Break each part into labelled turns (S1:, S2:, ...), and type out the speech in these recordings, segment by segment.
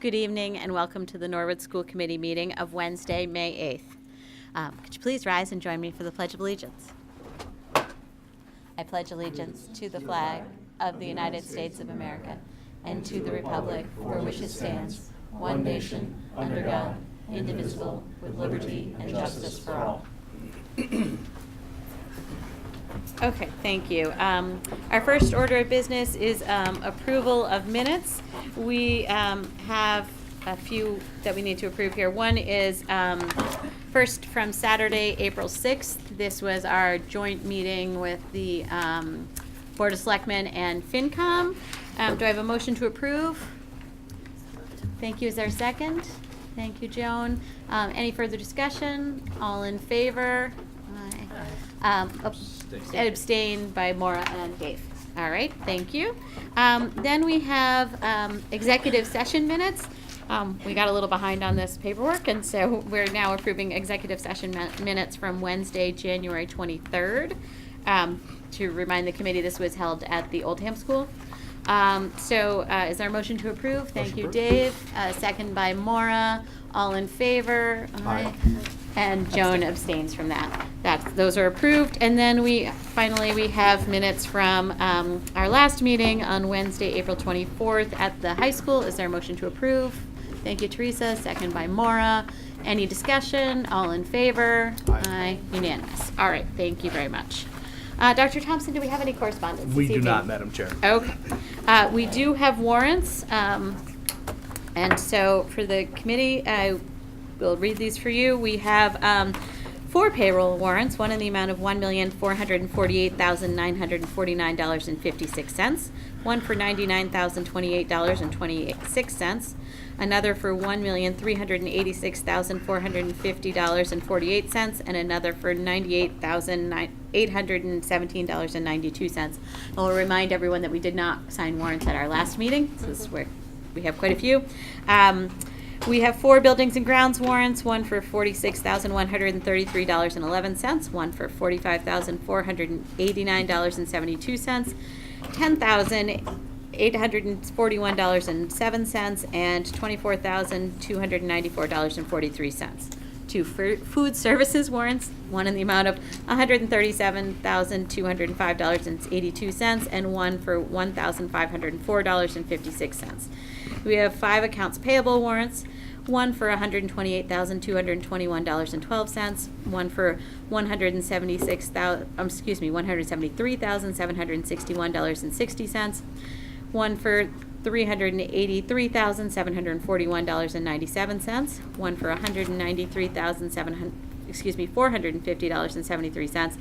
S1: Good evening and welcome to the Norwood School Committee meeting of Wednesday, May 8th. Could you please rise and join me for the Pledge of Allegiance? I pledge allegiance to the flag of the United States of America and to the republic for which it stands, one nation, under God, indivisible, with liberty and justice for all. Okay, thank you. Our first order of business is approval of minutes. We have a few that we need to approve here. One is first from Saturday, April 6th. This was our joint meeting with the Board of Selectmen and FinCom. Do I have a motion to approve? Thank you. Is there a second? Thank you, Joan. Any further discussion? All in favor? Aye. Abstain by Maura and Dave. All right, thank you. Then we have executive session minutes. We got a little behind on this paperwork, and so we're now approving executive session minutes from Wednesday, January 23rd. To remind the committee, this was held at the Oldham School. Is there a motion to approve? Thank you, Dave. Second by Maura. All in favor? Aye. And Joan abstains from that. Those are approved. And then we have minutes from our last meeting on Wednesday, April 24th at the high school. Is there a motion to approve? Thank you, Teresa. Second by Maura. Any discussion? All in favor? Aye. Unanimous. All right. Thank you very much. Dr. Thompson, do we have any correspondence this evening?
S2: We do not, Madam Chair.
S1: Okay. We do have warrants. And so for the committee, I will read these for you. We have 4 payroll warrants, one in the amount of $1,448,949.56, one for $99,028.26, another for $1,386,450.48, and another for $98,817.92. I'll remind everyone that we did not sign warrants at our last meeting. So this is where we have quite a few. We have 4 buildings and grounds warrants, one for $46,133.11, one for $45,489.72, $10,841.07, and $24,294.43. 2 food services warrants, one in the amount of $137,205.82, and one for $1,504.56. We have 5 accounts payable warrants, one for $128,221.12, one for $173,761.60, one for $383,741.97, one for $450.73,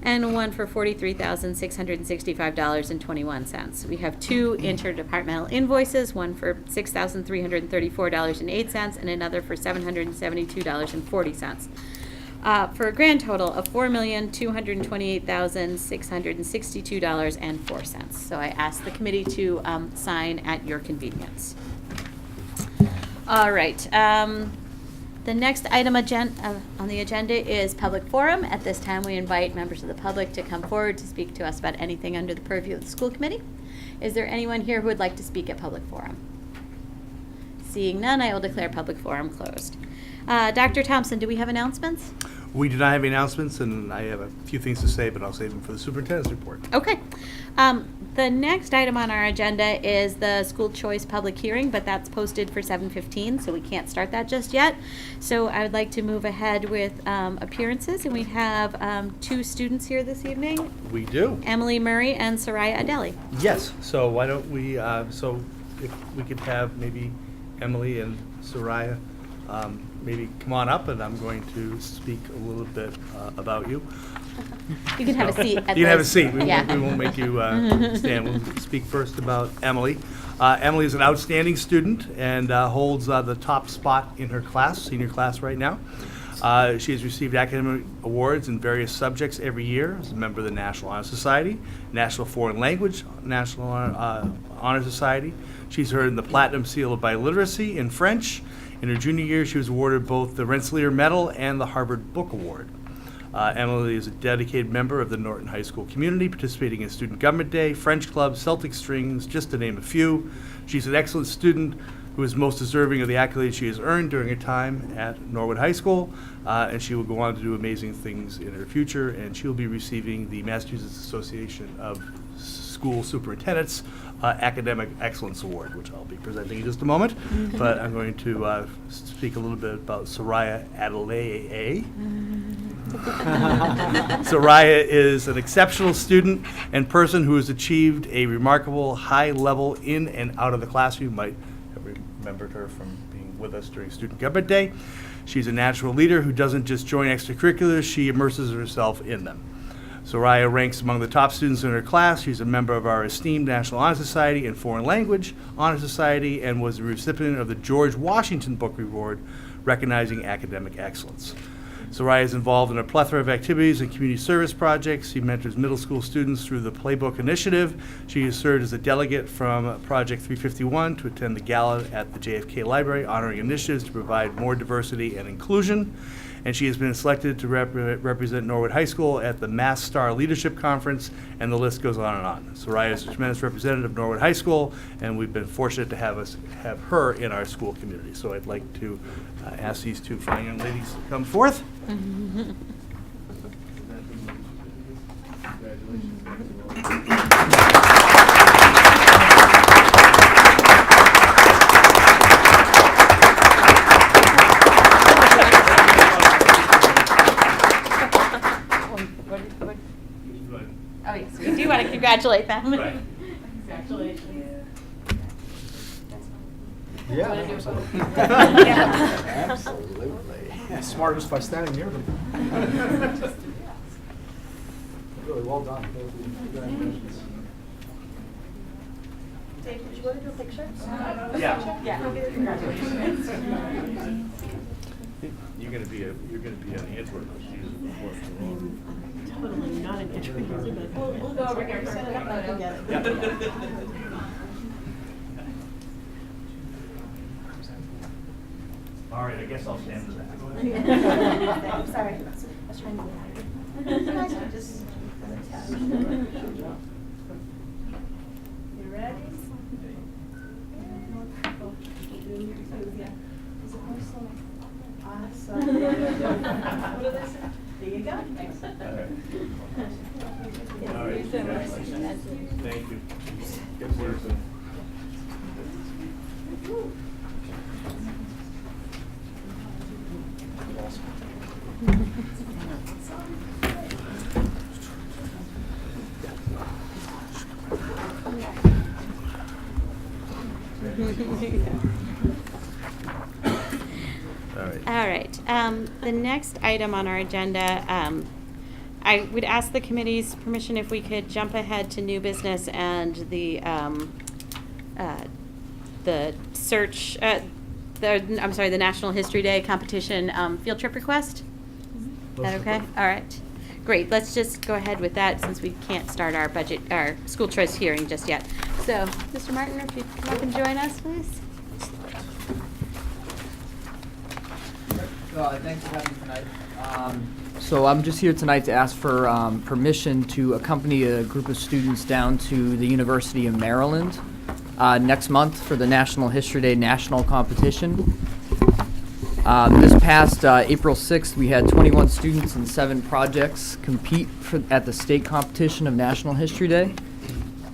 S1: and one for $43,665.21. We have 2 interdepartmental invoices, one for $6,334.08 and another for $772.40. For a grand total of $4,228,662.04. So I ask the committee to sign at your convenience. All right. The next item on the agenda is public forum. At this time, we invite members of the public to come forward to speak to us about anything under the purview of the school committee. Is there anyone here who would like to speak at public forum? Seeing none, I will declare public forum closed. Dr. Thompson, do we have announcements?
S2: We do not have any announcements, and I have a few things to say, but I'll save them for the superintendent's report.
S1: Okay. The next item on our agenda is the school choice public hearing, but that's posted for 7:15, so we can't start that just yet. So I would like to move ahead with appearances, and we have 2 students here this evening.
S2: We do.
S1: Emily Murray and Soraya Adeli.
S2: Yes. So why don't we, so if we could have maybe Emily and Soraya maybe come on up, and I'm going to speak a little bit about you.
S1: You can have a seat.
S2: You can have a seat. We
S1: Yeah.
S2: won't make you stand. We'll speak first about Emily. Emily is an outstanding student and holds the top spot in her class, senior class right now. She has received academic awards in various subjects every year as a member of the National Honor Society, National Foreign Language, National Honor Society. She's earned the Platinum Seal of Biliteracy in French. In her junior year, she was awarded both the Rensselaer Medal and the Harvard Book Award. Emily is a dedicated member of the Norton High School community, participating in Student Government Day, French Club, Celtic Strings, just to name a few. She's an excellent student, who is most deserving of the accolades she has earned during her time at Norwood High School, and she will go on to do amazing things in her future, and she will be receiving the Massachusetts Association of School Superintendents Academic Excellence Award, which I'll be presenting in just a moment. But I'm going to speak a little bit about Soraya Adelaide. Soraya is an exceptional student and person who has achieved a remarkable high level in and out of the classroom. You might have remembered her from being with us during Student Government Day. She's a natural leader who doesn't just join extracurriculars, she immerses herself in them. Soraya ranks among the top students in her class. She's a member of our esteemed National Honor Society and Foreign Language Honor Society and was the recipient of the George Washington Book Award, recognizing academic excellence. Soraya is involved in a plethora of activities and community service projects. She mentors middle school students through the Playbook Initiative. She has served as a delegate from Project 351 to attend the gala at the JFK Library, honoring initiatives to provide more diversity and inclusion. And she has been selected to represent Norwood High School at the Mass Star Leadership Conference, and the list goes on and on. Soraya is a tremendous representative of Norwood High School, and we've been fortunate to have her in our school community. So I'd like to ask these two fine young ladies to come forth.
S1: Oh, yes, we do want to congratulate them.
S2: Right.
S1: Congratulations.
S3: Yeah.
S1: Yeah.
S3: Absolutely. Smartest by standing near them. Really well done. Congratulations.
S4: Dave, would you want to do a picture?
S2: Yeah.
S1: Yeah.
S4: Congratulations.
S2: You're gonna be an Edward.
S4: Totally not an introvert, but we'll go over here, set it up, and I'll get it.
S2: All right, I guess I'll stand for that.
S4: Sorry, I was trying to get out of here. Just. You ready? Awesome. There you go.
S2: All right. Thank you. Get working.
S1: All right. The next item on our agenda, I would ask the committee's permission if we could jump ahead to new business and the search, the National History Day competition field trip request. Is that okay? All right. Great. Let's just go ahead with that since we can't start our school choice hearing just yet. So, Mr. Martin, if you'd come up and join us, please.
S5: Thanks for having me tonight. So I'm just here tonight to ask for permission to accompany a group of students down to the University of Maryland next month for the National History Day National Competition. This past April 6th, we had 21 students and 7 projects compete at the state competition of National History Day.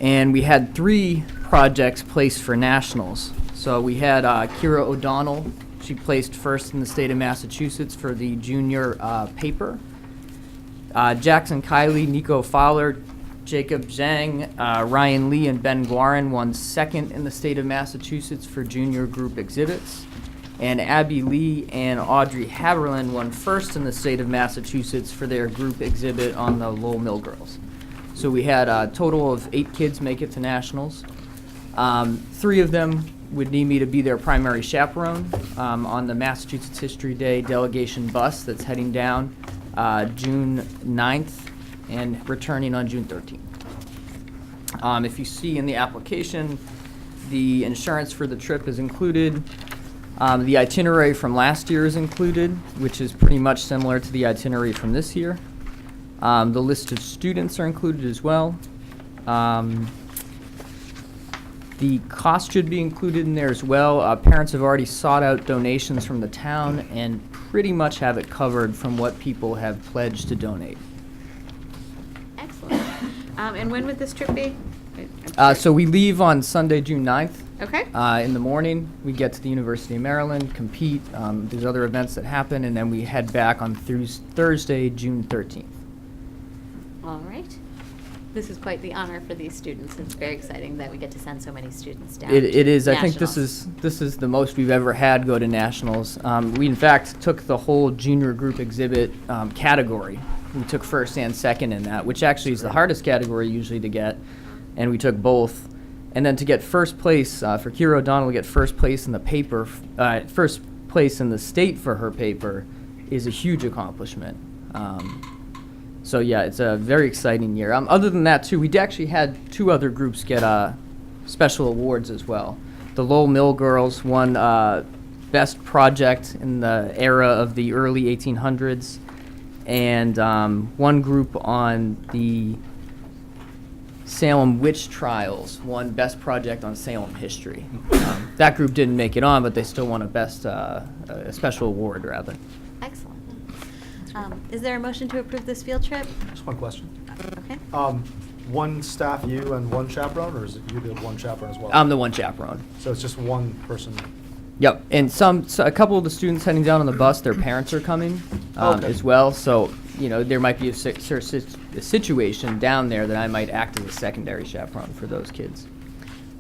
S5: And we had 3 projects placed for nationals. So we had Kira O'Donnell. She placed first in the state of Massachusetts for the junior paper. Jackson Kiley, Nico Fowler, Jacob Zhang, Ryan Lee, and Ben Guarin won second in the state of Massachusetts for junior group exhibits. And Abby Lee and Audrey Haberlin won first in the state of Massachusetts for their group exhibit on the Lowell Mill Girls. So we had a total of 8 kids make it to nationals. 3 of them would need me to be their primary chaperone on the Massachusetts History Day delegation bus that's heading down June 9th and returning on June 13th. If you see in the application, the insurance for the trip is included. The itinerary from last year is included, which is pretty much similar to the itinerary from this year. The list of students are included as well. The cost should be included in there as well. Parents have already sought out donations from the town and pretty much have it covered from what people have pledged to donate.
S1: Excellent. And when would this trip be?
S5: So we leave on Sunday, June 9th.
S1: Okay.
S5: In the morning, we get to the University of Maryland, compete. There's other events that happen, and then we head back on Thursday, June 13th.
S1: All right. This is quite the honor for these students. It's very exciting that we get to send so many students down.
S5: It is.
S1: to
S5: I think this is the most we've ever had go to nationals. We in fact took the whole junior group exhibit category. We took first and second in that, which actually is the hardest category usually to get, and we took both. And then to get first place for Kira O'Donnell, to get first place in the paper, first place in the state for her paper, is a huge accomplishment. So yeah, it's a very exciting year. Other than that, too, we actually had 2 other groups get special awards as well. The Lowell Mill girls won Best Project in the era of the early 1800s, and one group on the Salem witch trials won Best Project on Salem history. That group didn't make it on, but they still won a special award, rather.
S1: Excellent. Is there a motion to approve this field trip?
S3: Just one question.
S1: Okay.
S3: One staff, you, and one chaperone, or is it you the one chaperone as well?
S5: I'm the one chaperone.
S3: So it's just one person?
S5: Yep, and a couple of the students heading down on the bus, their parents are coming
S3: Okay.
S5: as well. So, there might be a situation down there that I might act as a secondary chaperone for those kids.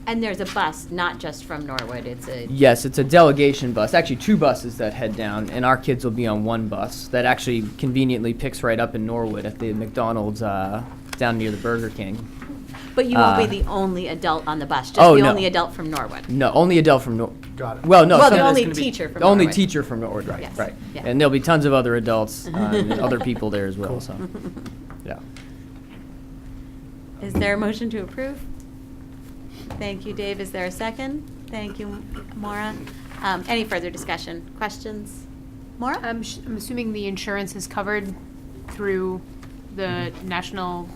S1: And there's a bus, not just from Norwood. It's a
S5: Yes, it's a delegation bus, actually 2 buses that head down, and our kids will be on one bus that actually conveniently picks right up in Norwood at the McDonald's down near the Burger King.
S1: But you won't be the only adult on the bus, just
S5: Oh,
S1: the
S5: no.
S1: only adult from Norwood.
S5: No, only adult from Norwood.
S3: Got it.
S5: Well, no.
S1: Well, the
S5: some-
S1: only
S5: it's gonna be-
S1: teacher from
S5: the only
S1: Norwood.
S5: teacher from Norwood, right,
S1: Yes,
S5: right.
S1: yeah.
S5: And there'll be tons of other adults and other people there as well, so, yeah.
S1: Is there a motion to approve? Thank you, Dave. Is there a second? Thank you, Maura. Any further discussion? Questions? Maura?
S6: I'm assuming the insurance is covered through the National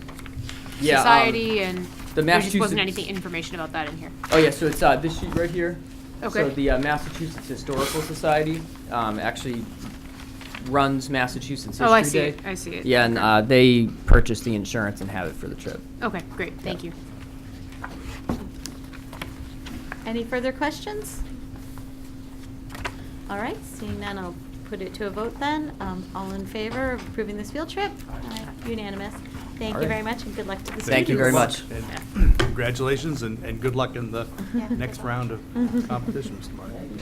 S5: Yeah,
S6: Society, and
S5: the
S6: there just
S5: Massachusetts-
S6: wasn't anything information about that in here.
S5: Oh, yeah, so it's this sheet right here.
S6: Okay.
S5: So the Massachusetts Historical Society actually runs Massachusetts History
S6: Oh, I see
S5: Day.
S6: it. I see it.
S5: Yeah, and they purchase the insurance and have it for the trip.
S6: Okay, great. Thank you.
S1: Any further questions? All right, seeing none, I'll put it to a vote then. All in favor of approving this field trip? Aye. Unanimous. Thank
S5: All
S1: you
S5: right.
S1: very much and good luck to the students.
S5: Thank you very much.
S2: And congratulations and good luck in the
S1: Yeah.
S2: next round of competition, Mr. Martin.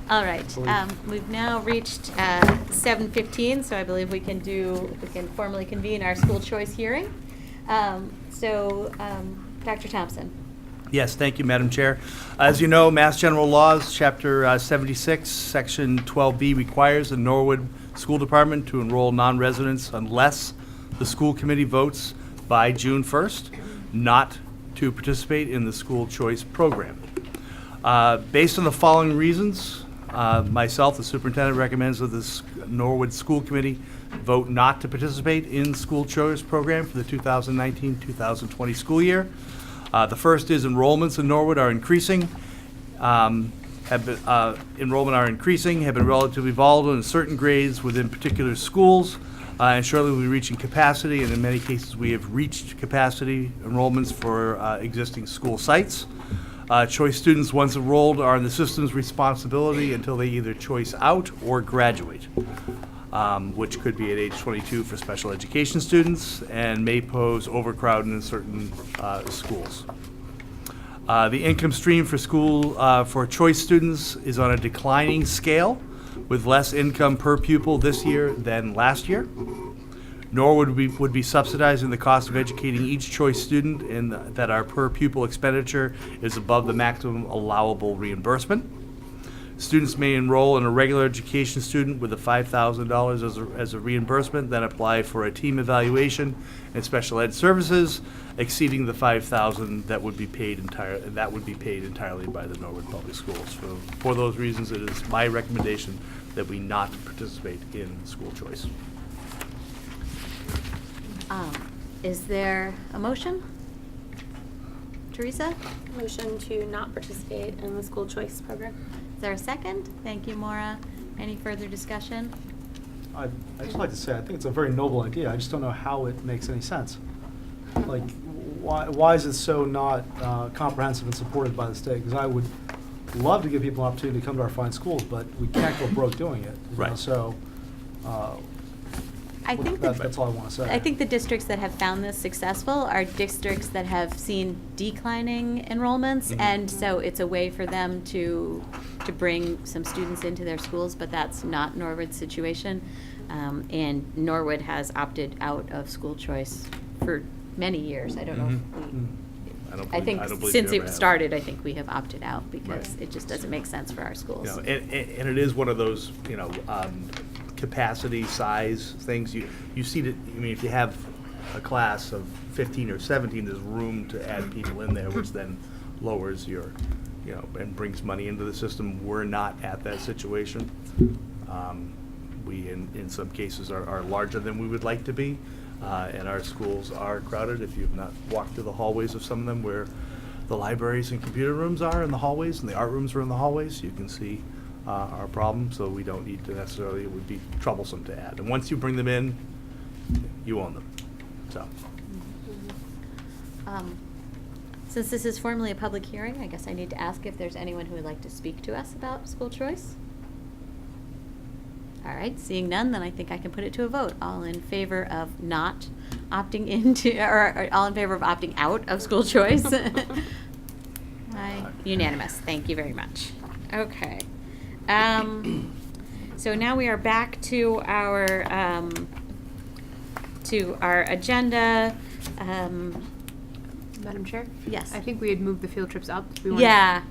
S1: All right, we've now reached 7:15, so I believe we can formally convene our school choice hearing. Dr. Thompson.
S2: Yes, thank you, Madam Chair. As you know, Mass General Laws, Chapter 76, Section 12B requires the Norwood School Department to enroll non-residents unless the school committee votes by June 1st not to participate in the school choice program. Based on the following reasons, myself, the superintendent, recommends that the Norwood School Committee vote not to participate in the school choice program for the 2019-2020 school year. The first is enrollments in Norwood are increasing. Have been relatively volatile in certain grades within particular schools, and shortly we'll be reaching capacity, and in many cases we have reached capacity enrollments for existing school sites. Choice students, once enrolled, are in the system's responsibility until they either choice out or graduate, which could be at age 22 for special education students and may pose overcrowding in certain schools. The income stream for choice students is on a declining scale, with less income per pupil this year than last year. Norwood would be subsidizing the cost of educating each choice student, and that our per pupil expenditure is above the maximum allowable reimbursement. Students may enroll in a regular education student with a $5,000 as a reimbursement, then apply for a team evaluation and special ed services exceeding the $5,000 that would be paid entirely by the Norwood Public Schools. So for those reasons, it is my recommendation that we not participate in school choice.
S1: Is there a motion? Teresa?
S4: Motion to not participate in the school choice program.
S1: Is there a second? Thank you, Maura. Any further discussion?
S3: I'd just like to say, I think it's a very noble idea. I just don't know how it makes any sense. Like, why is it so not comprehensive and supported by the state? Because I would love to give people an opportunity to come to our fine schools, but we can't go broke doing it. You know,
S2: Right.
S3: so,
S1: I think that
S3: that's all I want to say.
S1: I think the districts that have found this successful are districts that have seen declining enrollments,
S2: Mhm.
S1: and so it's a way for them to bring some students into their schools, but that's not Norwood's situation. And Norwood has opted out of school choice for many years. I don't know if
S2: Mhm.
S1: I think
S2: believe
S1: since
S2: you ever
S1: it
S2: have.
S1: started, I think we have opted out because
S2: Right.
S1: it just doesn't make sense for our
S2: You
S1: schools.
S2: know, and it is one of those, capacity, size things. You see that, I mean, if you have a class of 15 or 17, there's room to add people in there, which then lowers your, and brings money into the system. We're not at that situation. We, in some cases, are larger than we would like to be, and our schools are crowded. If you've not walked through the hallways of some of them where the libraries and computer rooms are in the hallways, and the art rooms are in the hallways, you can see our problem, so we don't need to necessarily, it would be troublesome to add. And once you bring them in, you own them, so.
S1: Since this is formally a public hearing, I guess I need to ask if there's anyone who would like to speak to us about school choice. All right, seeing none, then I think I can put it to a vote. All in favor of not opting into, or all in favor of opting out of school choice? Aye. Unanimous, thank you very much. Okay. So now we are back to our agenda.
S6: Madam Chair?
S1: Yes.
S6: I think we had moved the field trips up. We wanted-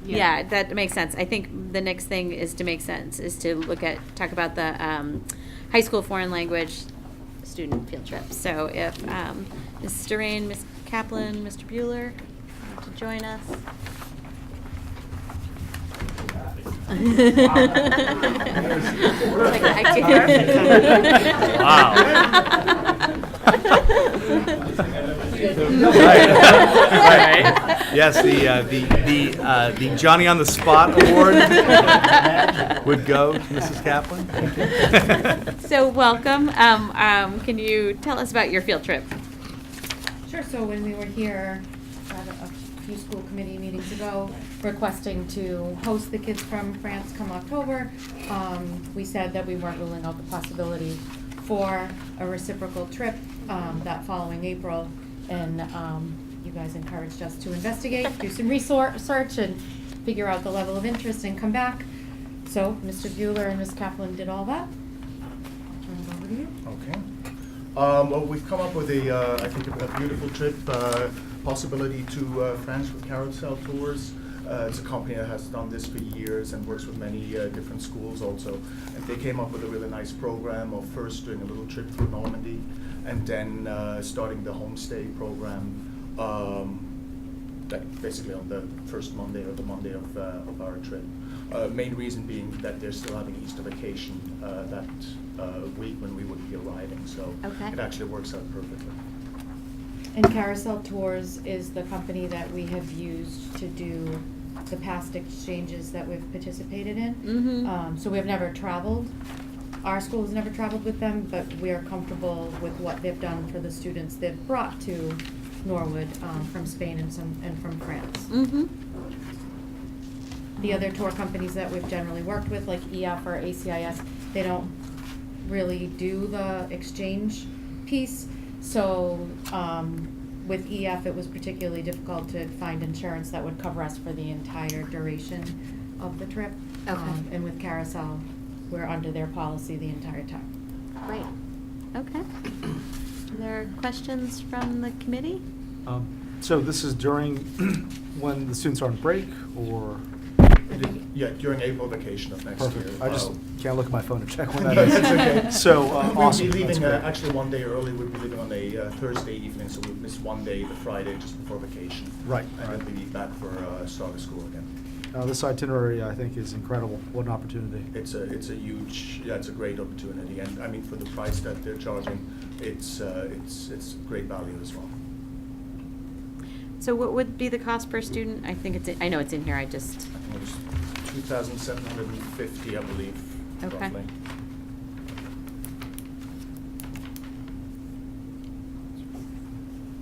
S1: Yeah, that makes sense. I think the next thing is to talk about the high school foreign language student field trip. So if Ms. Sterain, Ms. Kaplan, Mr. Bueller want to join us.
S2: Right. Yes, the Johnny on the Spot award would go to Mrs. Kaplan.
S1: So welcome. Can you tell us about your field trip?
S7: Sure, so when we were here a few school committee meetings ago, requesting to host the kids from France come October, we said that we weren't ruling out the possibility for a reciprocal trip that following April. And you guys encouraged us to investigate, do some research, and figure out the level of interest and come back. So Mr. Bueller and Ms. Kaplan did all that. I'll turn it over to you.
S8: Okay. Well, we've come up with I think, a beautiful trip, possibility to France with Carousel Tours. It's a company that has done this for years and works with many different schools also. And they came up with a really nice program of first doing a little trip through Normandy and then starting the homestay program basically on the first Monday or the Monday of our trip. Main reason being that they're still having Easter vacation that week when we would be arriving, so
S1: Okay.
S8: it actually works out perfectly.
S7: And Carousel Tours is the company that we have used to do the past exchanges that we've participated in.
S1: Mm-hmm.
S7: So we have never traveled. Our school has never traveled with them, but we are comfortable with what they've done for the students they've brought to Norwood from Spain and from France.
S1: Mm-hmm.
S7: The other tour companies that we've generally worked with, like EF or ACIS, they don't really do the exchange piece. So with EF, it was particularly difficult to find insurance that would cover us for the entire duration of the trip.
S1: Okay.
S7: And with Carousel, we're under their policy the entire time.
S1: Great. Okay. Are there questions from the committee?
S3: So this is during when the students are on break, or?
S8: Yeah, during April vacation of next year.
S3: Perfect. I just can't look at my phone to check when
S8: No,
S3: that is.
S8: that's okay.
S3: So,
S8: We'll
S3: awesome.
S8: be
S3: That's
S8: leaving,
S3: great.
S8: actually one day early, we'll be leaving on a Thursday evening, so we'll miss one day, the Friday, just before vacation.
S3: Right,
S8: And
S3: right.
S8: then we'll be back for start of school again.
S3: This itinerary, I think, is incredible. What an opportunity.
S8: It's a huge, it's a great opportunity, and I mean, for the price that they're charging, it's great value as well.
S1: So what would be the cost per student? I think I know it's in here, I just,
S8: I think it was 2,750, I believe,
S1: Okay.
S8: roughly.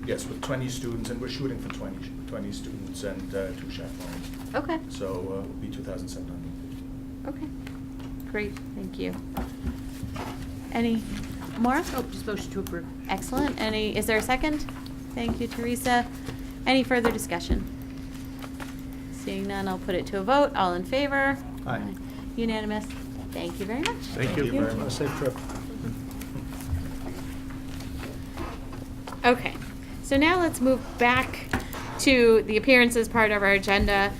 S8: Yes, with 20 students, and we're shooting for 20 students and 2 chaperones.
S1: okay,
S8: So it will be 2,750.
S1: okay. Great, thank you. Any more?
S6: Oh, just motion to approve.
S1: Excellent. Is there a second? Thank you, Teresa. Any further discussion? Seeing none, I'll put it to a vote. All in favor?
S3: Aye.
S1: Unanimous. Thank you very much.
S2: Thank you.
S8: very
S3: Have a
S8: much.
S3: safe trip.
S1: Okay, so now let's move back to the appearances part of our agenda.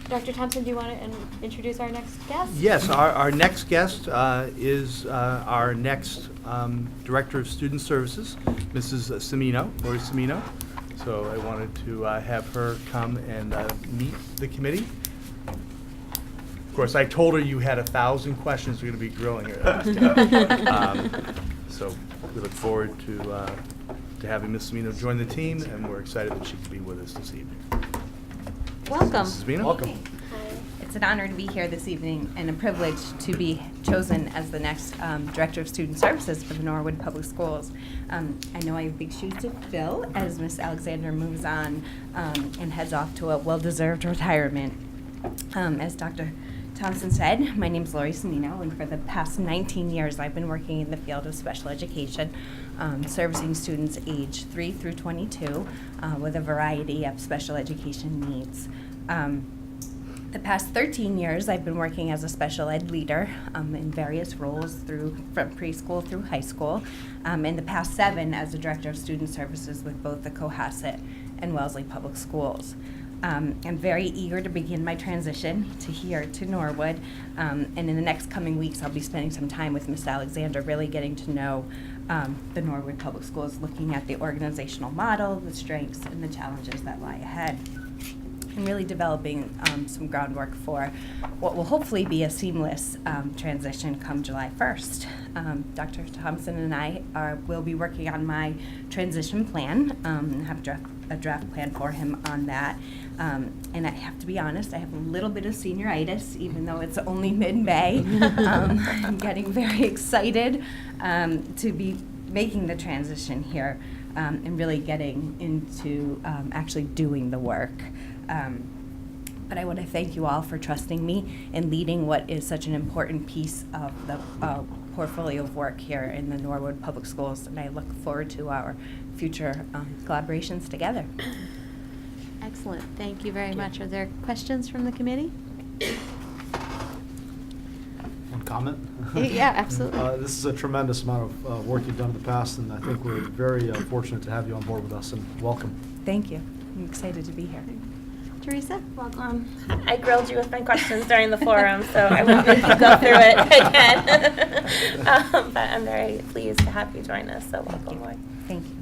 S1: Dr. Thompson, do you want to introduce our next guest?
S2: Yes, our next guest is our next Director of Student Services, Mrs. Cimino, Lori Cimino. So I wanted to have her come and meet the committee. Of course, I told her you had 1,000 questions we're going to be grilling her. So we look forward to having Ms. Cimino join the team, and we're excited that she can be with us this evening.
S1: Welcome.
S2: Mrs. Cimino?
S3: Welcome.
S4: It's an honor to be here this evening and a privilege to be chosen as the next Director of Student Services for the Norwood Public Schools. I know I have big shoes to fill as Ms. Alexander moves on and heads off to a well-deserved retirement. As Dr. Thompson said, my name is Lori Cimino, and for the past 19 years I've been working in the field of special education, servicing students age 3 through 22 with a variety of special education needs. The past 13 years, I've been working as a special ed leader in various roles from preschool through high school. In the past 7 as the Director of Student Services with both the Cohasset and Wellesley Public Schools. I'm very eager to begin my transition to Norwood. And in the next coming weeks, I'll be spending some time with Ms. Alexander, really getting to know the Norwood Public Schools, looking at the organizational model, the strengths, and the challenges that lie ahead. And really developing some groundwork for what will hopefully be a seamless transition come July 1st. Dr. Thompson and I will be working on my transition plan, have a draft plan for him on that. And I have to be honest, I have a little bit of senioritis, even though it's only mid-May. I'm getting very excited to be making the transition here and really getting into actually doing the work. But I want to thank you all for trusting me and leading what is such an important piece of the portfolio of work here in the Norwood Public Schools, and I look forward to our future collaborations together.
S1: Excellent. Thank you very much. Are there questions from the committee?
S3: One comment?
S1: Yeah, absolutely.
S3: This is a tremendous amount of work you've done in the past, and I think we're very fortunate to have you on board with us, and welcome.
S4: Thank you. I'm excited to be here.
S1: Teresa?
S9: Welcome. I grilled you with my questions during the forum, so I won't make you go through it again. But I'm very pleased to have you join us, so welcome, Lloyd.
S4: Thank you.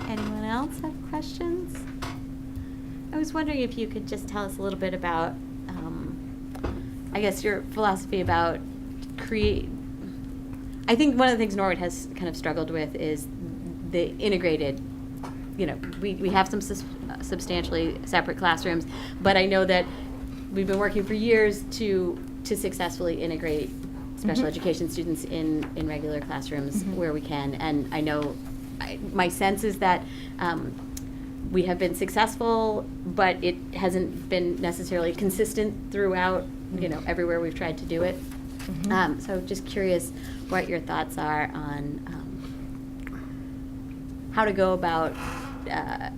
S1: Anyone else have questions? I was wondering if you could just tell us a little bit about, I guess, your philosophy about I think one of the things Norwood has kind of struggled with is the integrated, we have some substantially separate classrooms, but I know that we've been working for years to successfully integrate special education students in regular classrooms where we can. And I know my sense is that we have been successful, but it hasn't been necessarily consistent throughout, everywhere we've tried to do it. So just curious what your thoughts are on how to go about,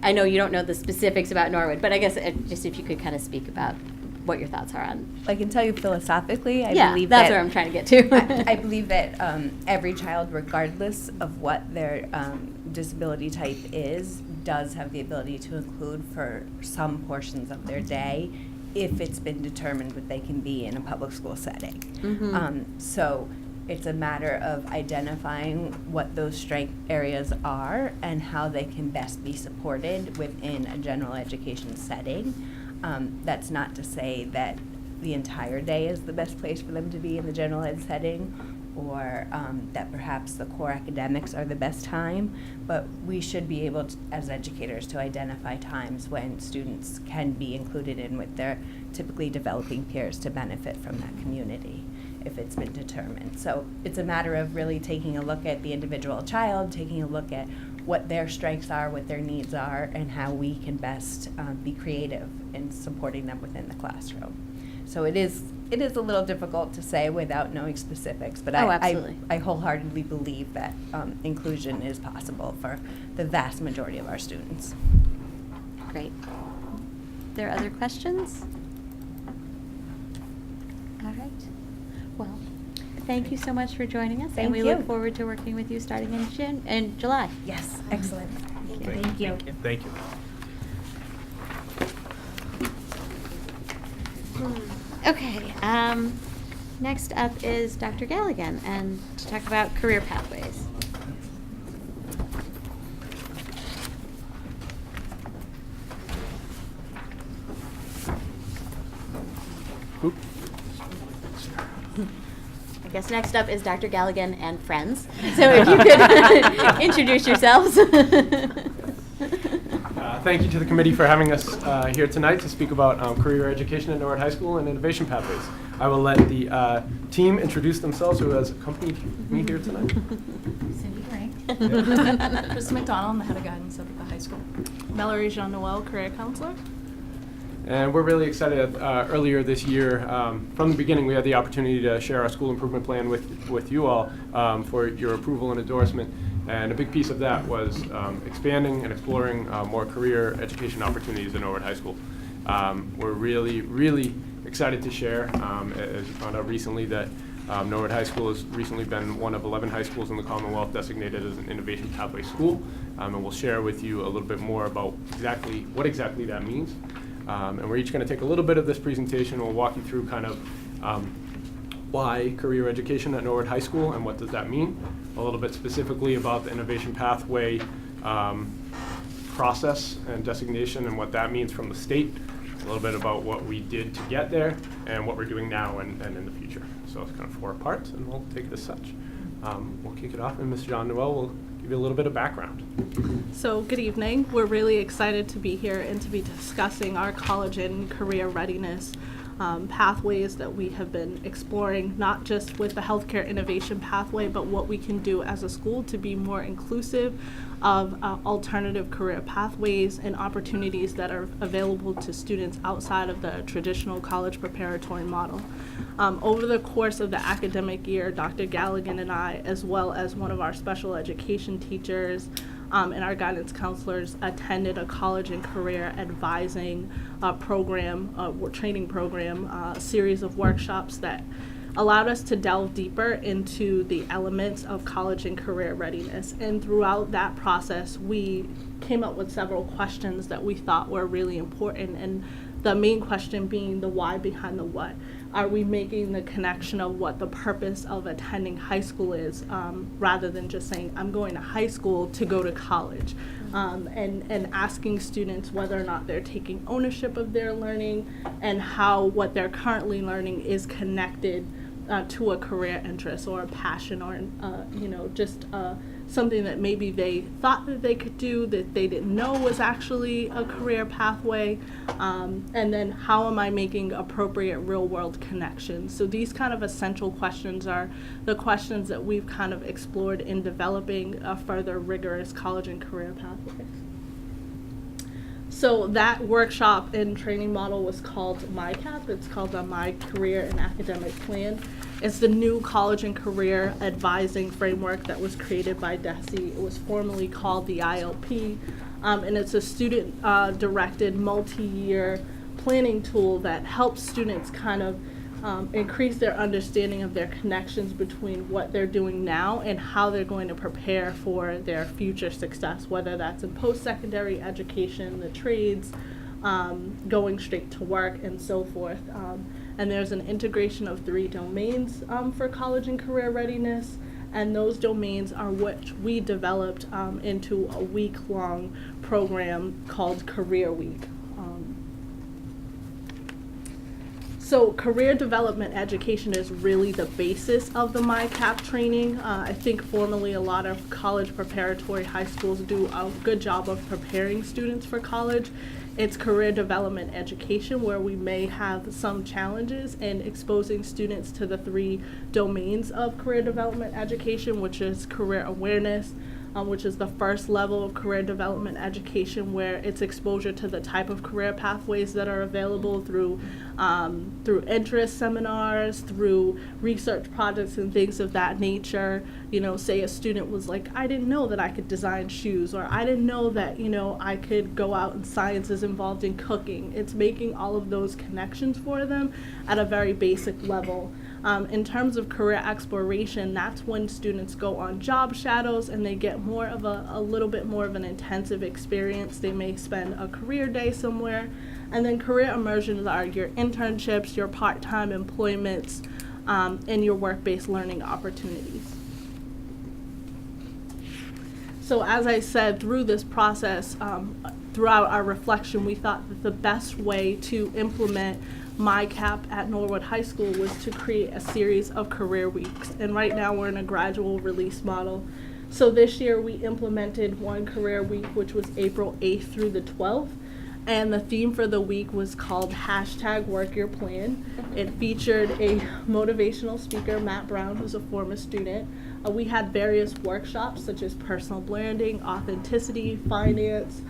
S1: I know you don't know the specifics about Norwood, but I guess just if you could kind of speak about what your thoughts are on.
S4: I can tell you philosophically, I
S1: Yeah,
S4: believe
S1: that's
S4: that
S1: where I'm trying to get to.
S4: I believe that every child, regardless of what their disability type is, does have the ability to include for some portions of their day if it's been determined that they can be in a public school setting. So it's a matter of identifying what those strength areas are and how they can best be supported within a general education setting. That's not to say that the entire day is the best place for them to be in the general ed setting, or that perhaps the core academics are the best time, but we should be able to, as educators, to identify times when students can be included in with their typically developing peers to benefit from that community if it's been determined. So it's a matter of really taking a look at the individual child, taking a look at what their strengths are, what their needs are, and how we can best be creative in supporting them within the classroom. So it is a little difficult to say without knowing specifics, but
S1: absolutely.
S4: I wholeheartedly believe that inclusion is possible for the vast majority of our students.
S1: Great. There are other questions? All right. Well, thank you so much for joining us.
S4: Thank
S1: and we
S4: you.
S1: look forward to working with you starting in July.
S4: Yes, excellent.
S1: Thank you.
S2: Thank you.
S1: Okay, next up is Dr. Galligan, and to talk about career pathways. I guess next up is Dr. Galligan and friends. So if you could introduce yourselves.
S10: Thank you to the committee for having us here tonight to speak about career education at Norwood High School and innovation pathways. I will let the team introduce themselves who has accompanied me here tonight.
S11: Cindy Gray. Krista McDonald, I'm the head of guidance up at the high school. Mallory Jean-Noel, career counselor.
S10: And we're really excited. Earlier this year, from the beginning, we had the opportunity to share our school improvement plan with you all for your approval and endorsement. And a big piece of that was expanding and exploring more career education opportunities in Norwood High School. We're really, really excited to share, as you found out recently, that Norwood High School has recently been one of 11 high schools in the Commonwealth designated as an innovation pathway school. And we'll share with you a little bit more about what exactly that means. And we're each going to take a little bit of this presentation. We'll walk you through kind of why career education at Norwood High School and what does that mean. A little bit specifically about the innovation pathway process and designation and what that means from the state. A little bit about what we did to get there and what we're doing now and in the future. So it's kind of 4 parts, and we'll take it as such. We'll kick it off, and Ms. Jean-Noel will give you a little bit of background.
S11: So good evening. We're really excited to be here and to be discussing our college and career readiness pathways that we have been exploring, not just with the healthcare innovation pathway, but what we can do as a school to be more inclusive of alternative career pathways and opportunities that are available to students outside of the traditional college preparatory model. Over the course of the academic year, Dr. Galligan and I, as well as one of our special education teachers, and our guidance counselors, attended a college and career advising training program, a series of workshops that allowed us to delve deeper into the elements of college and career readiness. And throughout that process, we came up with several questions that we thought were really important, and the main question being the why behind the what. Are we making the connection of what the purpose of attending high school is, rather than just saying, I'm going to high school to go to college, and asking students whether or not they're taking ownership of their learning and how what they're currently learning is connected to a career interest or a passion or, just something that maybe they thought that they could do that they didn't know was actually a career pathway, and then how am I making appropriate real-world connections? So these kind of essential questions are the questions that we've kind of explored in developing a further rigorous college and career pathways. So that workshop and training model was called MyCap. It's called the My Career and Academic Plan. It's the new college and career advising framework that was created by DESE. It was formerly called the ILP, and it's a student-directed multi-year planning tool that helps students kind of increase their understanding of their connections between what they're doing now and how they're going to prepare for their future success, whether that's in post-secondary education, the trades, going straight to work, and so forth. And there's an integration of 3 domains for college and career readiness, and those domains are what we developed into a week-long program called Career Week. So career development education is really the basis of the MyCap training. I think formally a lot of college preparatory high schools do a good job of preparing students for college. It's career development education where we may have some challenges in exposing students to the 3 domains of career development education, which is career awareness, which is the first level of career development education, where it's exposure to the type of career pathways that are available through interest seminars, through research projects and things of that nature. You know, say a student was like, I didn't know that I could design shoes, or I didn't know that, you know, I could go out and science is involved in cooking. It's making all of those connections for them at a very basic level. In terms of career exploration, that's when students go on job shadows and they get more of a little bit more of an intensive experience. They may spend a career day somewhere. And then career immersions are your internships, your part-time employments, and your work-based learning opportunities. So as I said, through this process, throughout our reflection, we thought that the best way to implement MyCap at Norwood High School was to create a series of career weeks. And right now we're in a gradual release model. So this year we implemented one career week, which was April 8th through the 12th. And the theme for the week was called #WorkYourPlan. It featured a motivational speaker, Matt Brown, who's a former student. We had various workshops such as personal branding, authenticity, finance.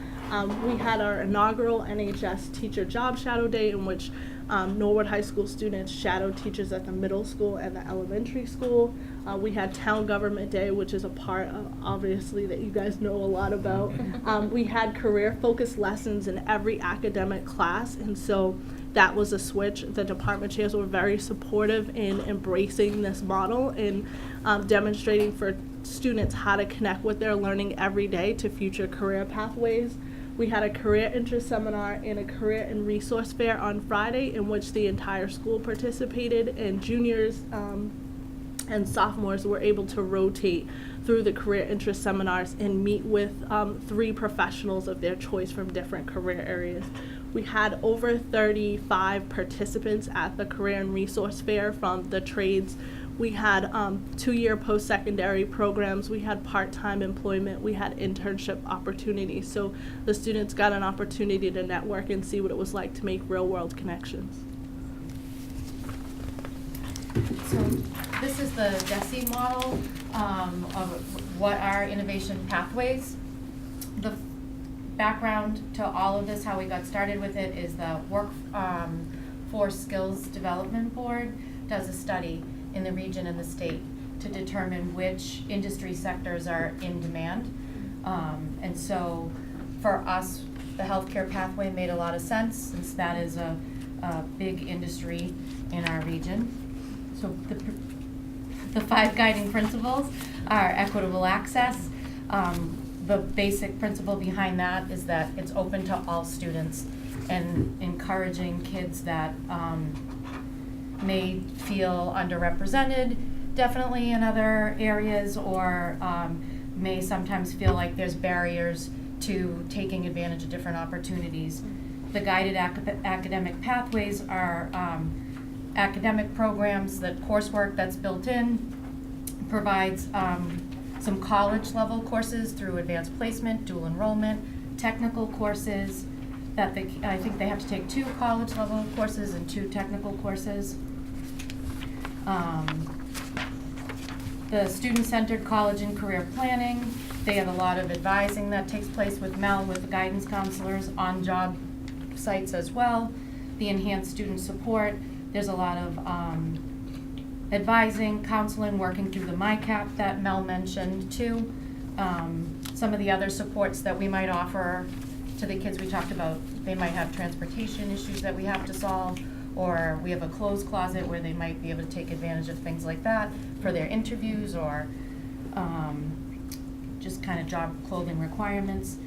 S11: We had our inaugural NHS Teacher Job Shadow Day, in which Norwood High School students shadowed teachers at the middle school and the elementary school. We had Town Government Day, which is a part of, obviously, that you guys know a lot about. We had career-focused lessons in every academic class, and so that was a switch. The department chairs were very supportive in embracing this model and demonstrating for students how to connect what they're learning every day to future career pathways. We had a career interest seminar and a career and resource fair on Friday, in which the entire school participated, and juniors and sophomores were able to rotate through the career interest seminars and meet with 3 professionals of their choice from different career areas. We had over 35 participants at the career and resource fair from the trades. We had 2-year post-secondary programs, we had part-time employment, we had internship opportunities. So the students got an opportunity to network and see what it was like to make real-world connections.
S7: So this is the DESE model of what are innovation pathways. The background to all of this, how we got started with it, is the Workforce Skills Development Board does a study in the region and the state to determine which industry sectors are in demand. And so for us, the healthcare pathway made a lot of sense, since that is a big industry in our region. So the 5 guiding principles are equitable access. The basic principle behind that is that it's open to all students, and encouraging kids that may feel underrepresented, definitely in other areas, or may sometimes feel like there's barriers to taking advantage of different opportunities. The guided academic pathways are academic programs, that coursework that's built in, provides some college level courses through advanced placement, dual enrollment, technical courses that I think they have to take 2 college level courses and 2 technical courses. The student-centered college and career planning, they have a lot of advising that takes place with Mel, with the guidance counselors on job sites as well. The enhanced student support, there's a lot of advising, counseling, working through the MyCap that Mel mentioned too. Some of the other supports that we might offer to the kids we talked about, they might have transportation issues that we have to solve, or we have a clothes closet where they might be able to take advantage of things like that for their interviews, or just kind of job clothing requirements.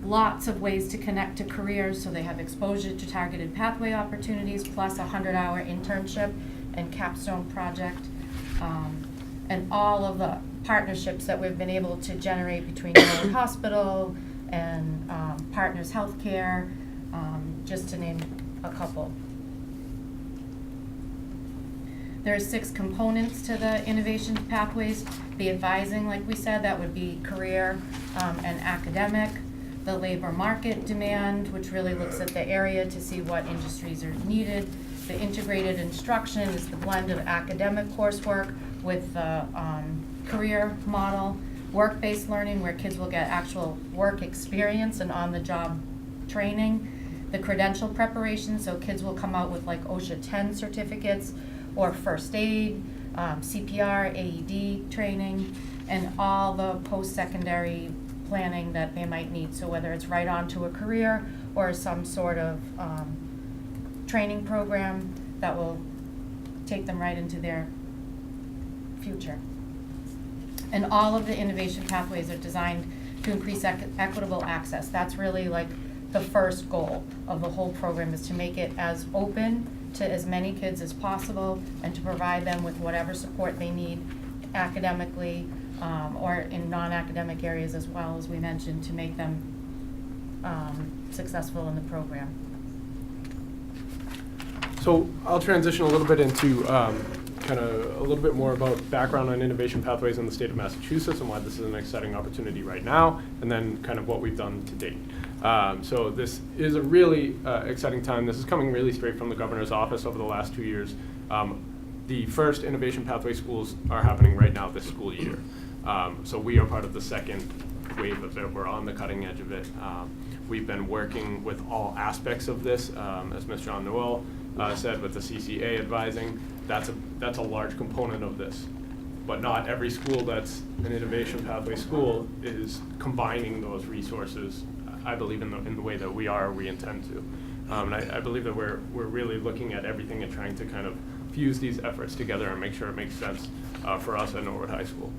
S7: Lots of ways to connect to careers, so they have exposure to targeted pathway opportunities, plus a 100-hour internship and capstone project, and all of the partnerships that we've been able to generate between Norwood Hospital and Partners Healthcare, just to name a couple. There are 6 components to the innovation pathways. The advising, like we said, that would be career and academic. The labor market demand, which really looks at the area to see what industries are needed. The integrated instruction is the blend of academic coursework with the career model. Work-based learning, where kids will get actual work experience and on-the-job training. The credential preparation, so kids will come out with like OSHA 10 certificates or first aid, CPR, AED training, and all the post-secondary planning that they might need. So whether it's right on to a career or some sort of training program that will take them right into their future. And all of the innovation pathways are designed to increase equitable access. That's really like the first goal of the whole program, is to make it as open to as many kids as possible and to provide them with whatever support they need academically or in non-academic areas as well, as we mentioned, to make them successful in the program.
S10: So I'll transition a little bit into kind of a little bit more about background on innovation pathways in the state of Massachusetts and why this is an exciting opportunity right now, and then kind of what we've done to date. So this is a really exciting time. This is coming really straight from the governor's office over the last 2 years. The first innovation pathway schools are happening right now this school year. So we are part of the second wave of it. We're on the cutting edge of it. We've been working with all aspects of this, as Ms. John Noel said, with the CCA advising. That's a large component of this. But not every school that's an innovation pathway school is combining those resources, I believe, in the way that we are or we intend to. And I believe that we're really looking at everything and trying to kind of fuse these efforts together and make sure it makes sense for us at Norwood High School.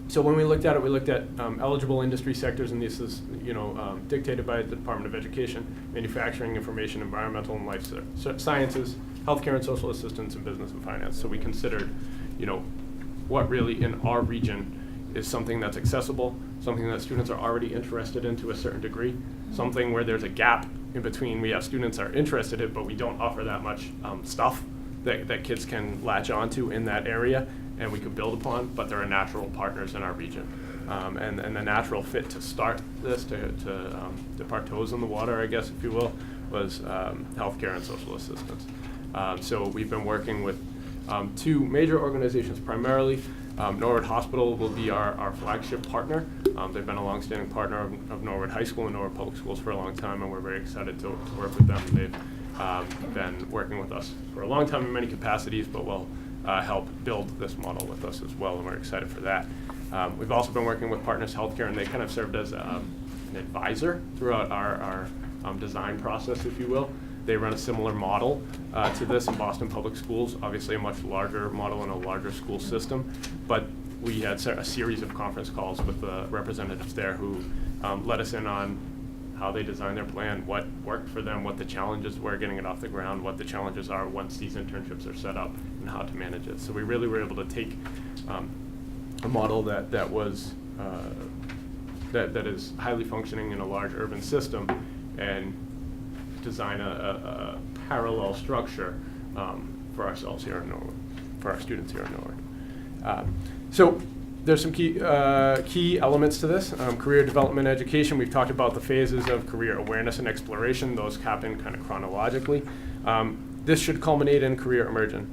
S10: So when we looked at it, we looked at eligible industry sectors, and this is dictated by the Department of Education: manufacturing, information, environmental, and life sciences, healthcare and social assistance, and business and finance. So we considered, what really in our region is something that's accessible, something that students are already interested in to a certain degree, something where there's a gap in between. We have students that are interested in it, but we don't offer that much stuff that kids can latch onto in that area and we could build upon, but there are natural partners in our region. And the natural fit to start this, to dip our toes in the water, I guess, if you will, was healthcare and social assistance. So we've been working with 2 major organizations primarily. Norwood Hospital will be our flagship partner. They've been a longstanding partner of Norwood High School and Norwood Public Schools for a long time, and we're very excited to work with them. They've been working with us for a long time in many capacities, but will help build this model with us as well, and we're excited for that. We've also been working with Partners Healthcare, and they kind of served as an advisor throughout our design process, if you will. They run a similar model to this in Boston Public Schools, obviously a much larger model and a larger school system, but we had a series of conference calls with the representatives there who let us in on how they designed their plan, what worked for them, what the challenges were getting it off the ground, what the challenges are once these internships are set up, and how to manage it. So we really were able to take a model that was that is highly functioning in a large urban system and design a parallel structure for ourselves here in Norwood, for our students here in Norwood. So there's some key elements to this. Career development education, we've talked about the phases of career awareness and exploration. Those happen kind of chronologically. This should culminate in career immersion.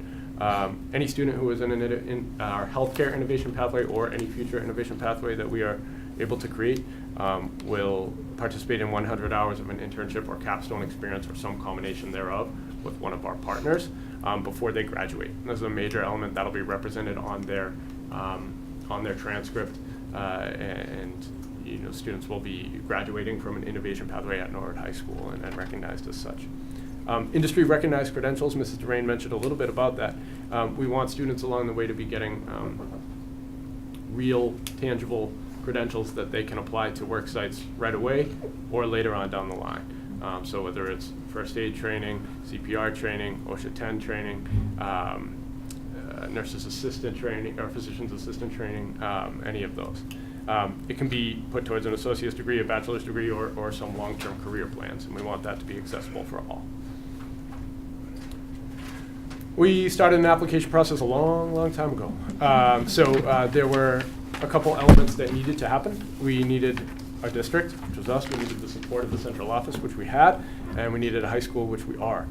S10: Any student who is in our healthcare innovation pathway or any future innovation pathway that we are able to create will participate in 100 hours of an internship or capstone experience or some combination thereof with one of our partners before they graduate. This is a major element that'll be represented on their transcript, and students will be graduating from an innovation pathway at Norwood High School and recognized as such. Industry recognized credentials, Mrs. Durain mentioned a little bit about that. We want students along the way to be getting real, tangible credentials that they can apply to work sites right away or later on down the line. So whether it's first aid training, CPR training, OSHA 10 training, nurse's assistant training, or physician's assistant training, any of those. It can be put towards an associate's degree, a bachelor's degree, or some long-term career plans, and we want that to be accessible for all. We started an application process a long time ago. There were a couple elements that needed to happen. We needed a district, which was us. We needed the support of the central office, which we had, and we needed a high school, which we are.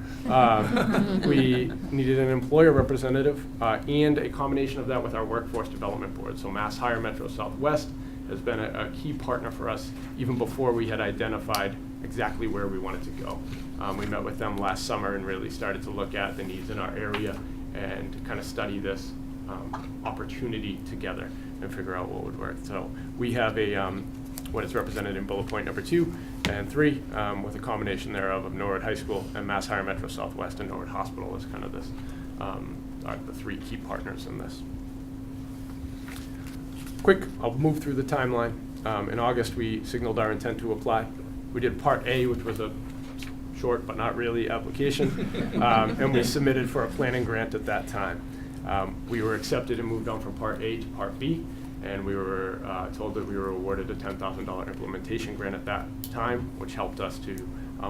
S10: We needed an employer representative and a combination of that with our workforce development board. So Mass Hire Metro Southwest has been a key partner for us even before we had identified exactly where we wanted to go. We met with them last summer and really started to look at the needs in our area and kind of study this opportunity together and figure out what would work. So we have what is represented in bullet point number 2 and 3 with a combination thereof of Norwood High School and Mass Hire Metro Southwest and Norwood Hospital as kind of this, are the 3 key partners in this. Quick, I'll move through the timeline. In August, we signaled our intent to apply. We did Part A, which was a short but not really application, and we submitted for a planning grant at that time. We were accepted and moved on from Part A to Part B, and we were told that we were awarded a $10,000 implementation grant at that time, which helped us to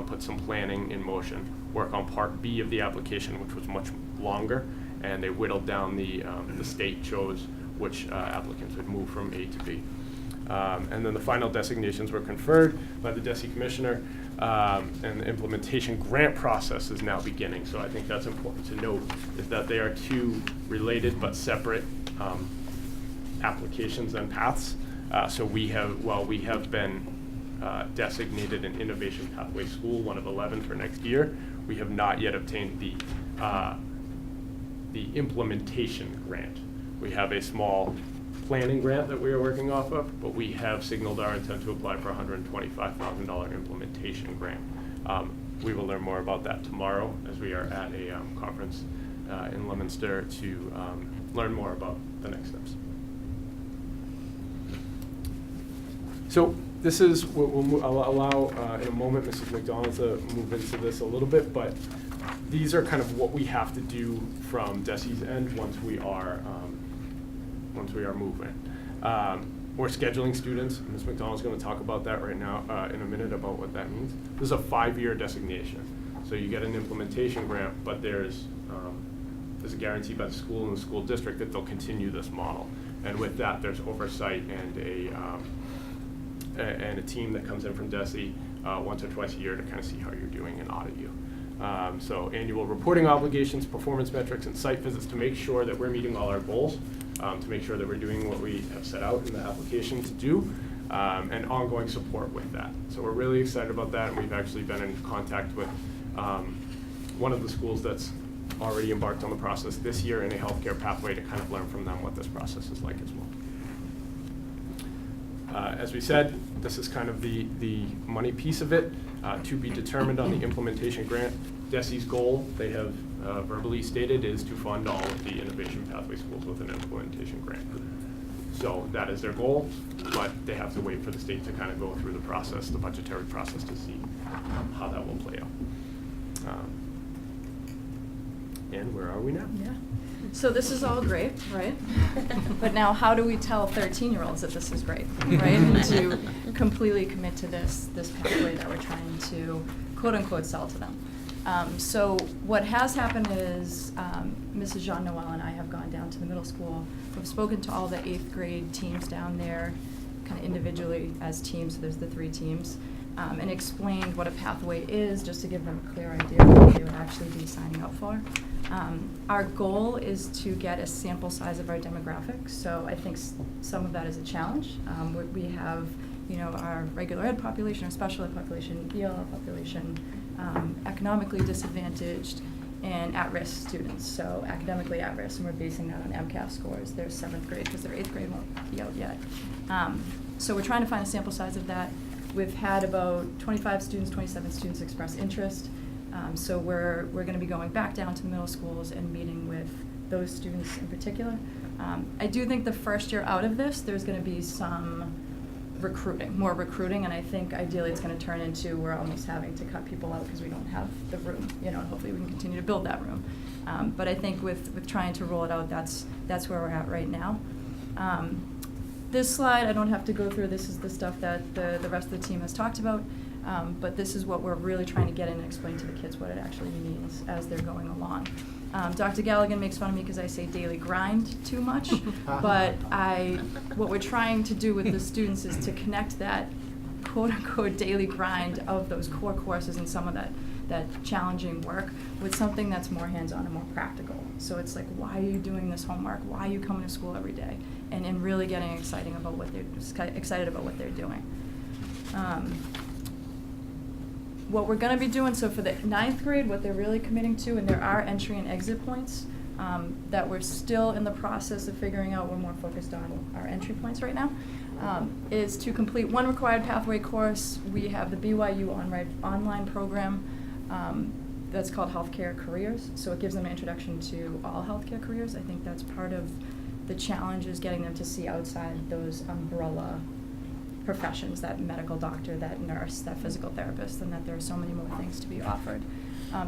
S10: put some planning in motion, work on Part B of the application, which was much longer, and they whittled down the state chose which applicants would move from A to B. And then the final designations were conferred by the DESE commissioner, and the implementation grant process is now beginning. So I think that's important to note, is that they are 2 related but separate applications and paths. So while we have been designated an Innovation Pathway School, one of 11 for next year, we have not yet obtained the implementation grant. We have a small planning grant that we are working off of, but we have signaled our intent to apply for a $125,000 implementation grant. We will learn more about that tomorrow as we are at a conference in Leominster to learn more about the next steps. So this is what I'll allow in a moment Mrs. McDonald to move into this a little bit, but these are kind of what we have to do from DESE's end once we are moving. We're scheduling students. Ms. McDonald's going to talk about that right now in a minute about what that means. This is a 5-year designation. So you get an implementation grant, but there's a guarantee by the school and the school district that they'll continue this model. And with that, there's oversight and a team that comes in from DESE once or twice a year to kind of see how you're doing and audit you. So annual reporting obligations, performance metrics, and site visits to make sure that we're meeting all our goals, to make sure that we're doing what we have set out in the application to do, and ongoing support with that. So we're really excited about that, and we've actually been in contact with one of the schools that's already embarked on the process this year in a healthcare pathway to kind of learn from them what this process is like as well. As we said, this is kind of the money piece of it, to be determined on the implementation grant. DESE's goal, they have verbally stated, is to fund all of the Innovation Pathway schools with an implementation grant. So that is their goal, but they have to wait for the state to kind of go through the process, the budgetary process, to see how that will play out. And where are we now?
S12: Yeah. So this is all great, right? But now how do we tell 13-year-olds that this is great, right? And to completely commit to this pathway that we're trying to quote unquote sell to them. So what has happened is Mrs. Jean Noel and I have gone down to the middle school. We've spoken to all the 8th grade teams down there, kind of individually as teams, so there's the 3 teams, and explained what a pathway is, just to give them a clear idea of what they would actually be signing up for. Our goal is to get a sample size of our demographics, so I think some of that is a challenge. We have, our regular ed population, our special ed population, ELL population, economically disadvantaged, and at-risk students, so academically at-risk, and we're basing that on MCAS scores. They're 7th grade because their 8th grade won't be out yet. So we're trying to find a sample size of that. We've had about 25 students, 27 students express interest. So we're going to be going back down to the middle schools and meeting with those students in particular. I do think the first year out of this, there's going to be some more recruiting, and I think ideally it's going to turn into we're almost having to cut people out because we don't have the room, and hopefully we can continue to build that room. But I think with trying to roll it out, that's where we're at right now. This slide, I don't have to go through. This is the stuff that the rest of the team has talked about. But this is what we're really trying to get in and explain to the kids what it actually means as they're going along. Dr. Galligan makes fun of me because I say daily grind too much, but what we're trying to do with the students is to connect that quote-unquote daily grind of those core courses and some of that challenging work with something that's more hands-on and more practical. So it's like, why are you doing this homework? Why are you coming to school every day? And really getting excited about what they're doing. What we're going to be doing, so for the 9th grade, what they're really committing to, and there are entry and exit points that we're still in the process of figuring out. We're more focused on our entry points right now, is to complete one required pathway course. We have the BYU online program that's called Healthcare Careers. So it gives them an introduction to all healthcare careers. I think that's part of the challenge, is getting them to see outside those umbrella professions, that medical doctor, that nurse, that physical therapist, and that there are so many more things to be offered.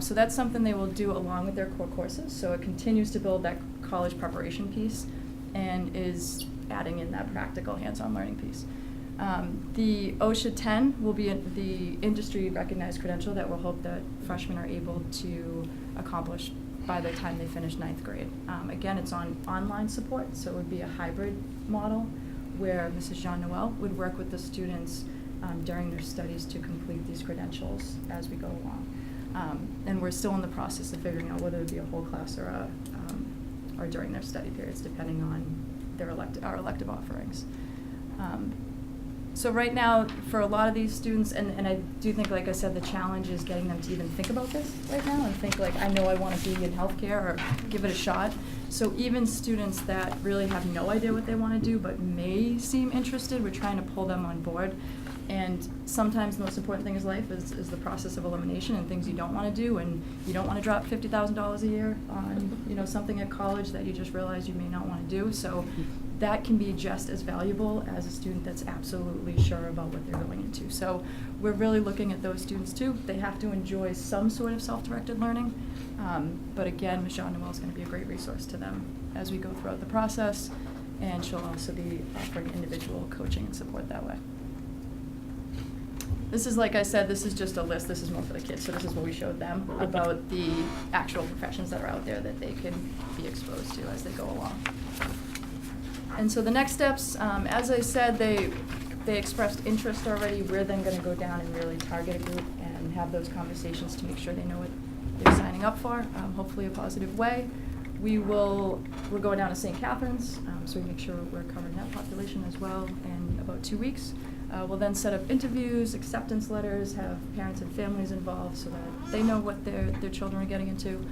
S12: So that's something they will do along with their core courses. So it continues to build that college preparation piece and is adding in that practical hands-on learning piece. The OSHA 10 will be the industry recognized credential that we'll hope that freshmen are able to accomplish by the time they finish 9th grade. Again, it's on online support, so it would be a hybrid model where Mrs. Jean-Noel would work with the students during their studies to complete these credentials as we go along. And we're still in the process of figuring out whether it would be a whole class or during their study periods, depending on our elective offerings. So right now, for a lot of these students, and I do think, like I said, the challenge is getting them to even think about this right now and think like, I know I want to be in healthcare or give it a shot. So even students that really have no idea what they want to do but may seem interested, we're trying to pull them on board. And sometimes the most important thing in life is the process of elimination and things you don't want to do, and you don't want to drop $50,000 a year on something at college that you just realize you may not want to do. So that can be just as valuable as a student that's absolutely sure about what they're going into. So we're really looking at those students too. They have to enjoy some sort of self-directed learning. But again, Ms. Jean-Noel is going to be a great resource to them as we go throughout the process, and she'll also be offering individual coaching and support that way. This is, like I said, this is just a list. This is more for the kids. So this is what we showed them about the actual professions that are out there that they can be exposed to as they go along. And so the next steps, as I said, they expressed interest already. We're then going to go down and really target a group and have those conversations to make sure they know what they're signing up for, hopefully a positive way. We're going down to St. Catharines, so we make sure we're covering that population as well in about 2 weeks. We'll then set up interviews, acceptance letters, have parents and families involved so that they know what their children are getting into.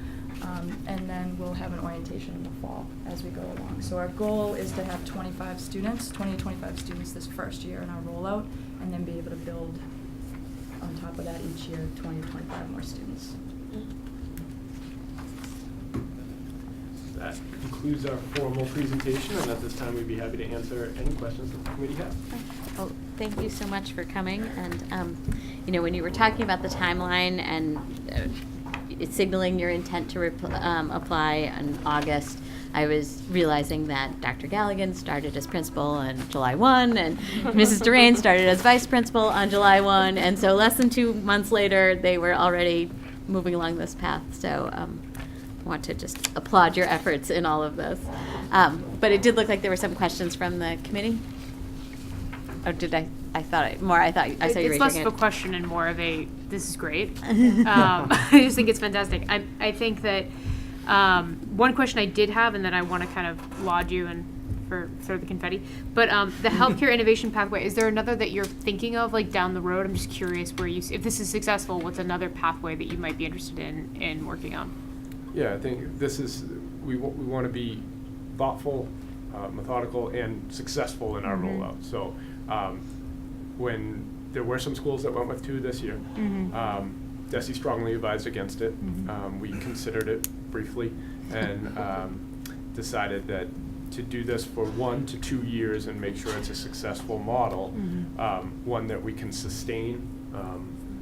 S12: And then we'll have an orientation in the fall as we go along. So our goal is to have 20 to 25 students this first year in our rollout, and then be able to build on top of that each year 20 to 25 more students.
S10: That concludes our formal presentation, and at this time we'd be happy to answer any questions that the committee has.
S1: Oh, thank you so much for coming. And when you were talking about the timeline and signaling your intent to apply in August, I was realizing that Dr. Galligan started as principal on July 1, and Mrs. Durain started as vice principal on July 1, and so less than 2 months later, they were already moving along this path. So I want to just applaud your efforts in all of this. But it did look like there were some questions from the committee. Oh, did I? I saw you raising your hand.
S6: It's less of a question and more of a, this is great. I just think it's fantastic. I think that one question I did have, and then I want to kind of laud you and for the confetti, but the healthcare innovation pathway, is there another that you're thinking of, like down the road? I'm just curious where if this is successful, what's another pathway that you might be interested in working on?
S10: Yeah, I think this is, we want to be thoughtful, methodical, and successful in our rollout. So when there were some schools that went with 2 this year, DESE strongly advised against it. We considered it briefly and decided that to do this for 1 to 2 years and make sure it's a successful model, one that we can sustain,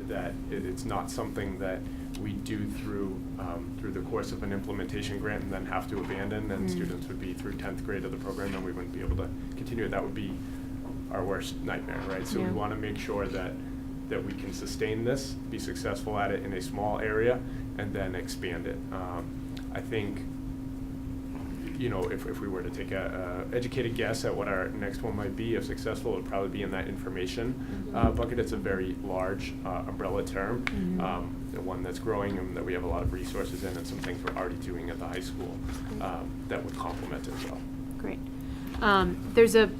S10: that it's not something that we do through the course of an implementation grant and then have to abandon, and students would be through 10th grade of the program and we wouldn't be able to continue it. That would be our worst nightmare, right? So we want to make sure that we can sustain this, be successful at it in a small area, and then expand it. I think, you know, if we were to take a educated guess at what our next one might be, if successful, it would probably be in that information bucket. It's a very large umbrella term, the one that's growing and that we have a lot of resources in, and some things we're already doing at the high school that would complement it as well.
S6: Great. There's a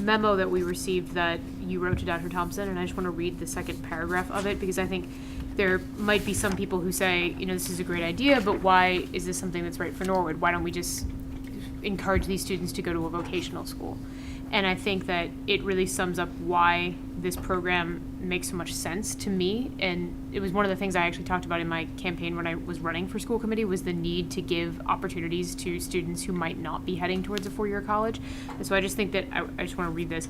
S6: memo that we received that you wrote to Dr. Thompson, and I just want to read the second paragraph of it because I think there might be some people who say, you know, this is a great idea, but why is this something that's right for Norwood? Why don't we just encourage these students to go to a vocational school? And I think that it really sums up why this program makes so much sense to me. And it was one of the things I actually talked about in my campaign when I was running for school committee, was the need to give opportunities to students who might not be heading towards a four-year college. And so I just think that I just want to read this.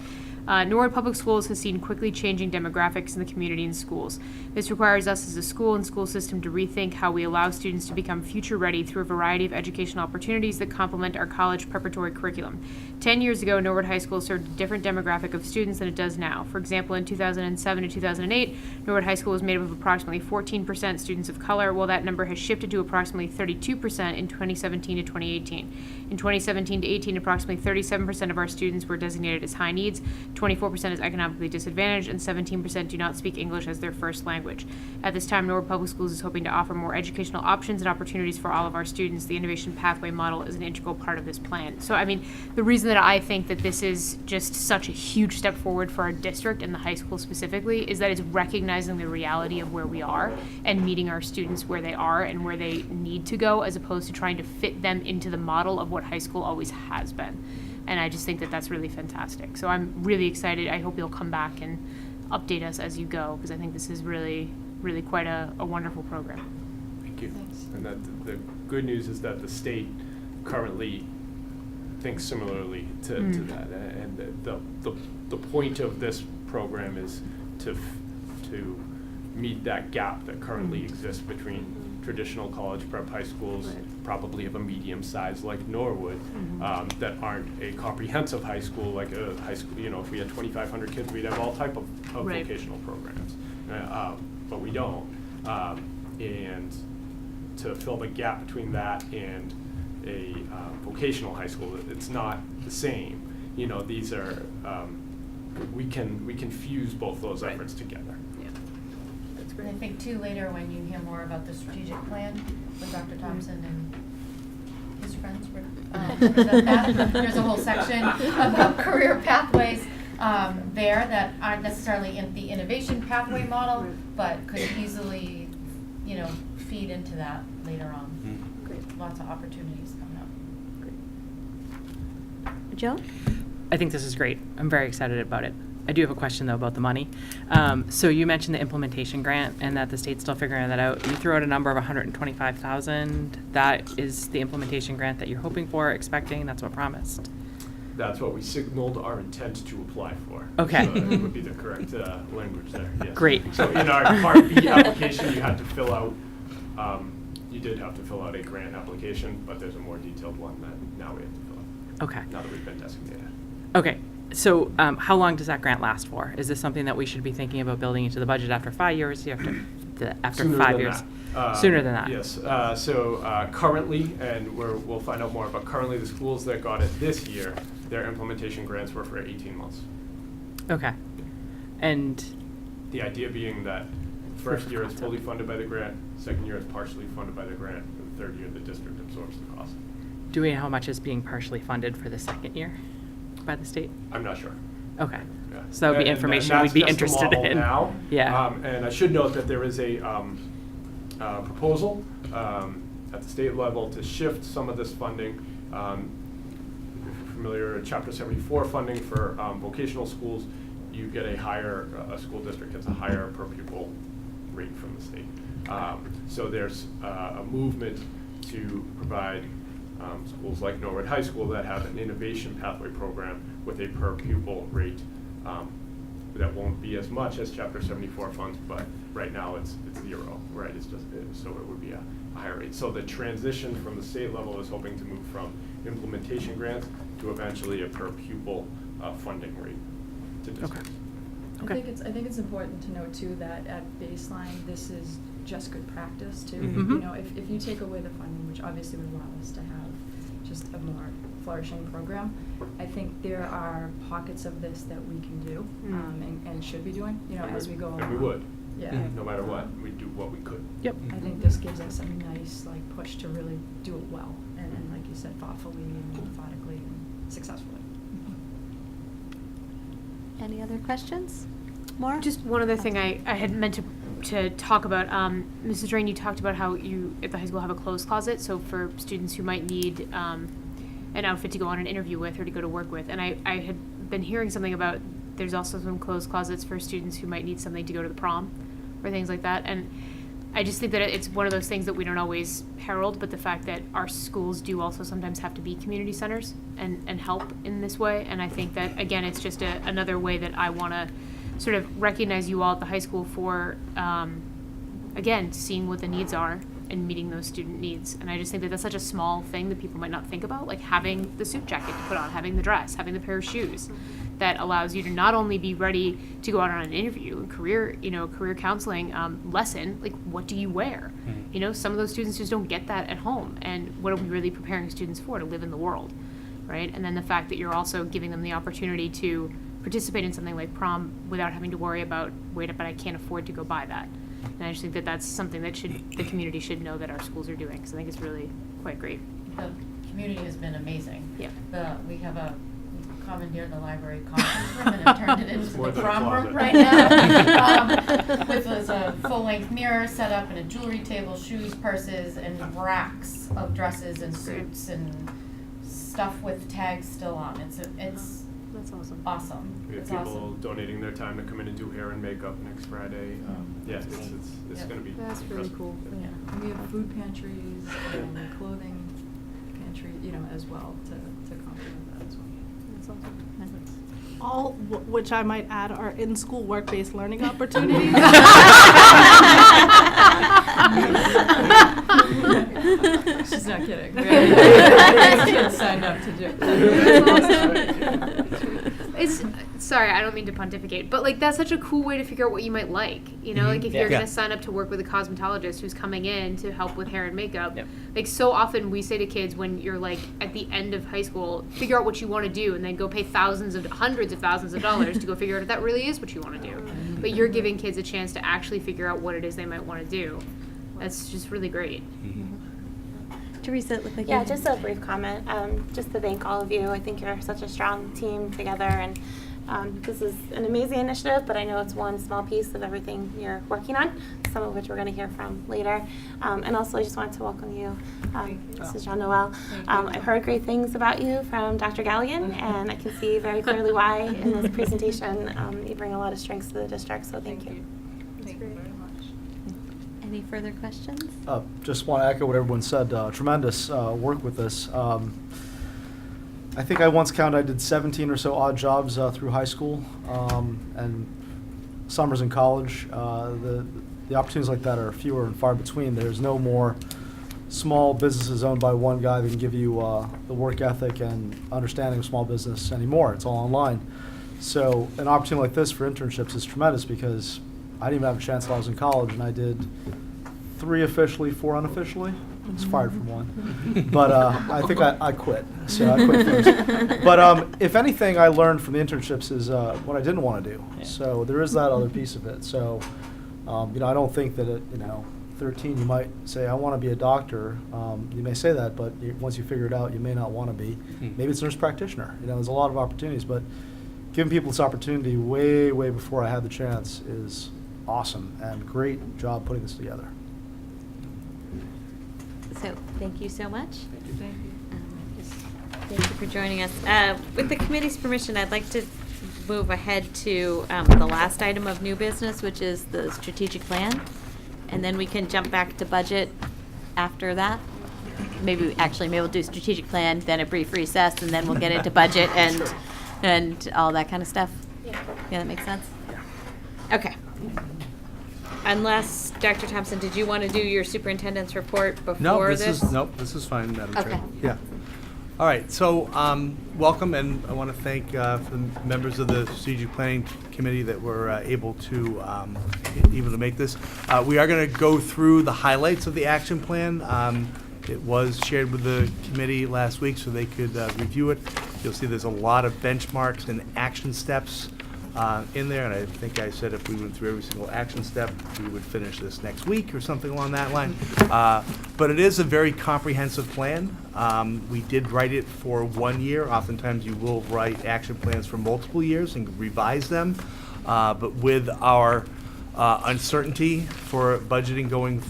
S6: Norwood Public Schools has seen quickly changing demographics in the community and schools. This requires us as a school and school system to rethink how we allow students to become future ready through a variety of educational opportunities that complement our college preparatory curriculum. 10 years ago, Norwood High School served a different demographic of students than it does now. For example, in 2007 to 2008, Norwood High School was made up of approximately 14% students of color, while that number has shifted to approximately 32% in 2017 to 2018. In 2017 to 18, approximately 37% of our students were designated as high needs, 24% is economically disadvantaged, and 17% do not speak English as their first language. At this time, Norwood Public Schools is hoping to offer more educational options and opportunities for all of our students. The Innovation Pathway model is an integral part of this plan. So, I mean, the reason that I think that this is just such a huge step forward for our district and the high school specifically is that it's recognizing the reality of where we are and meeting our students where they are and where they need to go, as opposed to trying to fit them into the model of what high school always has been. And I just think that that's really fantastic. So I'm really excited. I hope you'll come back and update us as you go, because I think this is really, really quite a wonderful program.
S10: Thank you.
S7: Thanks.
S10: And that the good news is that the state currently thinks similarly to that. And the point of this program is to meet that gap that currently exists between traditional college prep high schools, probably of a medium size like Norwood, that aren't a comprehensive high school like a high school. You know, if we had 2,500 kids, we'd have all type of vocational programs, but we don't. And to fill the gap between that and a vocational high school, it's not the same. You know, these are we can fuse both those efforts together.
S7: And I think too, later when you hear more about the strategic plan with Dr. Thompson and his friends present that, there's a whole section about career pathways there that aren't necessarily in the innovation pathway model, but could easily, you know, feed into that later on. Great. Lots of opportunities coming up.
S1: Jill?
S13: I think this is great. I'm very excited about it. I do have a question, though, about the money. So you mentioned the implementation grant and that the state's still figuring that out. You threw out a number of $125,000. That is the implementation grant that you're hoping for, expecting? That's what promised?
S10: That's what we signaled our intent to apply for.
S13: Okay.
S10: So that would be the correct language there, yes.
S13: Great.
S10: So in our Part B application, you had to fill out, you did have to fill out a grant application, but there's a more detailed one that now we have to fill out.
S13: Okay.
S10: Now that we've been designated.
S13: Okay. So how long does that grant last for? Is this something that we should be thinking about building into the budget after 5 years? After
S10: Sooner
S13: 5
S10: than
S13: years?
S10: that.
S13: Sooner than that?
S10: Yes. So currently, and we'll find out more, but currently the schools that got it this year, their implementation grants were for 18 months.
S13: Okay. And
S10: the idea being that first year is fully funded by the grant, second year is partially funded by the grant, and the third year the district absorbs the cost.
S13: do we know how much is being partially funded for the second year by the state?
S10: I'm not sure.
S13: Okay.
S10: Yeah.
S13: So that would be information we'd be interested in.
S10: Now.
S13: Yeah.
S10: And I should note that there is a proposal at the state level to shift some of this funding. If you're familiar, Chapter 74 funding for vocational schools, you get a higher, a school district gets a higher per pupil rate from the state. So there's a movement to provide schools like Norwood High School that have an innovation pathway program with a per pupil rate that won't be as much as Chapter 74 funds, but right now it's zero, right? It's just so it would be a higher rate. So the transition from the state level is hoping to move from implementation grants to eventually a per pupil funding rate to districts.
S6: Okay.
S12: I think it's important to note too that at baseline, this is just good practice too.
S6: Mhm.
S12: You know, if you take away the funding, which obviously would allow us to have just a more flourishing program, I think there are pockets of this that we can do, and should be doing, you know, as we go along.
S10: And we would.
S12: Yeah.
S10: No matter what, we'd do what we could.
S6: Yep.
S12: I think this gives us a nice push to really do it well, and like you said, thoughtfully and methodically and successfully.
S1: Any other questions? More?
S6: Just one other thing I had meant to talk about. Mrs. Drain, you talked about how you at the high school have a clothes closet, so for students who might need an outfit to go on an interview with or to go to work with. And I had been hearing something about there's also some clothes closets for students who might need something to go to the prom or things like that. And I just think that it's one of those things that we don't always herald, but the fact that our schools do also sometimes have to be community centers and help in this way. And I think that, again, it's just another way that I want to sort of recognize you all at the high school for, again, seeing what the needs are and meeting those student needs. And I just think that that's such a small thing that people might not think about, like having the suit jacket to put on, having the dress, having the pair of shoes that allows you to not only be ready to go out on an interview, career counseling lesson, like what do you wear? You know, some of those students just don't get that at home. And what are we really preparing students for? To live in the world, right? And then the fact that you're also giving them the opportunity to participate in something like prom without having to worry about, wait, but I can't afford to go buy that. And I just think that that's something that the community should know that our schools are doing, because I think it's really quite great.
S7: The community has been amazing.
S6: Yeah.
S7: We commandeered the library conference room and have turned it into
S10: more
S7: the
S10: than a
S7: prom room
S10: closet.
S7: right now. With a full-length mirror set up and a jewelry table, shoes, purses, and racks of dresses and suits and stuff with tags still on. It's
S6: That's awesome.
S7: awesome.
S10: We have
S7: It's
S10: people
S7: awesome.
S10: donating their time to come in and do hair and makeup next Friday. It's
S7: Yeah.
S10: going to be
S6: That's really
S10: impressive.
S6: cool.
S7: Yeah.
S12: And we have food pantries and clothing pantry, you know, as well to complement that as well.
S6: That's awesome.
S11: All, which I might add, are in-school work-based learning opportunities.
S12: She's not kidding. We have kids signed up to do it.
S6: It's sorry, I don't mean to pontificate, but like that's such a cool way to figure out what you might like. You know, like if you're
S2: Yeah.
S6: gonna sign up to work with a cosmetologist who's coming in to help with hair and makeup.
S13: Yep.
S6: Like so often we say to kids when you're like at the end of high school, figure out what you want to do and then go pay hundreds of thousands of dollars to go figure out if that really is what you want to do. But you're giving kids a chance to actually figure out what it is they might want to do. That's just really great.
S1: Teresa, it looked like
S9: Yeah,
S1: you
S9: just a brief comment. Just to thank all of you. I think you're such a strong team together, and this is an amazing initiative, but I know it's one small piece of everything you're working on, some of which we're going to hear from later. And also, I just wanted to welcome you, Mrs. Jean-Noel. I've heard great things about you from Dr. Galligan, and I can see very clearly why in this presentation you bring a lot of strengths to the district, so thank you.
S12: Thank you very much.
S1: Any further questions?
S3: Just want to echo what everyone said. Tremendous work with this. I think I once counted I did 17 or so odd jobs through high school and summers in college. The opportunities like that are fewer and far between. There's no more small businesses owned by one guy that can give you the work ethic and understanding of small business anymore. It's all online. So an opportunity like this for internships is tremendous because I didn't even have a chance while I was in college, and I did 3 officially, 4 unofficially. I was fired from one. But I think I quit. So I quit first. But if anything I learned from the internships is what I didn't want to do.
S13: Yeah.
S3: So there is that other piece of it. So, I don't think that at 13 you might say, I want to be a doctor. You may say that, but once you figure it out, you may not want to be. Maybe it's a nurse practitioner. There's a lot of opportunities, but giving people this opportunity way, way before I had the chance is awesome, and great job putting this together.
S1: So, thank you so much.
S12: Thank you.
S1: Thank you for joining us. With the committee's permission, I'd like to move ahead to the last item of new business, which is the strategic plan. And then we can jump back to budget after that. Maybe we'll do strategic plan, then a brief recess, and then we'll get into budget and all that kind of stuff. Yeah, that makes sense? Okay. Unless, Dr. Thompson, did you want to do your superintendent's report before this?
S2: This is fine, Madam Chair.
S1: Okay.
S2: Yeah. All right, so welcome, and I want to thank the members of the Strategic Planning Committee that were able to make this. We are going to go through the highlights of the action plan. It was shared with the committee last week so they could review it. You'll see there's a lot of benchmarks and action steps in there, and I think I said if we went through every single action step, we would finish this next week or something along that line. But it is a very comprehensive plan. We did write it for 1 year. Oftentimes you will write action plans for multiple years and revise them. But with our uncertainty for budgeting going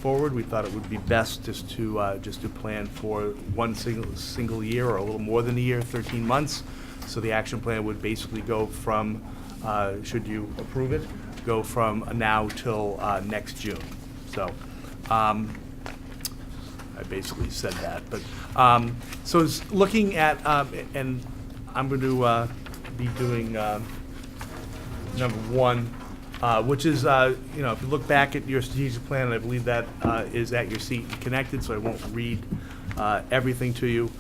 S2: forward, we thought it would be best just to plan for one single year or a little more than a year, 13 months. So the action plan would basically go from, should you approve it, go from now till next June. So I basically said that. But so it's looking at, and I'm going to be doing number one, which is, if you look back at your strategic plan, I believe that is at your seat and connected, so I won't read everything to you.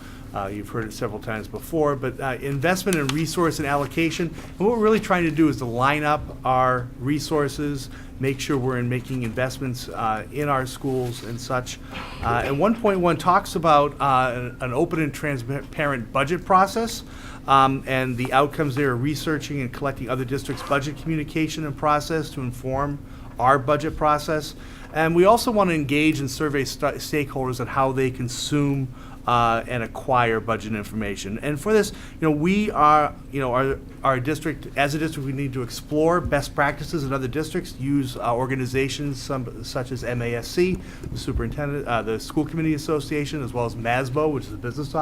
S2: You've heard it several times before, but investment in resource and allocation. And what we're really trying to do is to line up our resources, make sure we're making investments in our schools and such. And 1.1 talks about an open and transparent budget process. And the outcomes there are researching and collecting other districts' budget communication and process to inform our budget process. And we also want to engage and survey stakeholders on how they consume and acquire budget information. And for this, we are, our district, as a district, we need to explore best practices in other districts, use organizations such as MASC, the superintendent, the School Committee Association, as well as MASBO, which is a business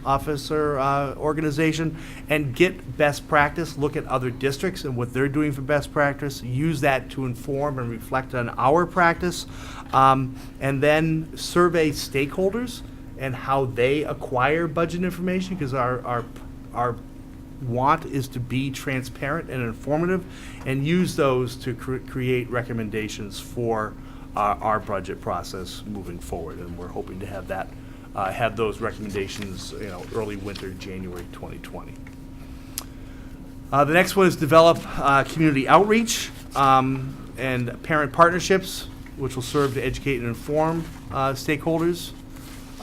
S2: officer organization, and get best practice, look at other districts and what they're doing for best practice, use that to inform and reflect on our practice, and then survey stakeholders and how they acquire budget information, because our want is to be transparent and informative, and use those to create recommendations for our budget process moving forward. And we're hoping to have that have those recommendations, early winter, January 2020. The next one is develop community outreach and parent partnerships, which will serve to educate and inform stakeholders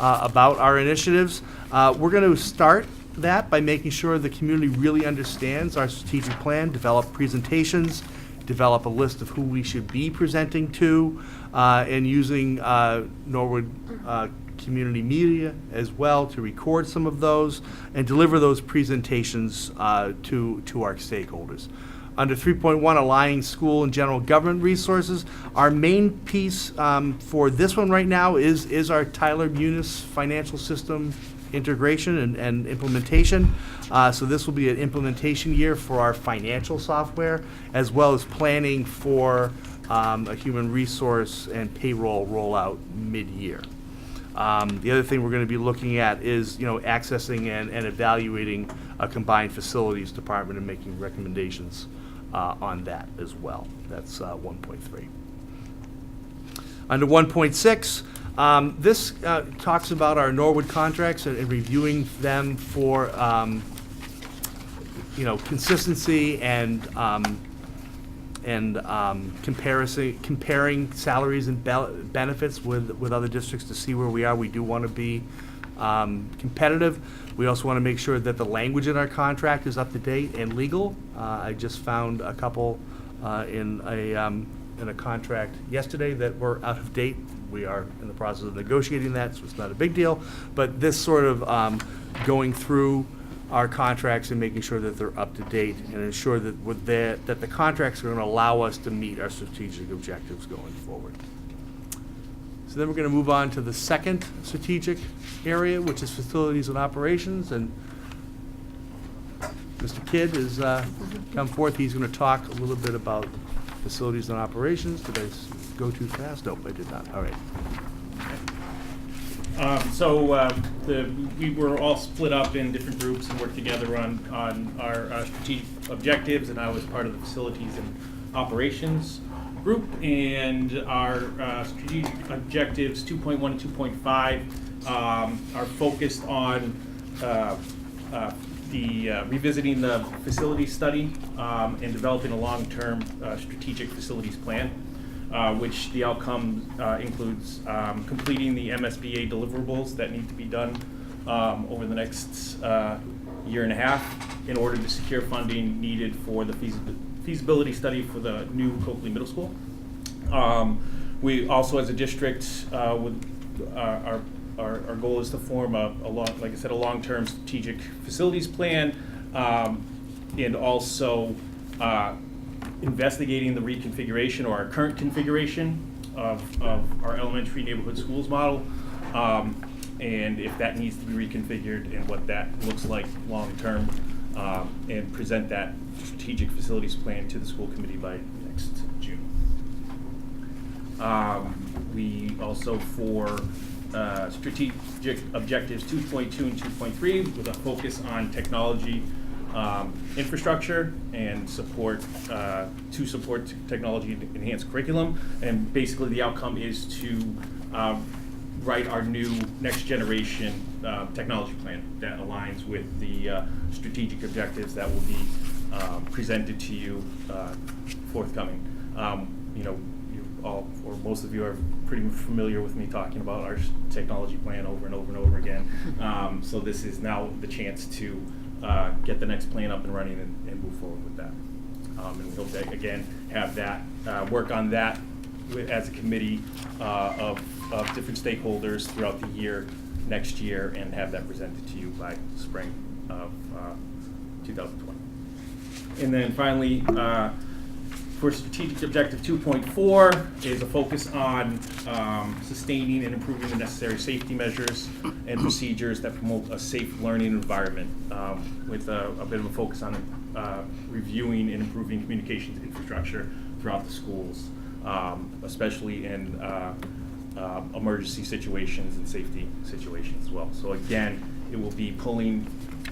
S2: about our initiatives. We're going to start that by making sure the community really understands our strategic plan, develop presentations, develop a list of who we should be presenting to, and using Norwood community media as well to record some of those and deliver those presentations to our stakeholders. Under 3.1, aligning school and general government resources, our main piece for this one right now is our Tyler Munis financial system integration and implementation. So this will be an implementation year for our financial software, as well as planning for a human resource and payroll rollout mid-year. The other thing we're going to be looking at is, accessing and evaluating a combined facilities department and making recommendations on that as well. That's 1.3. Under 1.6, this talks about our Norwood contracts and reviewing them for consistency and comparing salaries and benefits with other districts to see where we are. We do want to be competitive. We also want to make sure that the language in our contract is up to date and legal. I just found a couple in a contract yesterday that were out of date. We are in the process of negotiating that, so it's not a big deal. But this sort of going through our contracts and making sure that they're up to date and ensure that that the contracts are going to allow us to meet our strategic objectives going forward. So then we're going to move on to the second strategic area, which is facilities and operations. And Mr. Kidd has come forth. He's going to talk a little bit about facilities and operations. Did I go too fast? Nope, I did not. All right.
S14: We were all split up in different groups and worked together on our strategic objectives, and I was part of the facilities and operations group. And our strategic objectives 2.1 and 2.5 are focused on revisiting the facility study and developing a long-term strategic facilities plan, which the outcome includes completing the MSBA deliverables that need to be done over the next year and a half in order to secure funding needed for the feasibility study for the new Coakley Middle School. We also, as a district, our goal is to form a long-term strategic facilities plan, and also investigating the reconfiguration or our current configuration of our elementary neighborhood schools model, and if that needs to be reconfigured and what that looks like long-term, and present that strategic facilities plan to the school committee by next June. We also, for strategic objectives 2.2 and 2.3, with a focus on technology infrastructure and support to support technology enhanced curriculum, and basically the outcome is to write our new next generation technology plan that aligns with the strategic objectives that will be presented to you forthcoming. You know, you all, or most of you, are pretty familiar with me talking about our technology plan over and over and over again. So this is now the chance to get the next plan up and running and move forward with that. And we hope to, again, have that, work on that as a committee of different stakeholders throughout the year, next year, and have that presented to you by spring of 2020. And then finally, for strategic objective 2.4 is a focus on sustaining and improving the necessary safety measures and procedures that promote a safe learning environment, with a bit of a focus on reviewing and improving communications infrastructure throughout the schools, especially in emergency situations and safety situations as well. So again, it will be pulling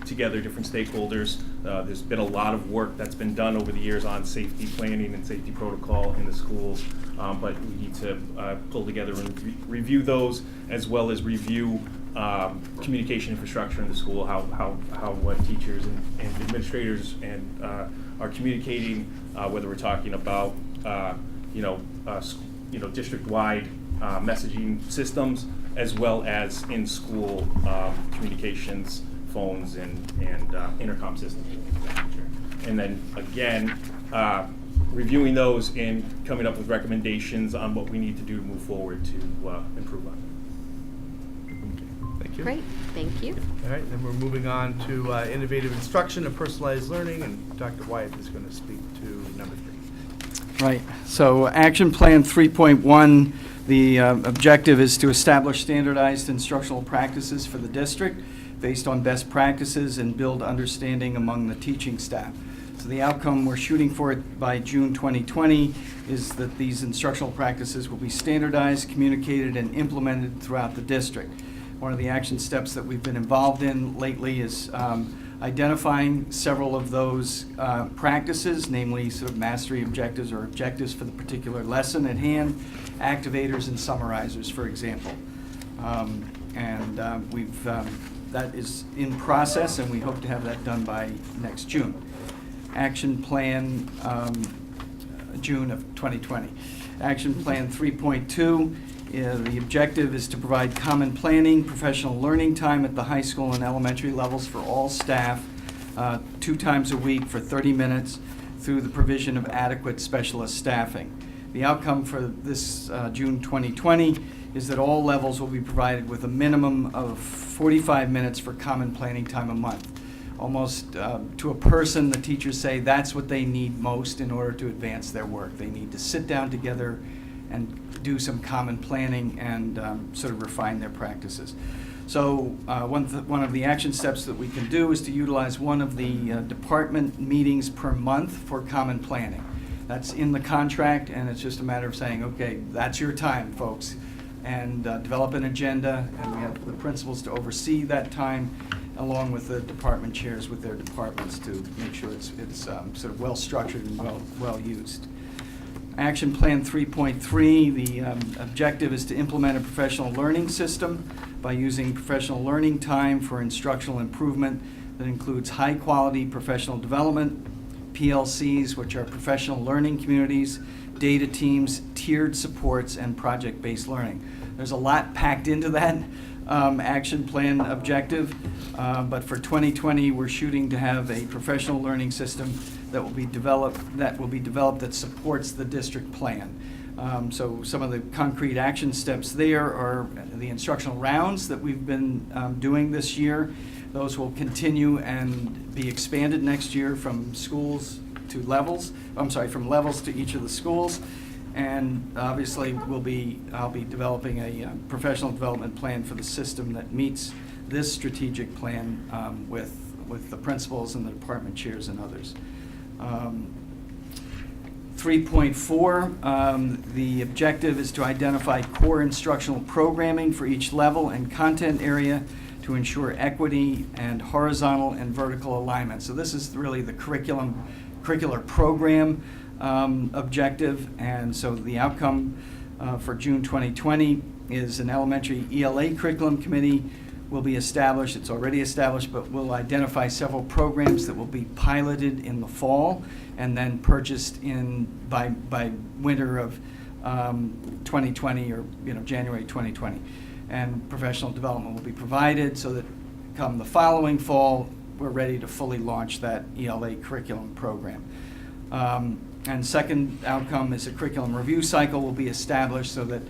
S14: together different stakeholders. There's been a lot of work that's been done over the years on safety planning and safety protocol in the schools, but we need to pull together and review those, as well as review communication infrastructure in the school, how teachers and administrators and are communicating, whether we're talking about district-wide messaging systems, as well as in-school communications, phones, and intercom systems. And then again, reviewing those and coming up with recommendations on what we need to do to move forward to improve on it.
S2: Thank you.
S1: Great, thank you.
S2: All right, then we're moving on to innovative instruction and personalized learning, and Dr. Wyatt is going to speak to number 3.
S15: Right. So Action Plan 3.1, the objective is to establish standardized instructional practices for the district based on best practices and build understanding among the teaching staff. So the outcome we're shooting for by June 2020 is that these instructional practices will be standardized, communicated, and implemented throughout the district. One of the action steps that we've been involved in lately is identifying several of those practices, namely sort of mastery objectives or objectives for the particular lesson at hand, activators and summarizers, for example. That is in process, and we hope to have that done by next June. Action Plan, June of 2020. Action Plan 3.2, the objective is to provide common planning, professional learning time at the high school and elementary levels for all staff 2 times a week for 30 minutes through the provision of adequate specialist staffing. The outcome for this June 2020 is that all levels will be provided with a minimum of 45 minutes for common planning time a month. Almost to a person, the teachers say that's what they need most in order to advance their work. They need to sit down together and do some common planning and sort of refine their practices. So one of the action steps that we can do is to utilize one of the department meetings per month for common planning. That's in the contract, and it's just a matter of saying, okay, that's your time, folks, and develop an agenda, and we have the principals to oversee that time, along with the department chairs with their departments to make sure it's sort of well structured and well used. Action Plan 3.3, the objective is to implement a professional learning system by using professional learning time for instructional improvement that includes high-quality professional development, PLCs, which are professional learning communities, data teams, tiered supports, and project-based learning. There's a lot packed into that action plan objective, but for 2020, we're shooting to have a professional learning system that will be developed that supports the district plan. So some of the concrete action steps there are the instructional rounds that we've been doing this year. Those will continue and be expanded next year from schools to levels. From levels to each of the schools. And obviously, I'll be developing a professional development plan for the system that meets this strategic plan with the principals and the department chairs and others. 3.4, the objective is to identify core instructional programming for each level and content area to ensure equity and horizontal and vertical alignment. So this is really the curricular program objective, and so the outcome for June 2020 is an elementary ELA curriculum committee will be established. It's already established, but we'll identify several programs that will be piloted in the fall and then purchased by winter of 2020 or January 2020. And professional development will be provided so that come the following fall, we're ready to fully launch that ELA curriculum program. And second outcome is a curriculum review cycle will be established so that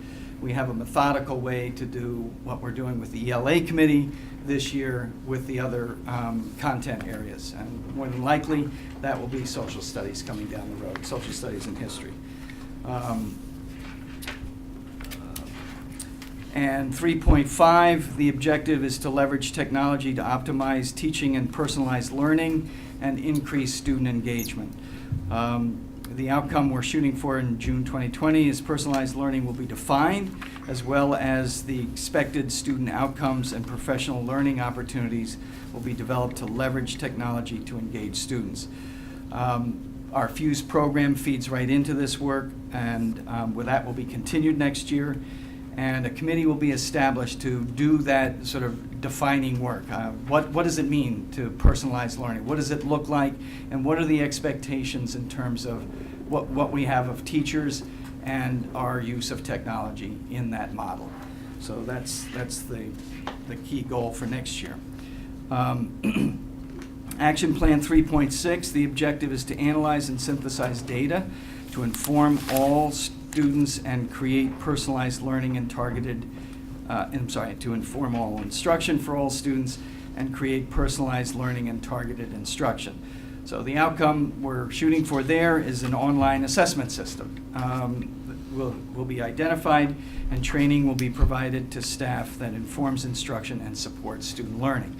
S15: we have a methodical way to do what we're doing with the ELA committee this year with the other content areas. And more than likely, that will be social studies coming down the road, social studies and history. And 3.5, the objective is to leverage technology to optimize teaching and personalized learning and increase student engagement. The outcome we're shooting for in June 2020 is personalized learning will be defined, as well as the expected student outcomes and professional learning opportunities will be developed to leverage technology to engage students. Our FUSE program feeds right into this work, and with that will be continued next year. And a committee will be established to do that sort of defining work. What does it mean to personalize learning? What does it look like? And what are the expectations in terms of what we have of teachers and our use of technology in that model? So that's the key goal for next year. Action Plan 3.6, the objective is to analyze and synthesize data to inform all students and create personalized learning and to inform all instruction for all students and create personalized learning and targeted instruction. So the outcome we're shooting for there is an online assessment system. Will be identified and training will be provided to staff that informs instruction and supports student learning.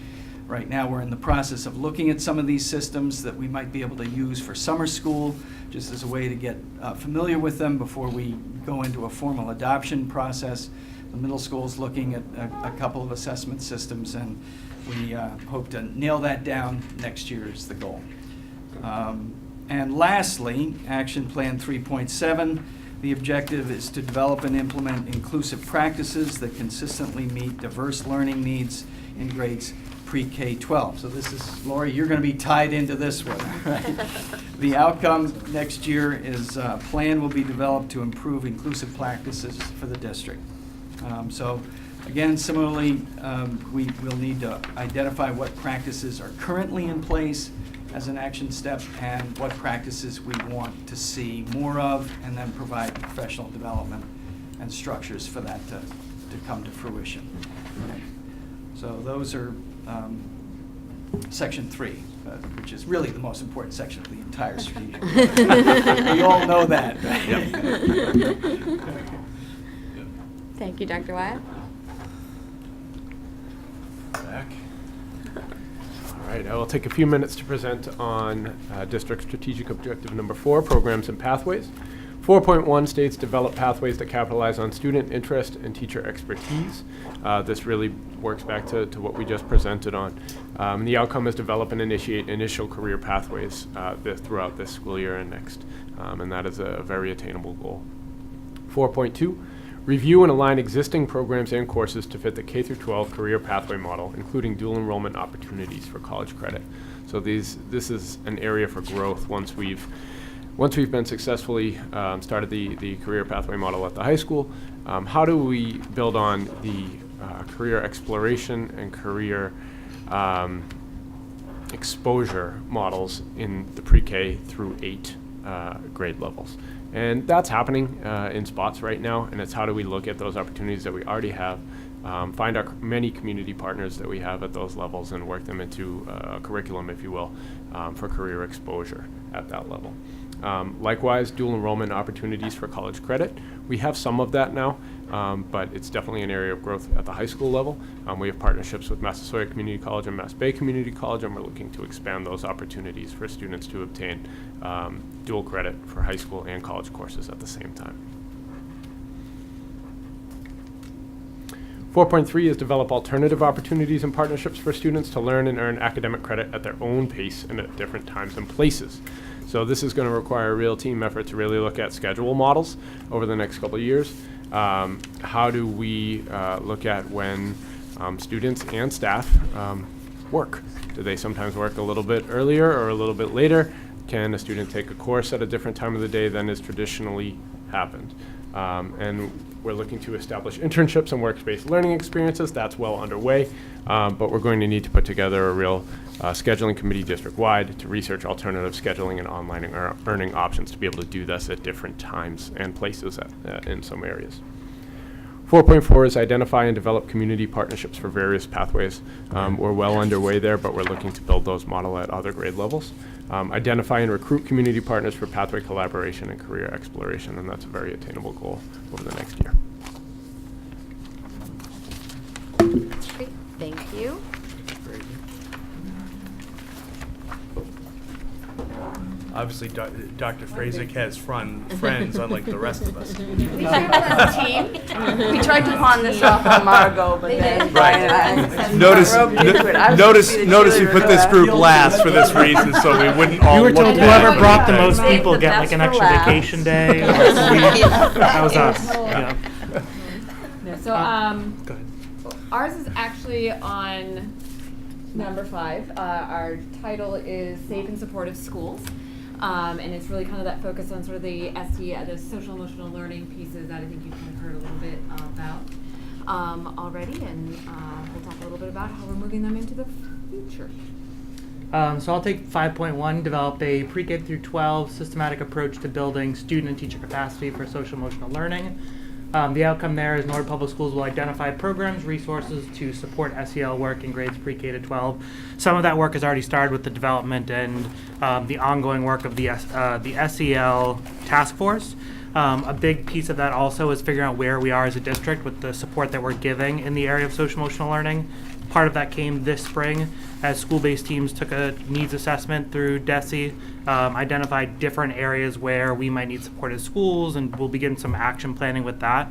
S15: Right now, we're in the process of looking at some of these systems that we might be able to use for summer school, just as a way to get familiar with them before we go into a formal adoption process. The middle school is looking at a couple of assessment systems, and we hope to nail that down next year is the goal. And lastly, Action Plan 3.7, the objective is to develop and implement inclusive practices that consistently meet diverse learning needs in grades pre-K-12. So this is, Lori, you're going to be tied into this one, right? The outcome next year is a plan will be developed to improve inclusive practices for the district. So again, similarly, we will need to identify what practices are currently in place as an action step and what practices we want to see more of, and then provide professional development and structures for that to come to fruition. Okay. So those are Section 3, which is really the most important section of the entire strategic plan. We all know that, right?
S1: Thank you, Dr. Wyatt.
S10: Back. All right, I will take a few minutes to present on district strategic objective number 4, programs and pathways. 4.1 states develop pathways that capitalize on student interest and teacher expertise. This really works back to what we just presented on. The outcome is develop and initiate initial career pathways throughout this school year and next. And that is a very attainable goal. 4.2, review and align existing programs and courses to fit the K-12 career pathway model, including dual enrollment opportunities for college credit. So this is an area for growth once we've been successfully started the career pathway model at the high school. How do we build on the career exploration and career exposure models in the pre-K through 8 grade levels? And that's happening in spots right now, and it's how do we look at those opportunities that we already have, find our many community partners that we have at those levels and work them into a curriculum, if you will, for career exposure at that level. Likewise, dual enrollment opportunities for college credit. We have some of that now, but it's definitely an area of growth at the high school level. We have partnerships with Massasoit Community College and Mass Bay Community College, and we're looking to expand those opportunities for students to obtain dual credit for high school and college courses at the same time. 4.3 is develop alternative opportunities and partnerships for students to learn and earn academic credit at their own pace and at different times and places. So this is going to require a real team effort to really look at schedule models over the next couple of years. How do we look at when students and staff work? Do they sometimes work a little bit earlier or a little bit later? Can a student take a course at a different time of the day than has traditionally happened? And we're looking to establish internships and work-based learning experiences. That's well underway, but we're going to need to put together a real scheduling committee district-wide to research alternative scheduling and online earning options to be able to do this at different times and places in some areas. 4.4 is identify and develop community partnerships for various pathways. We're well underway there, but we're looking to build those model at other grade levels. Identify and recruit community partners for pathway collaboration and career exploration, and that's a very attainable goal over the next year.
S1: Great, thank you.
S2: Obviously, Dr. Frazek has friends, unlike the rest of us.
S12: We tried to pawn this off on Margot, but then
S2: Right. Notice we put this group last for this reason, so we wouldn't all
S16: You were
S2: look
S16: told
S2: bad.
S16: whoever brought the most
S12: Save
S16: people
S12: the
S16: get like
S12: best
S16: an
S12: for
S16: extra
S12: last.
S16: vacation day. That was us. Yeah.
S17: So,
S16: Go ahead.
S17: ours is actually on number 5. Our title is Safe and Supportive Schools. And it's really kind of that focus on sort of the SE, the social emotional learning pieces that I think you've kind of heard a little bit about already. And we'll talk a little bit about how we're moving them into the future.
S16: So I'll take 5.1, develop a pre-K through 12 systematic approach to building student and teacher capacity for social emotional learning. The outcome there is Norwood Public Schools will identify programs, resources to support SEL work in grades pre-K to 12. Some of that work has already started with the development and the ongoing work of the SEL task force. A big piece of that also is figuring out where we are as a district with the support that we're giving in the area of social emotional learning. Part of that came this spring as school-based teams took a needs assessment through DESE, identified different areas where we might need support as schools, and we'll begin some action planning with that.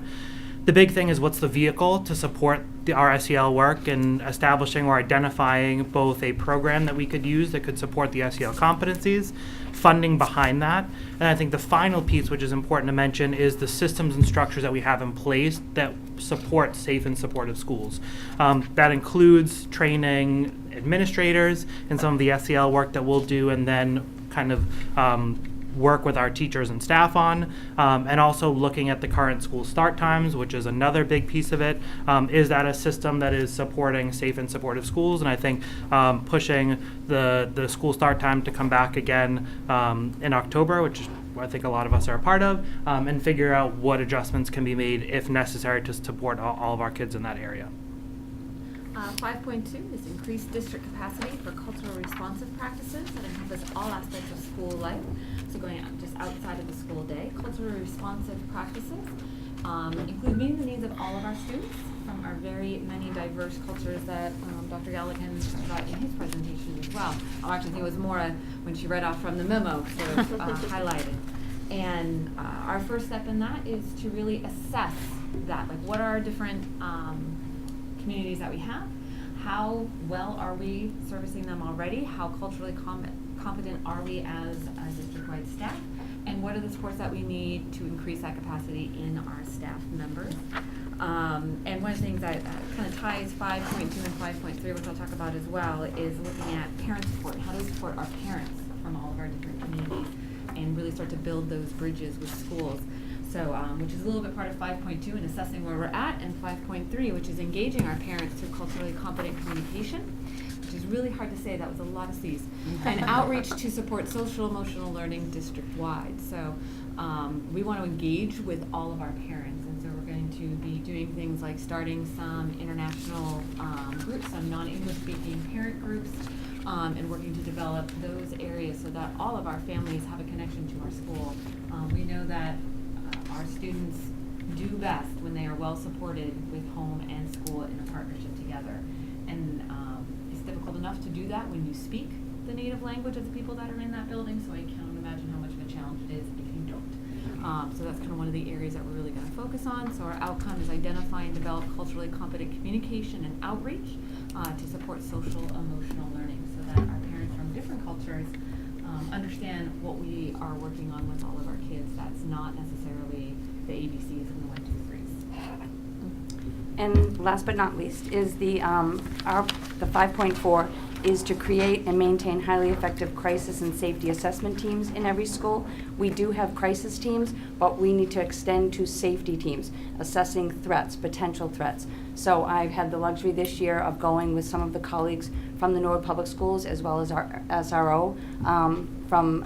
S16: The big thing is what's the vehicle to support our SEL work, and establishing or identifying both a program that we could use that could support the SEL competencies, funding behind that. And I think the final piece, which is important to mention, is the systems and structures that we have in place that support safe and supportive schools. That includes training administrators and some of the SEL work that we'll do, and then kind of work with our teachers and staff on, and also looking at the current school start times, which is another big piece of it. Is that a system that is supporting safe and supportive schools? And I think pushing the school start time to come back again in October, which I think a lot of us are a part of, and figure out what adjustments can be made if necessary to support all of our kids in that area.
S17: 5.2 is increase district capacity for culturally responsive practices that encompass all aspects of school life. So going just outside of the school day, culturally responsive practices include meeting the needs of all of our students from our very many diverse cultures that Dr. Galligan talked about in his presentation as well. I actually think it was more when she read off from the memo, sort of highlighted. And our first step in that is to really assess that, like what are our different communities that we have? How well are we servicing them already? How culturally competent are we as a district-wide staff? And what are the supports that we need to increase that capacity in our staff members? And one of the things that kind of ties 5.2 and 5.3, which I'll talk about as well, is looking at parent support. How do we support our parents from all of our different communities and really start to build those bridges with schools? So, which is a little bit part of 5.2 and assessing where we're at, and 5.3, which is engaging our parents through culturally competent communication, which is really hard to say. That was a lot of C's. And outreach to support social emotional learning district-wide. So we want to engage with all of our parents, and so we're going to be doing things like starting some international groups, some non-English speaking parent groups, and working to develop those areas so that all of our families have a connection to our school. We know that our students do best when they are well supported with home and school in a partnership together. And it's difficult enough to do that when you speak the native language of the people that are in that building, so I can't imagine how much of a challenge it is if you don't. So that's kind of one of the areas that we're really going to focus on. So our outcome is identify and develop culturally competent communication and outreach to support social emotional learning, so that our parents from different cultures understand what we are working on with all of our kids. That's not necessarily the ABCs and the 1, 2, 3s.
S18: And last but not least is the 5.4 is to create and maintain highly effective crisis and safety assessment teams in every school. We do have crisis teams, but we need to extend to safety teams, assessing threats, potential threats. So I've had the luxury this year of going with some of the colleagues from the Norwood Public Schools, as well as our SRO from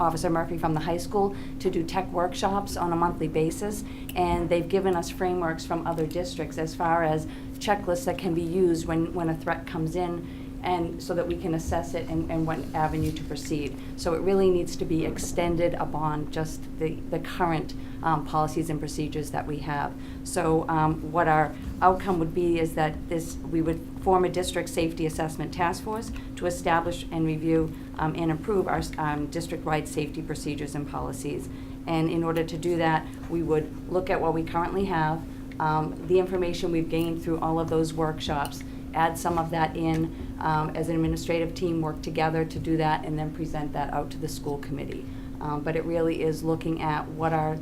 S18: Officer Murphy from the high school, to do tech workshops on a monthly basis. And they've given us frameworks from other districts as far as checklists that can be used when a threat comes in, and so that we can assess it and what avenue to proceed. So it really needs to be extended upon just the current policies and procedures that we have. So what our outcome would be is that we would form a district safety assessment task force to establish and review and improve our district-wide safety procedures and policies. And in order to do that, we would look at what we currently have, the information we've gained through all of those workshops, add some of that in as an administrative team, work together to do that, and then present that out to the school committee. But it really is looking at what are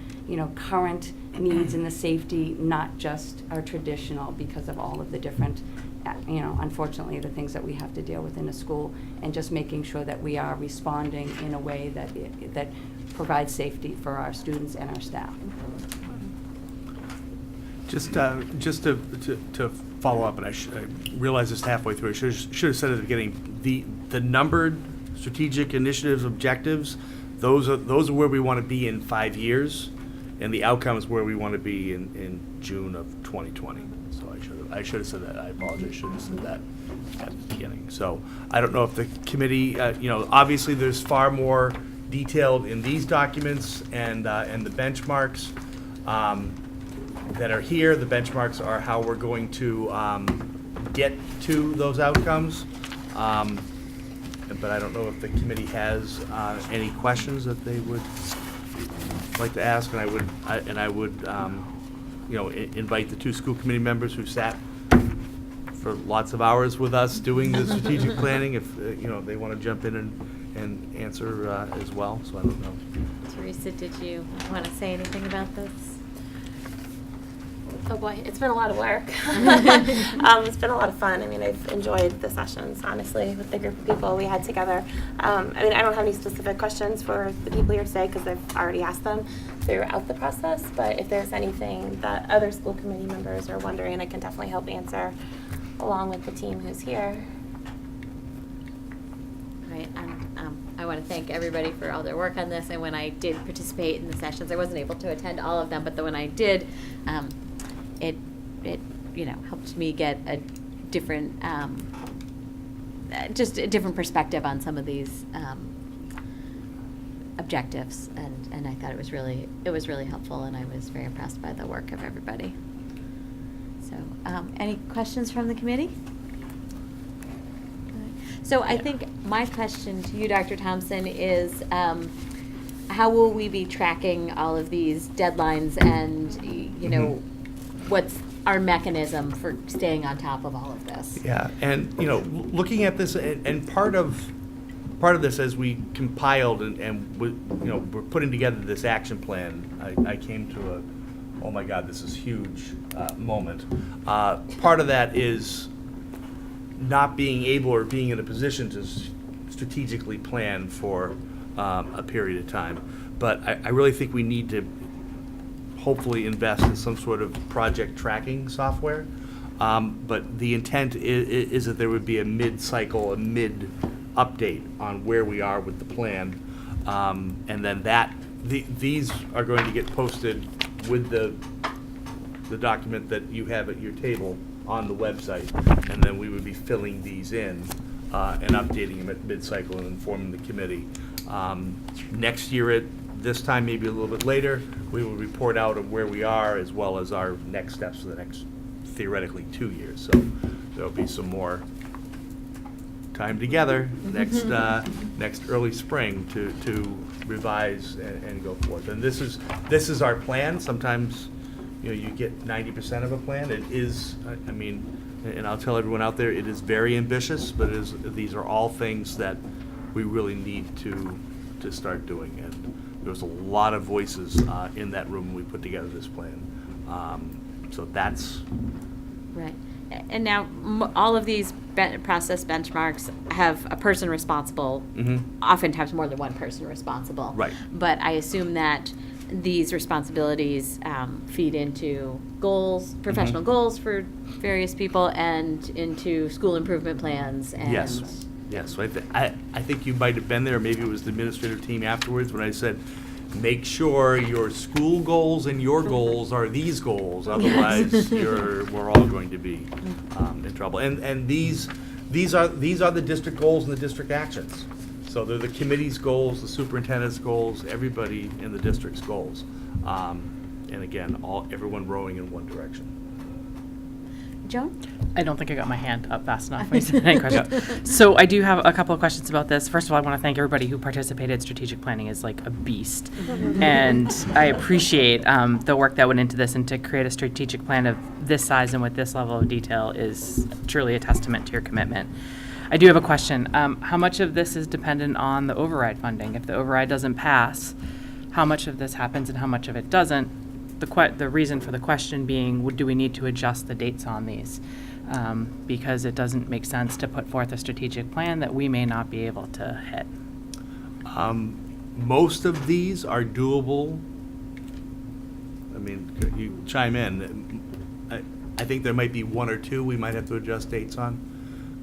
S18: current needs in the safety, not just our traditional, because of all of the different, unfortunately, the things that we have to deal with in a school, and just making sure that we are responding in a way that provides safety for our students and our staff.
S2: Just to follow up, and I realized this halfway through, I should have said at the beginning, the numbered strategic initiatives, objectives, those are where we want to be in 5 years, and the outcome is where we want to be in June of 2020. So I should have said that. I apologize. I should have said that at the beginning. So I don't know if the committee, obviously there's far more detailed in these documents and the benchmarks that are here. The benchmarks are how we're going to get to those outcomes. But I don't know if the committee has any questions that they would like to ask, and I would invite the 2 school committee members who sat for lots of hours with us doing the strategic planning, if they want to jump in and answer as well. So I don't know.
S1: Teresa, did you want to say anything about this?
S9: Oh boy, it's been a lot of work. It's been a lot of fun. I mean, I've enjoyed the sessions, honestly, with the group of people we had together. I don't have any specific questions for the people here today because I've already asked them throughout the process, but if there's anything that other school committee members are wondering, I can definitely help answer along with the team who's here.
S1: Right, I want to thank everybody for all their work on this, and when I did participate in the sessions, I wasn't able to attend all of them, but when I did, it helped me get a different just a different perspective on some of these objectives, and I thought it was really helpful, and I was very impressed by the work of everybody. So any questions from the committee? So I think my question to you, Dr. Thompson, is how will we be tracking all of these deadlines and, you know, what's our mechanism for staying on top of all of this?
S2: Yeah, and, you know, looking at this, and part of this as we compiled and you know, we're putting together this action plan, I came to a, oh my God, this is huge moment. Part of that is not being able or being in a position to strategically plan for a period of time. But I really think we need to hopefully invest in some sort of project tracking software. But the intent is that there would be a mid-cycle, a mid-update on where we are with the plan. And then these are going to get posted with the document that you have at your table on the website. And then we would be filling these in and updating them at mid-cycle and informing the committee. Next year at this time, maybe a little bit later, we will report out of where we are as well as our next steps for the next, theoretically, 2 years. So there'll be some more time together next early spring to revise and go forth. And this is our plan. Sometimes, you know, you get 90% of a plan. It is, I mean, and I'll tell everyone out there, it is very ambitious, but these are all things that we really need to start doing. And there was a lot of voices in that room when we put together this plan. So that's...
S1: Right. And now, all of these process benchmarks have a person responsible, oftentimes more than one person responsible.
S2: Right.
S1: But I assume that these responsibilities feed into goals, professional goals for various people, and into school improvement plans. And
S2: Yes. Yes. So I think you might have been there, maybe it was the administrative team afterwards, when I said, make sure your school goals and your goals are these goals, otherwise we're all going to be in trouble. And these are the district goals and the district actions. So they're the committee's goals, the superintendent's goals, everybody in the district's goals. And again, everyone rowing in one direction.
S1: Joan?
S13: I don't think I got my hand up fast enough when you said any question. So I do have a couple of questions about this. First of all, I want to thank everybody who participated. Strategic planning is like a beast. And I appreciate the work that went into this, and to create a strategic plan of this size and with this level of detail is truly a testament to your commitment. I do have a question. How much of this is dependent on the override funding? If the override doesn't pass, how much of this happens and how much of it doesn't? The reason for the question being, do we need to adjust the dates on these? Because it doesn't make sense to put forth a strategic plan that we may not be able to hit.
S2: Most of these are doable. I mean, you chime in. I think there might be one or two we might have to adjust dates on.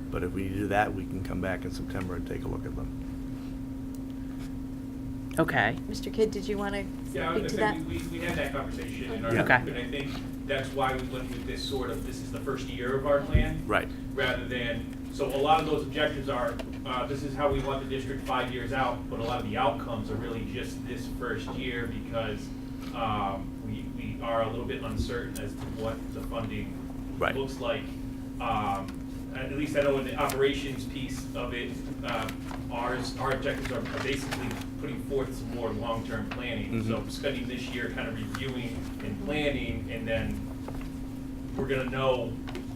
S2: But if we do that, we can come back in September and take a look at them.
S13: Okay.
S1: Mr. Kidd, did you want to
S14: Yeah, I
S1: speak
S14: was
S1: to
S14: gonna
S1: that?
S14: say, we had that conversation in our
S2: Yeah.
S14: group, and I think that's why we went with this this is the first year of our plan.
S2: Right.
S14: Rather than, so a lot of those objectives are, this is how we want the district 5 years out, but a lot of the outcomes are really just this first year because we are a little bit uncertain as to what the funding looks like. At least I know in the operations piece of it, our objectives are basically putting forth some more long-term planning. So spending this year kind of reviewing and planning, and then we're going to know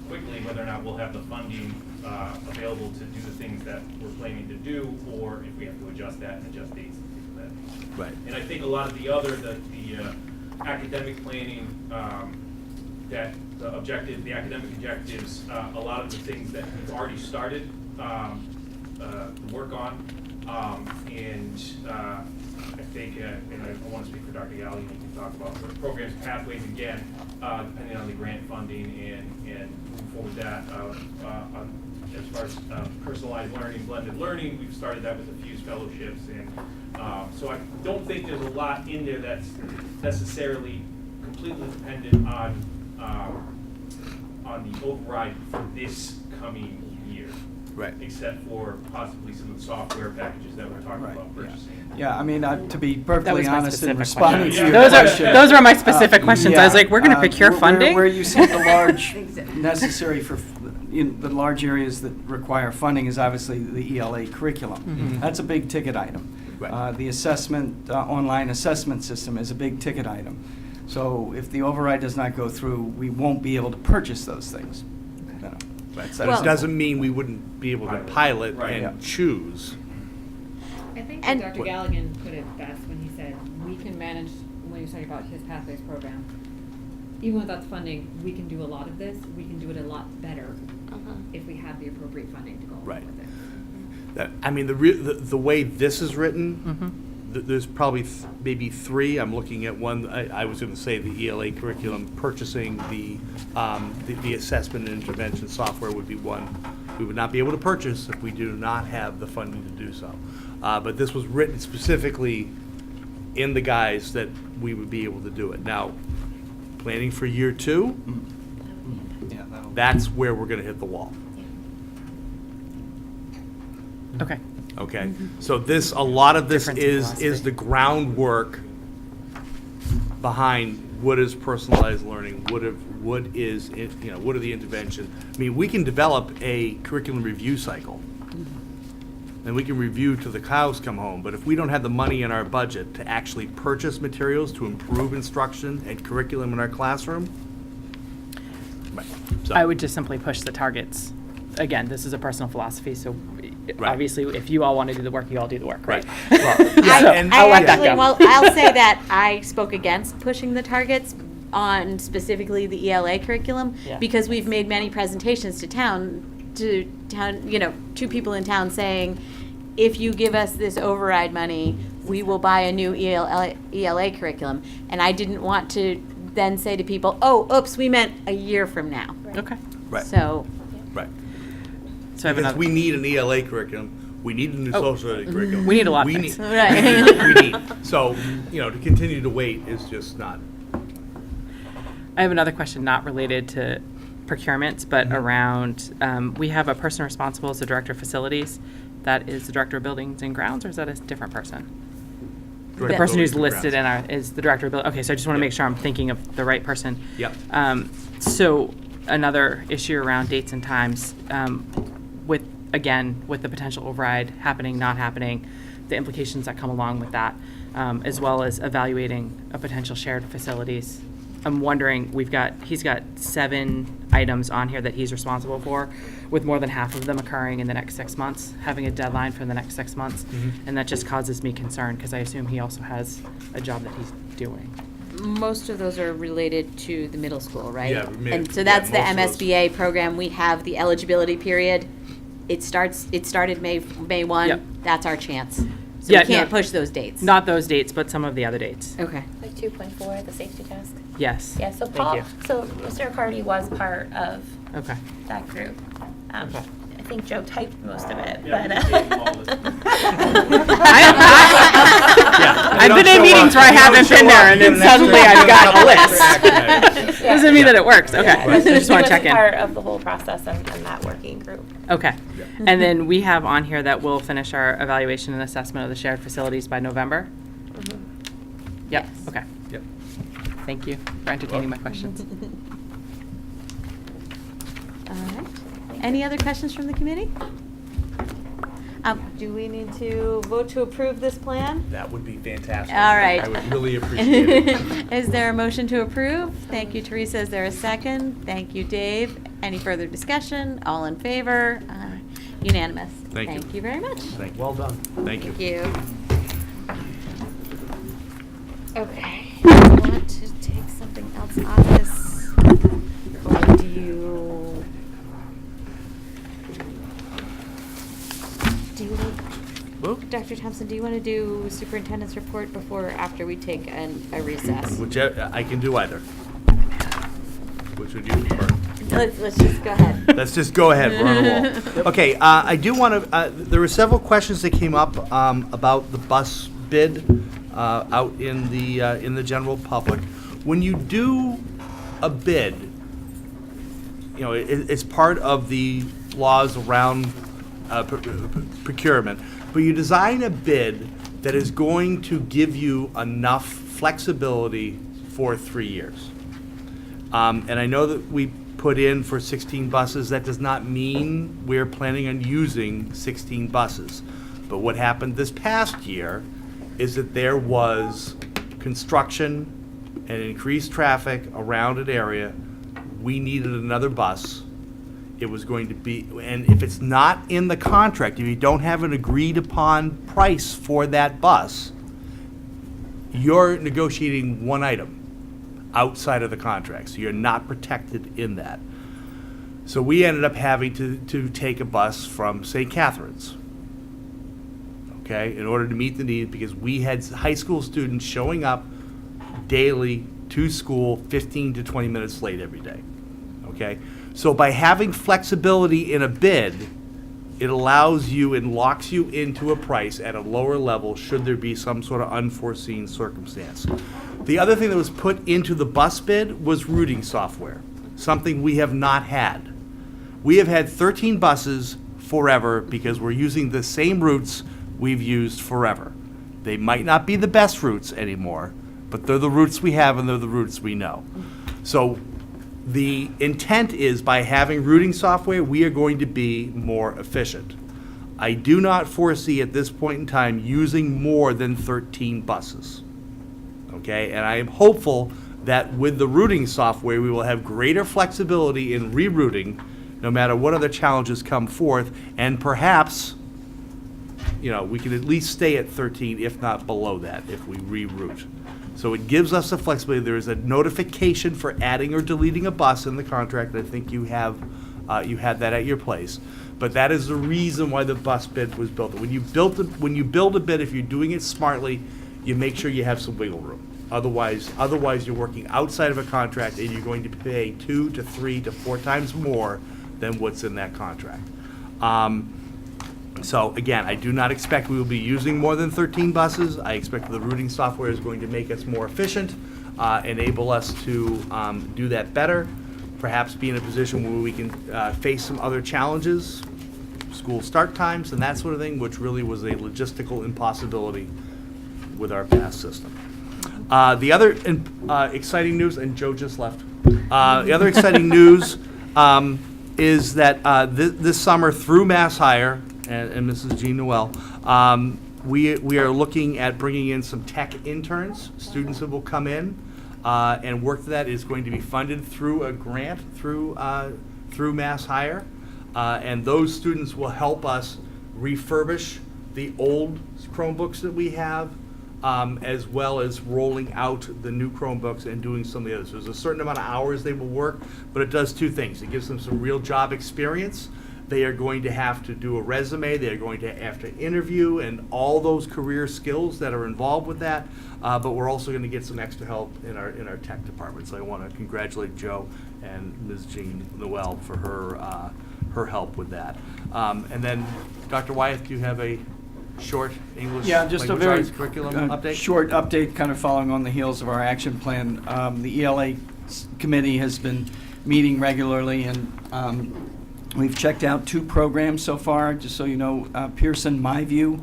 S14: quickly whether or not we'll have the funding available to do the things that we're planning to do, or if we have to adjust that and adjust dates and things like that.
S2: Right.
S14: And I think a lot of the other, the academic planning, that the academic objectives, a lot of the things that we've already started work on, and I think, and I want to speak for Dr. Galley, and we can talk about sort of programs, pathways again, depending on the grant funding and moving forward that. As far as personalized learning, blended learning, we've started that with the Fuse Fellowships, and so I don't think there's a lot in there that's necessarily completely dependent on the override for this coming year.
S2: Right.
S14: Except for possibly some of the software packages that we're talking about purchasing.
S15: Yeah, I mean, to be
S13: That
S15: perfectly
S13: was my
S15: honest in
S13: specific
S15: responding
S13: question.
S15: to your question.
S13: Those were my specific questions. I was like, we're going to procure funding?
S15: Where you see the large necessary for, the large areas that require funding is obviously the ELA curriculum. That's a big ticket item.
S2: Right.
S15: The assessment, online assessment system is a big ticket item. So if the override does not go through, we won't be able to purchase those things. You know, that's that
S2: This
S15: simple.
S2: doesn't mean we wouldn't be able to pilot
S15: Right.
S2: and choose.
S17: I think
S1: And-
S17: that Dr. Galligan put it best when he said, we can manage, when he was talking about his Pathways program, even without the funding, we can do a lot of this, we can do it a lot better if we have the appropriate funding to go along
S2: Right.
S17: with it.
S2: I mean, the way this is written, there's probably maybe three. I'm looking at one. I was going to say the ELA curriculum, purchasing the assessment and intervention software would be one we would not be able to purchase if we do not have the funding to do so. But this was written specifically in the guise that we would be able to do it. Now, planning for year two,
S15: Yeah,
S2: that's where we're going to hit the wall.
S13: Okay.
S2: Okay, so a lot of this
S13: Difference in
S2: is
S13: philosophy.
S2: the groundwork behind what is personalized learning, what is, what are the interventions. I mean, we can develop a curriculum review cycle, and we can review till the cows come home, but if we don't have the money in our budget to actually purchase materials to improve instruction and curriculum in our classroom, right, so.
S13: I would just simply push the targets. Again, this is a personal philosophy, so
S2: Right.
S13: obviously, if you all want to do the work, you all do the work, right?
S2: Well,
S13: I'll let that go.
S1: Well, I'll say that I spoke against pushing the targets on specifically the ELA curriculum
S13: Yeah.
S1: because we've made many presentations to town, to people in town saying, if you give us this override money, we will buy a new ELA curriculum. And I didn't want to then say to people, oh, oops, we meant a year from now.
S13: Okay.
S2: Right.
S1: So,
S2: Right.
S13: So I have
S2: Because
S13: another.
S2: we need an ELA curriculum, we need a new
S13: Oh.
S2: social studies curriculum.
S13: We need a lot of
S2: We
S13: things.
S2: need-
S1: Right.
S2: We need, so, to continue to wait is just not.
S13: I have another question not related to procurements, but
S2: Mm-hmm.
S13: around, we have a person responsible as the director of facilities. That is the director of buildings and grounds, or is that a different person? The
S2: Director of
S13: person who's
S2: Buildings and
S13: listed in our, is the director of building. Okay, so I just want to make sure I'm thinking of the right person.
S2: Yep.
S13: So another issue around dates and times, with the potential override happening, not happening, the implications that come along with that, as well as evaluating a potential shared facilities. I'm wondering, he's got 7 items on here that he's responsible for, with more than half of them occurring in the next 6 months, having a deadline for the next 6 months. And that just causes me concern, because I assume he also has a job that he's doing.
S1: most of those are related to the middle school, right?
S2: Yeah,
S1: And so
S2: yeah,
S1: that's the
S2: most of those.
S1: MSBA program. We have the eligibility period. It started May 1.
S13: Yep.
S1: That's our chance. So
S13: Yeah,
S1: we can't
S13: no,
S1: push those dates.
S13: Not those dates, but some of the other dates.
S1: Okay.
S9: Like 2.4, the safety task.
S13: Yes.
S9: Yeah, so
S13: Thank
S9: Paul,
S13: you.
S9: so Mr. Riccardi was part of
S13: Okay.
S9: that group.
S13: Okay.
S9: I think Joe typed most of it,
S14: Yeah,
S9: but.
S14: we gave him all this.
S13: I've been in meetings where I haven't been there, and then suddenly I've got a list. Doesn't mean that it works. Okay. I just want to check
S9: He was
S13: in.
S9: part of the whole process and that working group.
S13: Okay. And then we have on here that we'll finish our evaluation and assessment of the shared facilities by November. Yep. Okay.
S2: Yep.
S13: Thank you for entertaining my questions.
S1: All right. Any other questions from the committee? Do we need to vote to approve this plan?
S2: That would be fantastic.
S1: All right.
S2: I would really appreciate it.
S1: Is there a motion to approve? Thank you, Teresa. Is there a second? Thank you, Dave. Any further discussion? All in favor? Unanimous.
S2: Thank you.
S1: Thank you very much.
S2: Thank you.
S3: Well done.
S2: Thank you.
S1: Thank you. Okay. Do you want to take something else off this? Or do you Dr. Thompson, do you want to do superintendent's report before or after we take a recess?
S2: Whichever, I can do either. Which would you prefer?
S1: Let's just go ahead.
S2: Let's just go ahead, we're on a roll. Okay, I do want to, there were several questions that came up about the bus bid out in the general public. When you do a bid, it's part of the laws around procurement, but you design a bid that is going to give you enough flexibility for 3 years. And I know that we put in for 16 buses. That does not mean we're planning on using 16 buses. But what happened this past year is that there was construction and increased traffic around an area. We needed another bus. It was going to be, and if it's not in the contract, if you don't have an agreed upon price for that bus, you're negotiating one item outside of the contract, so you're not protected in that. So we ended up having to take a bus from St. Catherine's, okay, in order to meet the need, because we had high school students showing up daily to school 15 to 20 minutes late every day, okay? So by having flexibility in a bid, it allows you and locks you into a price at a lower level should there be some sort of unforeseen circumstance. The other thing that was put into the bus bid was routing software, something we have not had. We have had 13 buses forever because we're using the same routes we've used forever. They might not be the best routes anymore, but they're the routes we have and they're the routes we know. So the intent is by having routing software, we are going to be more efficient. I do not foresee at this point in time using more than 13 buses. Okay, and I am hopeful that with the routing software, we will have greater flexibility in rerouting no matter what other challenges come forth, and perhaps, you know, we can at least stay at 13, if not below that, if we reroute. So it gives us the flexibility. There is a notification for adding or deleting a bus in the contract. I think you have that at your place. But that is the reason why the bus bid was built. When you build a bid, if you're doing it smartly, you make sure you have some wiggle room. Otherwise you're working outside of a contract and you're going to pay 2 to 3 to 4 times more than what's in that contract. So again, I do not expect we will be using more than 13 buses. I expect the routing software is going to make us more efficient, enable us to do that better, perhaps be in a position where we can face some other challenges, school start times and that sort of thing, which really was a logistical impossibility with our past system. The other exciting news, and Joe just left, the other exciting news is that this summer through Mass Hire, and Mrs. Jean Noel, we are looking at bringing in some tech interns, students that will come in and work that is going to be funded through a grant through Mass Hire, and those students will help us refurbish the old Chromebooks that we have, as well as rolling out the new Chromebooks and doing some of the others. There's a certain amount of hours they will work, but it does 2 things. It gives them some real job experience. They are going to have to do a resume. They are going to have to interview and all those career skills that are involved with that. But we're also going to get some extra help in our tech department. So I want to congratulate Joe and Ms. Jean Noel for her help with that. And then, Dr. Wyeth, do you have a short English
S15: just a
S2: language
S15: very
S2: arts curriculum update?
S15: Short update, kind of following on the heels of our action plan. The ELA committee has been meeting regularly, and we've checked out 2 programs so far, just so you know, Pearson MyView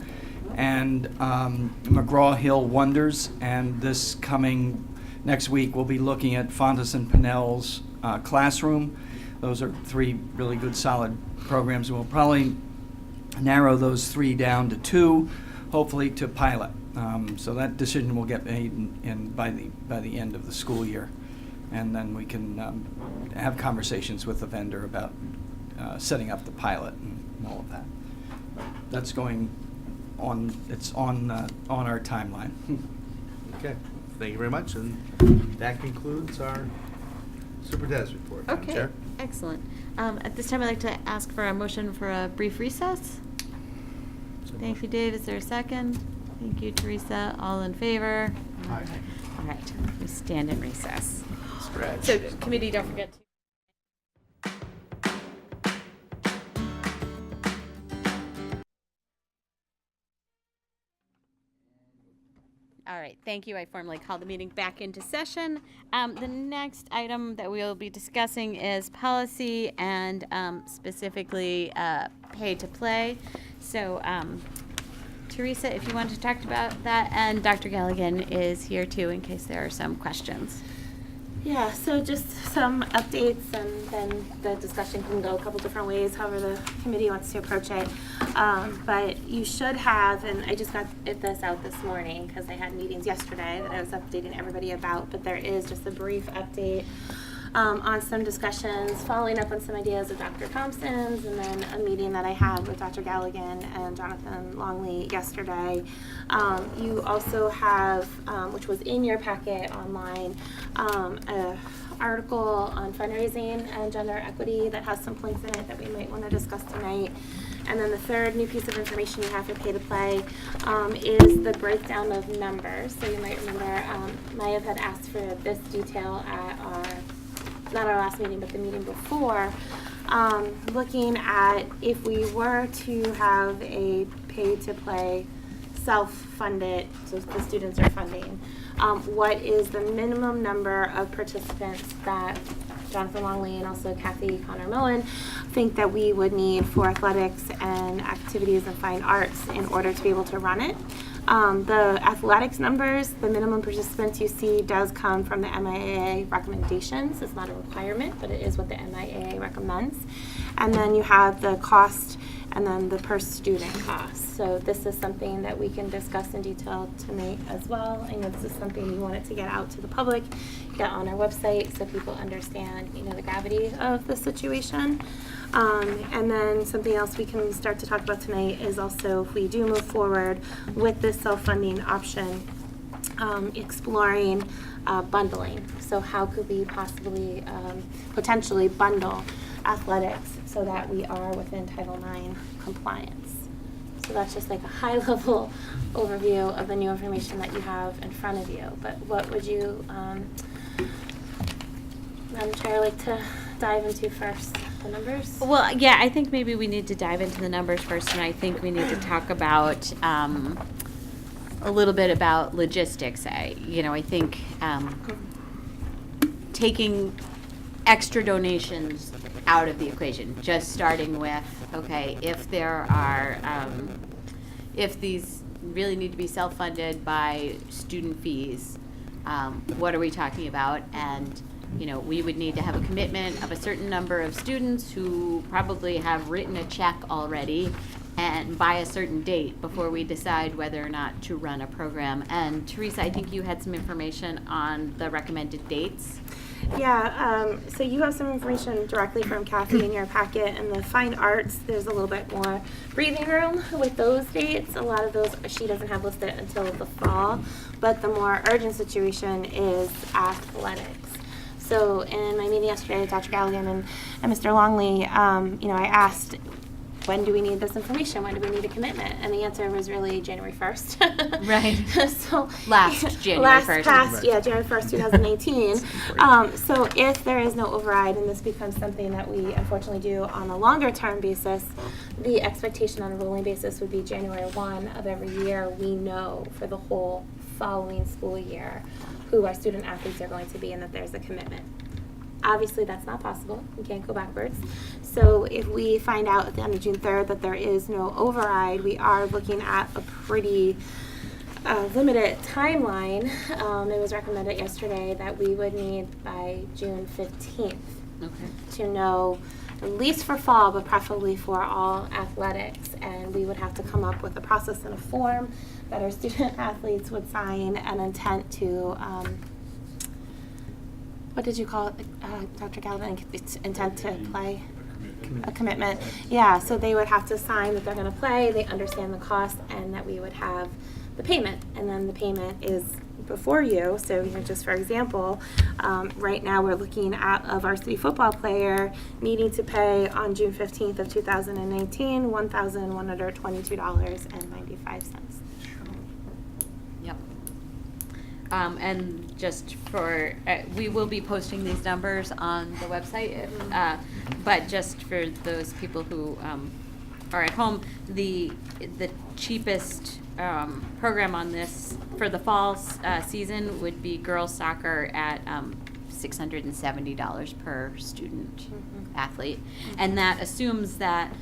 S15: and McGraw-Hill Wonders. And this coming next week, we'll be looking at Fontes and Pinnell's Classroom. Those are 3 really good, solid programs. We'll probably narrow those 3 down to 2, hopefully to pilot. So that decision will get made by the end of the school year. And then we can have conversations with the vendor about setting up the pilot and all of that. That's going on. It's on our timeline.
S2: Okay, thank you very much, and that concludes our superintendent's report. Madam
S1: Okay,
S2: Chair.
S1: excellent. At this time, I'd like to ask for a motion for a brief recess. Thank you, Dave. Is there a second? Thank you, Teresa. All in favor?
S3: Aye.
S1: All right, we stand in recess.
S2: Stretch.
S1: So, committee, don't forget to. All right, thank you. I formally call the meeting back into session. The next item that we'll be discussing is policy and specifically pay to play. So, Teresa, if you want to talk about that, and Dr. Galligan is here too in case there are some questions.
S9: Yeah, so just some updates, and then the discussion can go a couple different ways, however the committee wants to approach it. But you should have, and I just got this out this morning because I had meetings yesterday that I was updating everybody about, but there is just a brief update on some discussions, following up on some ideas of Dr. Thompson's, and then a meeting that I had with Dr. Galligan and Jonathan Longley yesterday. You also have, which was in your packet online, an article on fundraising and gender equity that has some points in it that we might want to discuss tonight. And then the third new piece of information you have for Pay to Play is the breakdown of numbers. So you might remember Maya had asked for this detail at not our last meeting, but the meeting before, looking at if we were to have a Pay to Play self-funded, so the students are funding, what is the minimum number of participants that Jonathan Longley and also Kathy Connor-Millen think that we would need for athletics and activities and fine arts in order to be able to run it. The athletics numbers, the minimum participants you see does come from the MIAA recommendations. It's not a requirement, but it is what the MIAA recommends. And then you have the cost and then the per student cost. So this is something that we can discuss in detail tonight as well. I know this is something we wanted to get out to the public, get on our website so people understand, the gravity of the situation. And then something else we can start to talk about tonight is also if we do move forward with this self-funding option, exploring bundling. So how could we possibly potentially bundle athletics so that we are within Title IX compliance? So that's just like a high-level overview of the new information that you have in front of you. But what would you, Madam Chair, like to dive into first? The numbers?
S1: Well, yeah, I think maybe we need to dive into the numbers first, and I think we need to talk about a little bit about logistics. I think taking extra donations out of the equation, just starting with, okay, if there are, if these really need to be self-funded by student fees, what are we talking about? And we would need to have a commitment of a certain number of students who probably have written a check already and by a certain date before we decide whether or not to run a program. And Teresa, I think you had some information on the recommended dates.
S9: Yeah, so you have some information directly from Kathy in your packet, and the fine arts, there's a little bit more breathing room with those dates. A lot of those she doesn't have listed until the fall, but the more urgent situation is athletics. So in my meeting yesterday with Dr. Galligan and Mr. Longley, I asked, when do we need this information? When do we need a commitment? And the answer was really January 1st.
S1: Right.
S9: So
S1: Last January 1st.
S9: Past, yeah, January 1st, 2018. So if there is no override, and this becomes something that we unfortunately do on a longer term basis, the expectation on a rolling basis would be January 1 of every year. We know for the whole following school year who our student athletes are going to be and that there's a commitment. Obviously, that's not possible. We can't go backwards. So if we find out at the end of June 3rd that there is no override, we are looking at a pretty limited timeline. It was recommended yesterday that we would need by June 15th to know, at least for fall, but preferably for all athletics. And we would have to come up with a process and a form that our student athletes would sign an intent to, what did you call it, Dr. Galvin? It's intent to play? A commitment. Yeah, so they would have to sign that they're going to play, they understand the cost, and that we would have the payment. And then the payment is before you. So, just for example, right now we're looking at a varsity football player needing to pay on June 15th of 2019, $1,122.95.
S1: Yep. And just for, we will be posting these numbers on the website, but just for those people who are at home, the cheapest program on this for the fall season would be girls soccer at $670 per student athlete, and that assumes that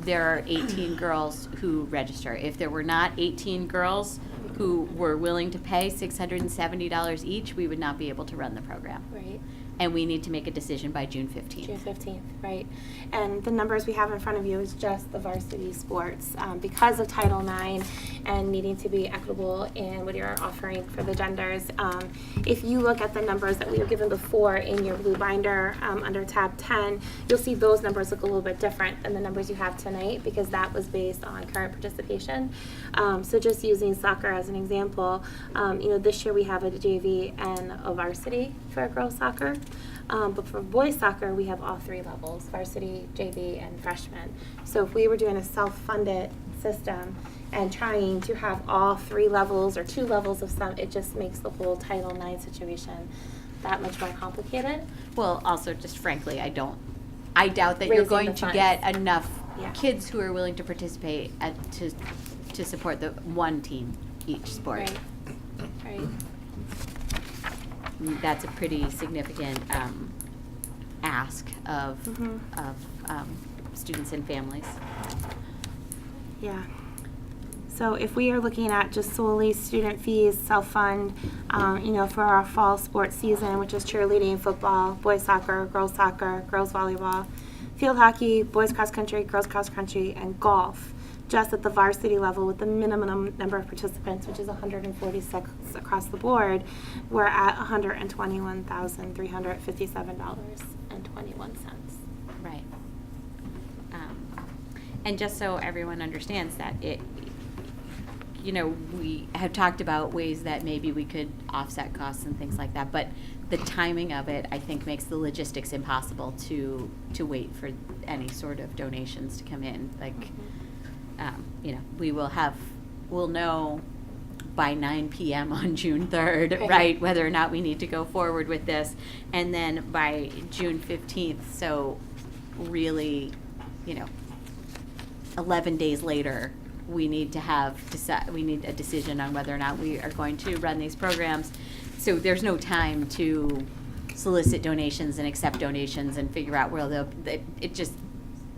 S1: there are 18 girls who register. If there were not 18 girls who were willing to pay $670 each, we would not be able to run the program.
S9: Right.
S1: And we need to make a decision by June 15th.
S9: June 15th, right. And the numbers we have in front of you is just the varsity sports. Because of Title IX and needing to be equitable in what you're offering for the genders, if you look at the numbers that we were given before in your blue binder under tab 10, you'll see those numbers look a little bit different than the numbers you have tonight, because that was based on current participation. So just using soccer as an example, this year we have a JV and a varsity for girls soccer. But for boys soccer, we have all three levels, varsity, JV, and freshman. So if we were doing a self-funded system and trying to have all three levels or two levels of some, it just makes the whole Title IX situation that much more complicated.
S1: Well, also, just frankly, I doubt that you're
S9: Raising
S1: going
S9: the
S1: to
S9: funds.
S1: get enough
S9: Yeah.
S1: kids who are willing to participate to support the one team each sport.
S9: Right. Right.
S1: That's a pretty significant ask of students and families.
S9: Yeah. So if we are looking at just solely student fees, self-fund, for our fall sports season, which is cheerleading, football, boys soccer, girls volleyball, field hockey, boys cross country, girls cross country, and golf, just at the varsity level with the minimum number of participants, which is 146 across the board, we're at $121,357.21.
S1: Right. And just so everyone understands that we have talked about ways that maybe we could offset costs and things like that, but the timing of it, I think, makes the logistics impossible to wait for any sort of donations to come in. We'll know by 9 p.m. on June 3rd, right, whether or not we need to go forward with this. And then by June 15th, so really, 11 days later, we need a decision on whether or not we are going to run these programs. So there's no time to solicit donations and accept donations and figure out where it just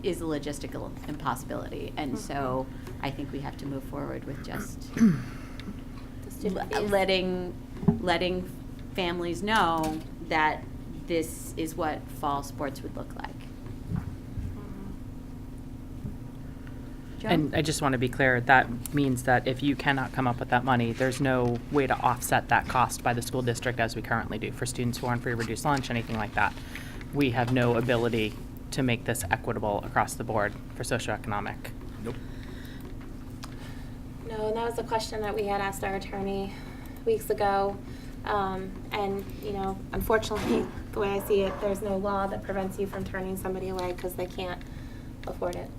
S1: is a logistical impossibility. And so I think we have to move forward with just letting families know that this is what fall sports would look like.
S13: And I just want to be clear, that means that if you cannot come up with that money, there's no way to offset that cost by the school district as we currently do for students who are on free reduced lunch, anything like that. We have no ability to make this equitable across the board for socioeconomic.
S2: Nope.
S9: No, and that was a question that we had asked our attorney weeks ago. Unfortunately, the way I see it, there's no law that prevents you from turning somebody away because they can't afford it.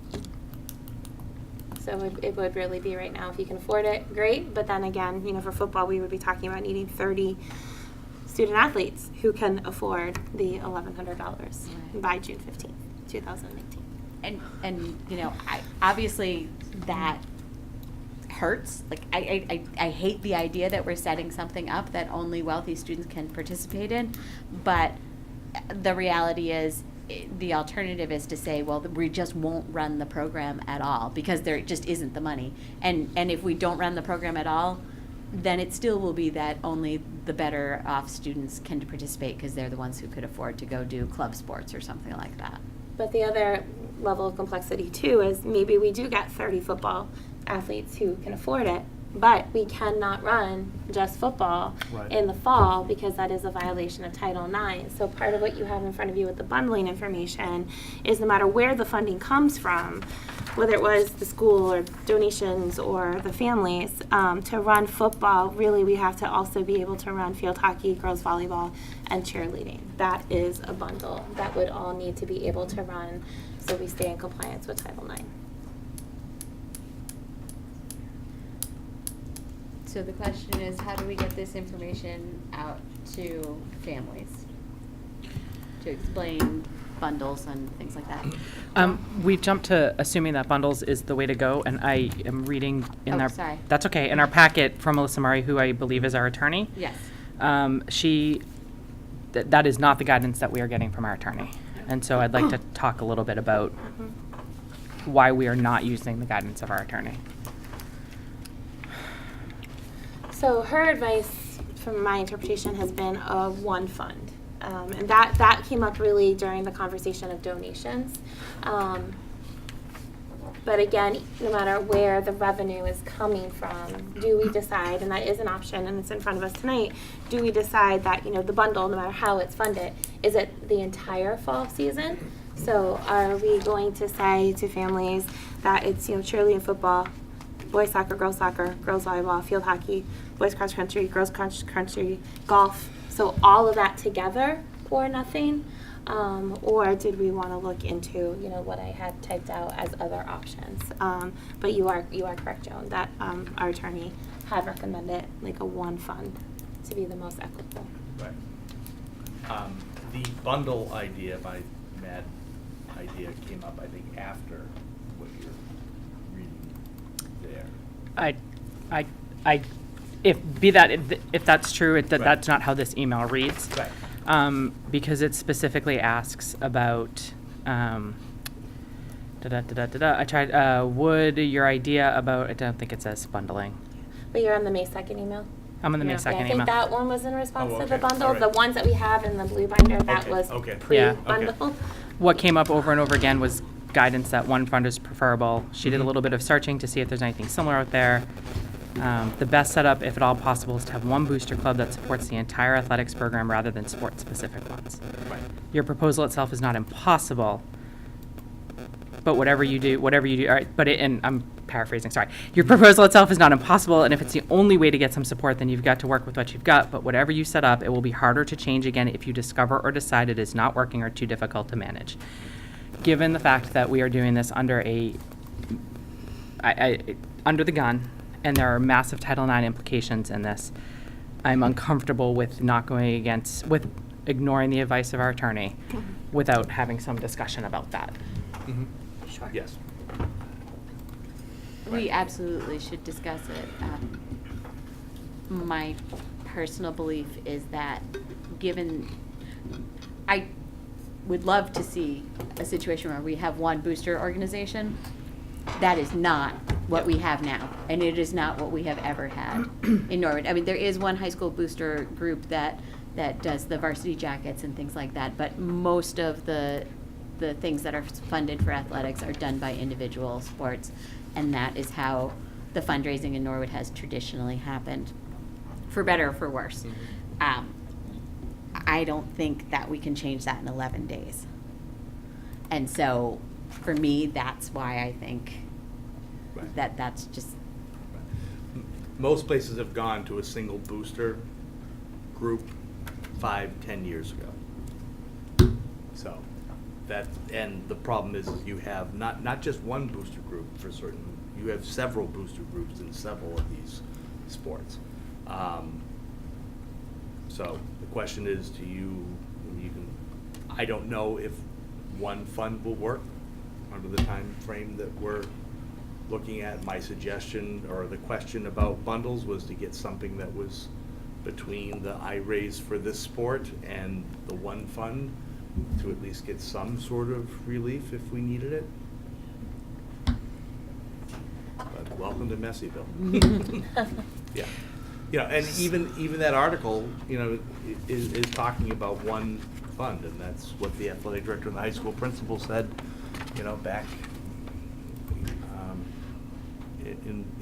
S9: So it would really be right now, if you can afford it, great. But then again, for football, we would be talking about needing 30 student athletes who can afford the $1,100 by June 15th, 2018.
S1: And obviously that hurts. I hate the idea that we're setting something up that only wealthy students can participate in, but the reality is the alternative is to say, well, we just won't run the program at all because there just isn't the money. And if we don't run the program at all, then it still will be that only the better off students can participate because they're the ones who could afford to go do club sports or something like that.
S9: But the other level of complexity too is maybe we do get 30 football athletes who can afford it, but we cannot run just football in the fall because that is a violation of Title IX. So part of what you have in front of you with the bundling information is no matter where the funding comes from, whether it was the school or donations or the families, to run football, really we have to also be able to run field hockey, girls volleyball, and cheerleading. That is a bundle that would all need to be able to run so we stay in compliance with Title IX.
S1: So the question is, how do we get this information out to families to explain bundles and things like that?
S13: We've jumped to assuming that bundles is the way to go, and I am reading in our
S1: sorry.
S13: That's okay. In our packet from Melissa Murray, who I believe is our attorney.
S1: Yes.
S13: That is not the guidance that we are getting from our attorney, and so I'd like to talk a little bit about why we are not using the guidance of our attorney.
S9: So her advice, from my interpretation, has been a one fund. And that came up really during the conversation of donations. But again, no matter where the revenue is coming from, do we decide, and that is an option and it's in front of us tonight, do we decide that, the bundle, no matter how it's funded, is it the entire fall season? So are we going to say to families that it's, cheerleading, football, boys soccer, girls volleyball, field hockey, boys cross country, girls cross country, golf, so all of that together or nothing? Or did we want to look into, what I had typed out as other options? But you are correct, Joan, that our attorney had recommended like a one fund to be the most equitable.
S2: Right. The bundle idea, my mad idea, came up, I think, after what you're reading there.
S13: If that's true,
S2: Right.
S13: that's not how this email reads.
S2: Right.
S13: Because it specifically asks about, I tried, would your idea about, I don't think it says bundling.
S9: But you're on the May 2nd email?
S13: I'm on the May 2nd
S9: I think
S13: email.
S9: that one was in response
S2: Oh,
S9: to the
S2: okay.
S9: bundle.
S2: All right.
S9: The ones that we have in the blue binder, that
S2: Okay,
S9: was
S2: okay.
S9: pre-bundle.
S13: What came up over and over again was guidance that one fund is preferable. She did a
S2: Mhm.
S13: little bit of searching to see if there's anything similar out there. The best setup, if at all possible, is to have one booster club that supports the entire athletics program rather than sport-specific ones.
S2: Right.
S13: Your proposal itself is not impossible, but whatever you do, all right, and I'm paraphrasing, sorry. Your proposal itself is not impossible, and if it's the only way to get some support, then you've got to work with what you've got, but whatever you set up, it will be harder to change again if you discover or decide it is not working or too difficult to manage. Given the fact that we are doing this under under the gun, and there are massive Title IX implications in this, I'm uncomfortable with with ignoring the advice of our attorney without having some discussion about that.
S2: Mhm.
S9: Sure.
S2: Yes.
S1: We absolutely should discuss it. My personal belief is that I would love to see a situation where we have one booster organization. That is not what we have now, and it is not what we have ever had in Norwood. I mean, there is one high school booster group that does the varsity jackets and things like that, but most of the things that are funded for athletics are done by individual sports, and that is how the fundraising in Norwood has traditionally happened, for better or for worse. I don't think that we can change that in 11 days. And so, for me, that's why I think
S2: Right.
S1: that's just,
S2: Most places have gone to a single booster group 5-10 years ago. So and the problem is you have not just one booster group for certain, you have several booster groups in several of these sports. So the question is, I don't know if one fund will work under the time frame that we're looking at. My suggestion, or the question about bundles, was to get something that was between the I raise for this sport and the one fund, to at least get some sort of relief if we needed it. But welcome to Messyville. Yeah. And even that article, is talking about one fund, and that's what the athletic director and the high school principal said, back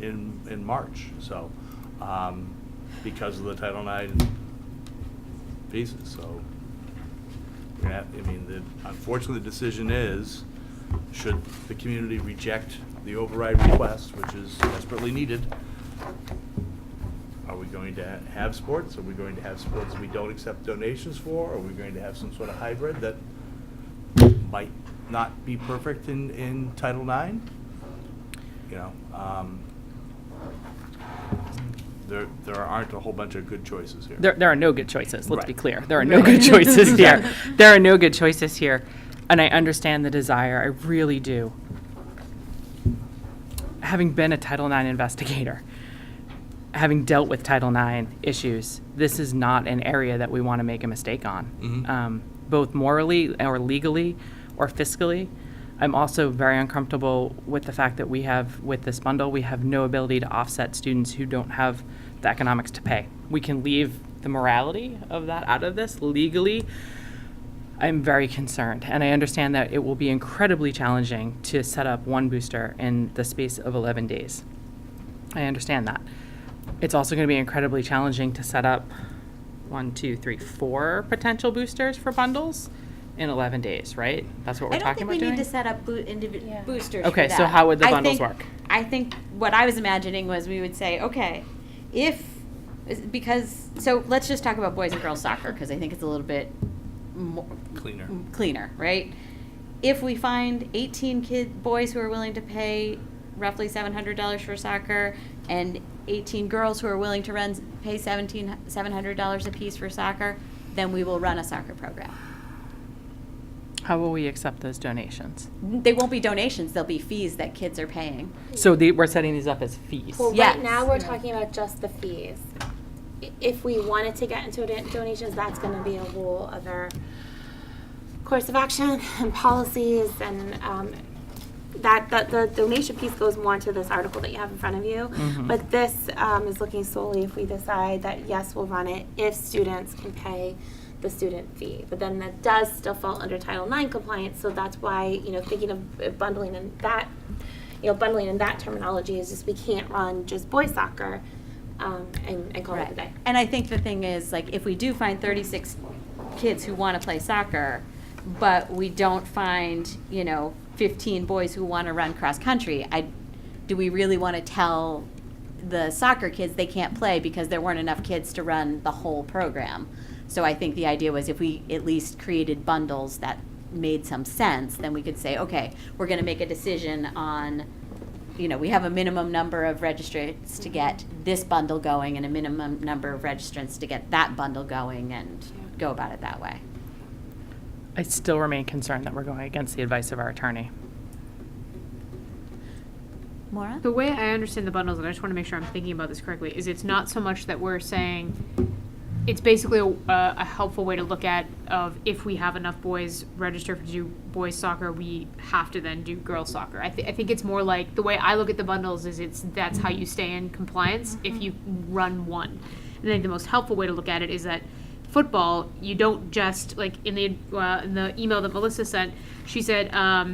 S2: in March. So, because of the Title IX pieces. So, unfortunately, the decision is, should the community reject the override request, which is desperately needed, are we going to have sports? Are we going to have sports we don't accept donations for? Are we going to have some sort of hybrid that might not be perfect in Title IX? There aren't a whole bunch of good choices here.
S13: There are no good choices, let's be
S2: Right.
S13: clear. There are no good choices here. There are no good choices here. And I understand the desire, I really do. Having been a Title IX investigator, having dealt with Title IX issues, this is not an area that we want to make a mistake on, both morally or legally or fiscally. I'm also very uncomfortable with the fact that with this bundle, we have no ability to offset students who don't have the economics to pay. We can leave the morality of that out of this. Legally, I'm very concerned, and I understand that it will be incredibly challenging to set up one booster in the space of 11 days. I understand that. It's also going to be incredibly challenging to set up 4 potential boosters for bundles in 11 days, right? That's what we're talking about
S1: I don't think we
S13: doing?
S1: need to set up boosters
S13: Okay,
S1: for
S13: so
S1: that.
S13: how would the
S1: I
S13: bundles
S1: think-
S13: work?
S1: I think what I was imagining was we would say, okay, so let's just talk about boys and girls soccer, because I think it's a little bit cleaner, right? If we find 18 boys who are willing to pay roughly $700 for soccer, and 18 girls who are willing to pay $700 a piece for soccer, then we will run a soccer program.
S13: How will we accept those donations?
S1: They won't be donations, they'll be fees that kids are paying.
S13: So we're setting these up as fees.
S9: Well,
S1: Yes.
S9: right now we're talking about just the fees. If we wanted to get into donations, that's going to be a whole other course of action and policies, and that the donation piece goes more into this article that you have in front of you.
S13: Mhm.
S9: But this is looking solely if we decide that yes, we'll run it if students can pay the student fee. But then that does still fall under Title IX compliance, so that's why, thinking of bundling in that, bundling in that terminology is just we can't run just boys soccer and call it a day.
S1: And I think the thing is, like, if we do find 36 kids who want to play soccer, but we don't find, 15 boys who want to run cross country, do we really want to tell the soccer kids they can't play because there weren't enough kids to run the whole program? So I think the idea was if we at least created bundles that made some sense, then we could say, okay, we're going to make a decision on, we have a minimum number of registrants to get this bundle going and a minimum number of registrants to get that bundle going, and go about it that way.
S13: I still remain concerned that we're going against the advice of our attorney.
S1: Maura?
S6: The way I understand the bundles, and I just want to make sure I'm thinking about this correctly, is it's not so much that we're saying it's basically a helpful way to look at of if we have enough boys register to do boys soccer, we have to then do girls soccer. I think it's more like the way I look at the bundles is that's how you stay in compliance if you run one. And I think the most helpful way to look at it is that football, you don't just, like in the email that Melissa sent, she said, I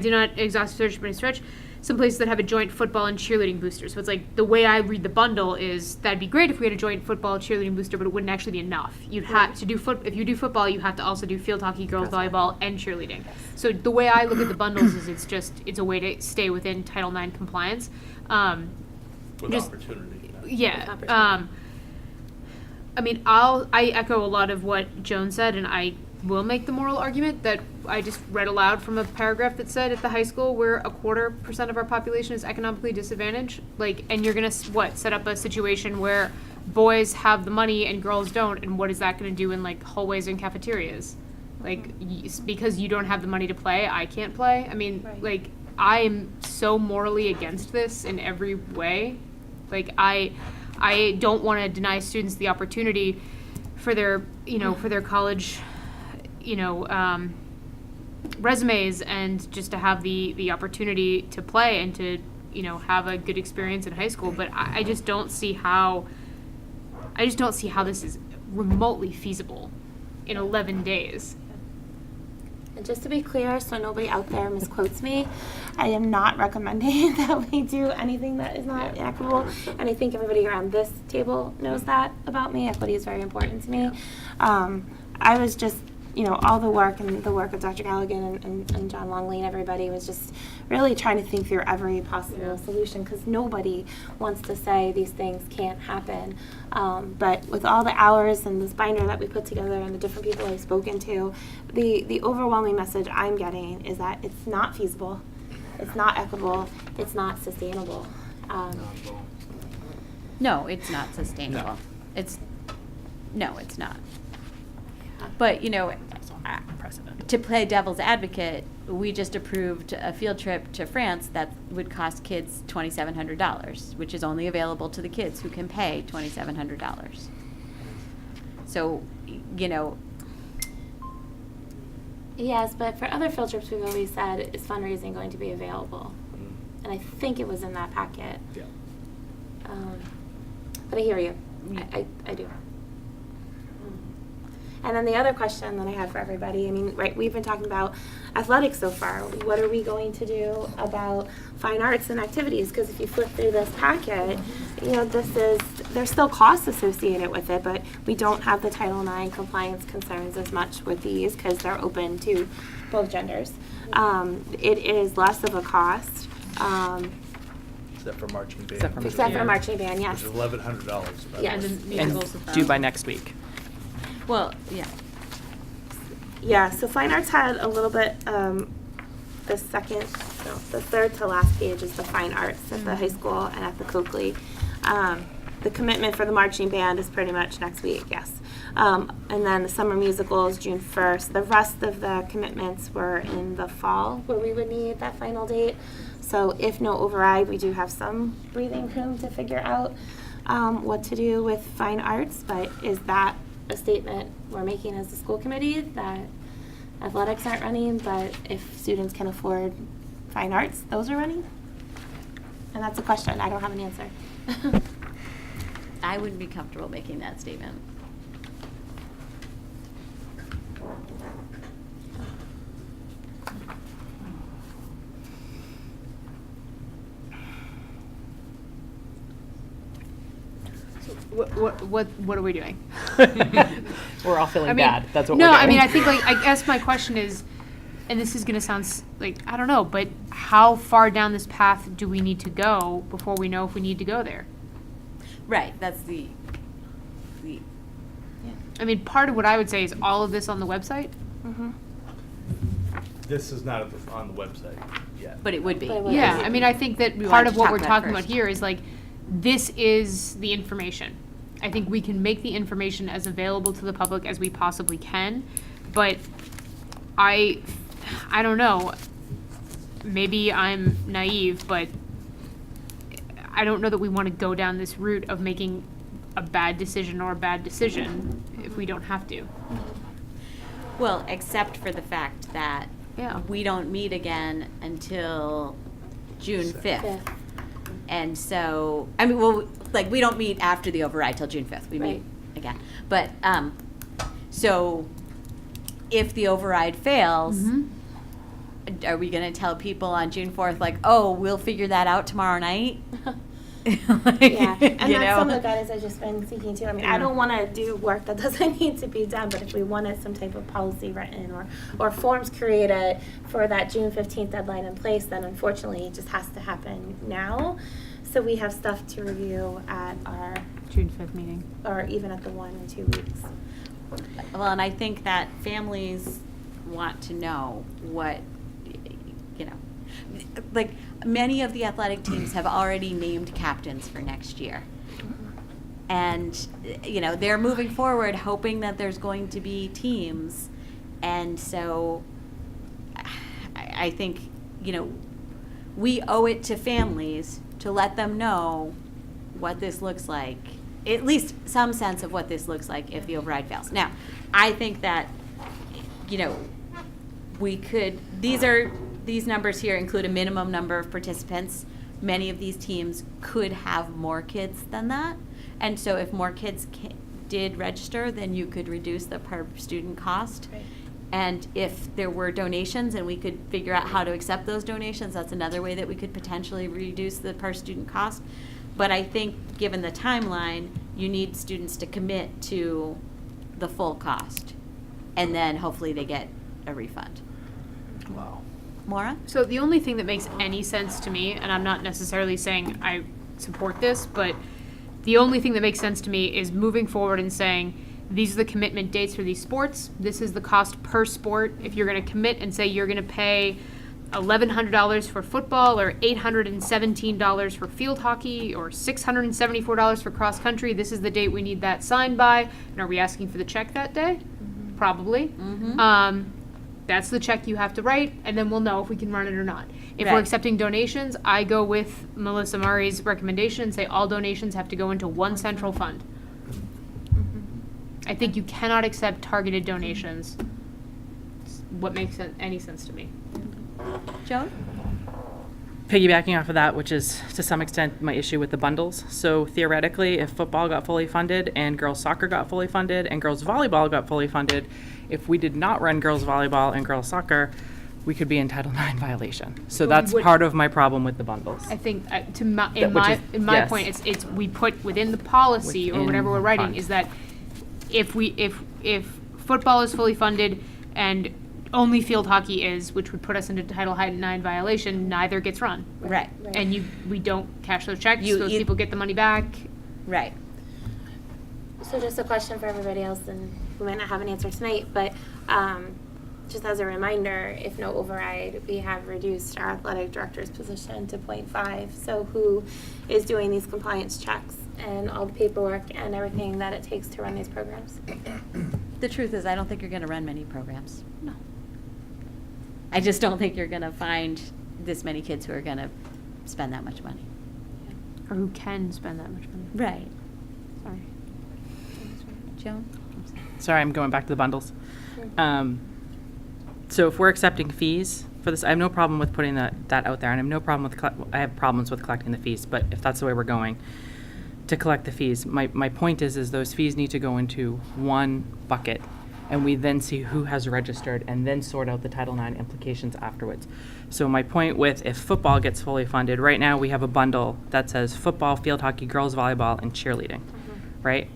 S6: did not exhaust search by any stretch. Some places that have a joint football and cheerleading booster. So it's like the way I read the bundle is that'd be great if we had a joint football cheerleading booster, but it wouldn't actually be enough. You'd have to do if you do football, you have to also do field hockey, girls volleyball, and cheerleading. So the way I look at the bundles is it's a way to stay within Title IX compliance.
S2: With opportunity.
S6: Yeah. I echo a lot of what Joan said, and I will make the moral argument that I just read aloud from a paragraph that said at the high school we're 0.25% of our population is economically disadvantaged. And you're gonna set up a situation where boys have the money and girls don't, and what is that gonna do in hallways and cafeterias? Because you don't have the money to play, I can't play. I am so morally against this in every way. I don't want to deny students the opportunity for their college, resumes, and just to have the opportunity to play and to, have a good experience in high school. But I just don't see how this is remotely feasible in 11 days.
S9: And just to be clear, so nobody out there misquotes me, I am not recommending that we do anything that is not equitable. And I think everybody around this table knows that about me. Equity is very important to me. I was just, all the work and the work of Dr. Galligan and John Longley and everybody was just really trying to think through every possible solution, because nobody wants to say these things can't happen. But with all the hours and this binder that we put together and the different people I've spoken to, the overwhelming message I'm getting is that it's not feasible, it's not equitable, it's not sustainable.
S1: No, it's not sustainable. No, it's not. But, to play devil's advocate, we just approved a field trip to France that would cost kids $2,700, which is only available to the kids who can pay $2,700. So,
S9: Yes, but for other field trips, we've always said, is fundraising going to be available? And I think it was in that packet.
S2: Yeah.
S9: But I hear you. I do. And then the other question that I had for everybody, I mean, right, we've been talking about athletics so far. What are we going to do about fine arts and activities? Because if you flip through this packet, you know, there's still costs associated with it, but we don't have the Title IX compliance concerns as much with these because they're open to both genders. It is less of a cost.
S2: Except for marching band.
S9: Except for marching band, yes.
S2: Which is $1,100.
S9: Yes.
S13: And due by next week.
S1: Well, yeah.
S9: Yeah, so fine arts had a little bit, the third to last page is the fine arts at the high school and at the Coakley. The commitment for the marching band is pretty much next week, yes. And then the summer musical is June 1st. The rest of the commitments were in the fall where we would need that final date. So if no override, we do have some breathing room to figure out what to do with fine arts, but is that a statement we're making as a school committee that athletics aren't running, but if students can afford fine arts, those are running? And that's a question. I don't have an answer.
S1: I wouldn't be comfortable making that statement.
S6: What are we doing?
S13: We're all feeling
S6: I mean,
S13: bad. That's what
S6: no,
S13: we're doing.
S6: I mean, I think, like, I guess my question is, and this is going to sound like, I don't know, but how far down this path do we need to go before we know if we need to go there?
S1: Right, that's the
S6: I mean, part of what I would say is all of this on the website.
S2: This is not on the website yet.
S1: But it would be.
S6: Yeah, I mean, I think that
S1: We
S6: part
S1: wanted
S6: of
S1: to
S6: what
S1: talk
S6: we're
S1: about
S6: talking about
S1: first.
S6: here is like, this is the information. I think we can make the information as available to the public as we possibly can, but I don't know, maybe I'm naive, but I don't know that we want to go down this route of making a bad decision or a bad decision if we don't have to.
S1: Well, except for the fact that
S6: Yeah.
S1: we don't meet again until June 5th. And so, I mean, well, like, we don't meet after the override till June 5th. We meet again. But, so if the override fails, are we going to tell people on June 4th, like, oh, we'll figure that out tomorrow night?
S9: Yeah, and
S1: you
S9: that's
S1: know?
S9: some of the guidance I've just been seeking too. I mean, I don't want to do work that doesn't need to be done, but if we wanted some type of policy written or forms created for that June 15th deadline in place, then unfortunately it just has to happen now. So we have stuff to review at our
S6: June 5th meeting.
S9: Or even at the 1 and 2 weeks.
S1: Well, and I think that families want to know what, you know, like, many of the athletic teams have already named captains for next year. And, you know, they're moving forward hoping that there's going to be teams. And so I think, you know, we owe it to families to let them know what this looks like, at least some sense of what this looks like if the override fails. Now, I think that, you know, we could, these numbers here include a minimum number of participants. Many of these teams could have more kids than that. And so if more kids did register, then you could reduce the per student cost.
S9: Right.
S1: And if there were donations and we could figure out how to accept those donations, that's another way that we could potentially reduce the per student cost. But I think, given the timeline, you need students to commit to the full cost. And then hopefully they get a refund.
S2: Wow.
S1: Maura?
S6: So the only thing that makes any sense to me, and I'm not necessarily saying I support this, but the only thing that makes sense to me is moving forward and saying, these are the commitment dates for these sports. This is the cost per sport. If you're going to commit and say you're going to pay $1,100 for football or $817 for field hockey or $674 for cross country, this is the date we need that signed by. And are we asking for the check that day? Probably. That's the check you have to write, and then we'll know if we can run it or not. If we're
S1: Right.
S6: accepting donations, I go with Melissa Murray's recommendation and say all donations have to go into one central fund. I think you cannot accept targeted donations. It's what makes any sense to me.
S1: Joan?
S13: piggybacking off of that, which is to some extent my issue with the bundles. So theoretically, if football got fully funded and girls soccer got fully funded and girls volleyball got fully funded, if we did not run girls volleyball and girls soccer, we could be in Title IX violation. So that's
S6: Would-
S13: part of my problem with the bundles.
S6: I think
S13: Which
S6: in my
S13: yes.
S6: point, it's we put within the policy or
S13: Within
S6: whatever we're writing
S13: fund.
S6: is that if football is fully funded and only field hockey is, which would put us into Title IX violation, neither gets run.
S1: Right.
S6: And we don't cash those checks,
S1: You-
S6: those
S1: you-
S6: people get the money back.
S1: Right.
S9: So just a question for everybody else, and we might not have an answer tonight, but just as a reminder, if no override, we have reduced our athletic director's position to 0.5. So who is doing these compliance checks and all the paperwork and everything that it takes to run these programs?
S1: The truth is, I don't think you're going to run many programs. No. I just don't think you're going to find this many kids who are going to spend that much money.
S6: Or who can spend that much money.
S1: Right.
S6: Sorry.
S1: Joan?
S13: Sorry, I'm going back to the bundles. So if we're accepting fees for this, I have no problem with putting that out there, and I have no problem with, I have problems with collecting the fees, but if that's the way we're going, to collect the fees, my point is those fees need to go into one bucket, and we then see who has registered, and then sort out the Title IX implications afterwards. So my point with, if football gets fully funded, right now we have a bundle that says football, field hockey, girls volleyball, and cheerleading, right?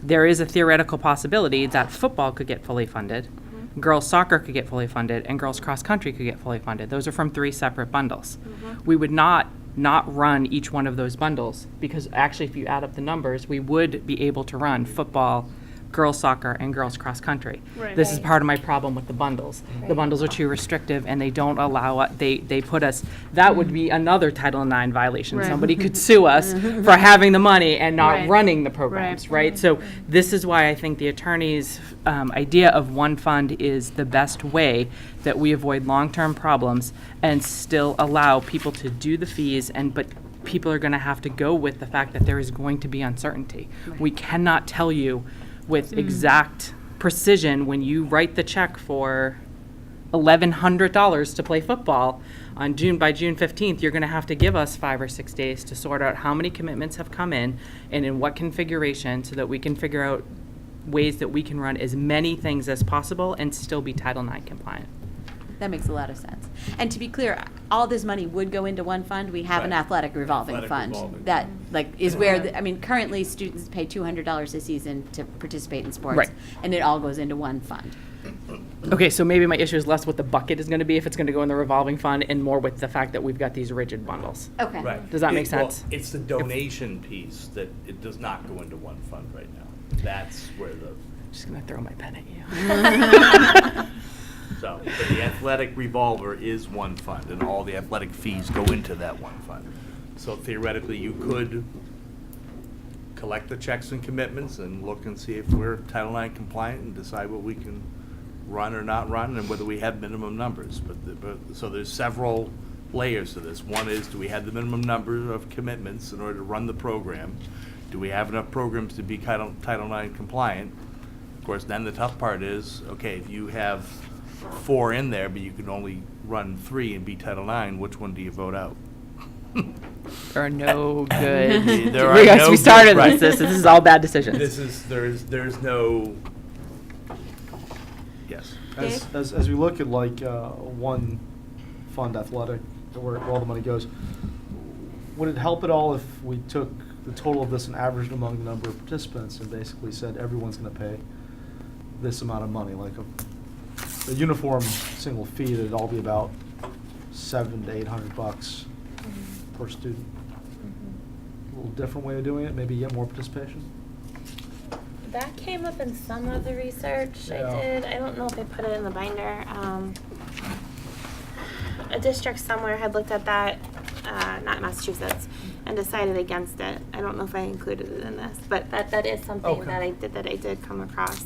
S13: There is a theoretical possibility that football could get fully funded, girls soccer could get fully funded, and girls cross country could get fully funded. Those are from 3 separate bundles. We would not run each one of those bundles, because actually if you add up the numbers, we would be able to run football, girls soccer, and girls cross country.
S6: Right.
S13: This is part of my problem with the bundles. The bundles are too restrictive, and they don't allow, they put us, that would be another Title IX violation.
S6: Right.
S13: Somebody could sue us for having the money and not
S6: Right.
S13: running the programs, right? So this is why I think the attorney's idea of one fund is the best way that we avoid long-term problems and still allow people to do the fees, but people are going to have to go with the fact that there is going to be uncertainty. We cannot tell you with exact precision when you write the check for $1,100 to play football by June 15th, you're going to have to give us 5 or 6 days to sort out how many commitments have come in and in what configuration, so that we can figure out ways that we can run as many things as possible and still be Title IX compliant.
S1: That makes a lot of sense. And to be clear, all this money would go into one fund. We have an
S14: Right.
S1: athletic revolving
S14: Athletic
S1: fund
S14: revolving.
S1: that, like, is where, currently students pay $200 a season to participate in sports.
S13: Right.
S1: And it all goes into one fund.
S13: Okay, so maybe my issue is less what the bucket is going to be, if it's going to go in the revolving fund, and more with the fact that we've got these rigid bundles.
S1: Okay.
S2: Right.
S13: Does that make
S2: Well,
S13: sense?
S2: it's the donation piece that it does not go into one fund right now. That's where the,
S13: Just going to throw my pen at you.
S2: so, but the athletic revolver is one fund, and all the athletic fees go into that one fund. So theoretically, you could collect the checks and commitments and look and see if we're Title IX compliant and decide what we can run or not run, and whether we have minimum numbers. So there's several layers to this. One is, do we have the minimum number of commitments in order to run the program? Do we have enough programs to be Title IX compliant? Of course, then the tough part is, okay, if you have 4 in there, but you can only run 3 and be Title IX, which one do you vote out?
S13: There are no good.
S2: There are
S13: Yes,
S2: no
S13: we started
S2: good, right.
S13: this is all bad decisions.
S2: There's no, yes.
S3: As we look at like one fund athletic, where all the money goes, would it help at all if we took the total of this and averaged among the number of participants and basically said everyone's going to pay this amount of money, like a uniform single fee, that'd all be about $700 to $800 per student? A little different way of doing it, maybe get more participation.
S9: That came up in some of the research I
S3: Yeah.
S9: did. I don't know if I put it in the binder. A district somewhere had looked at that, not Massachusetts, and decided against it. I don't know if I included it in this, but that is something
S3: Okay.
S9: that I did come across.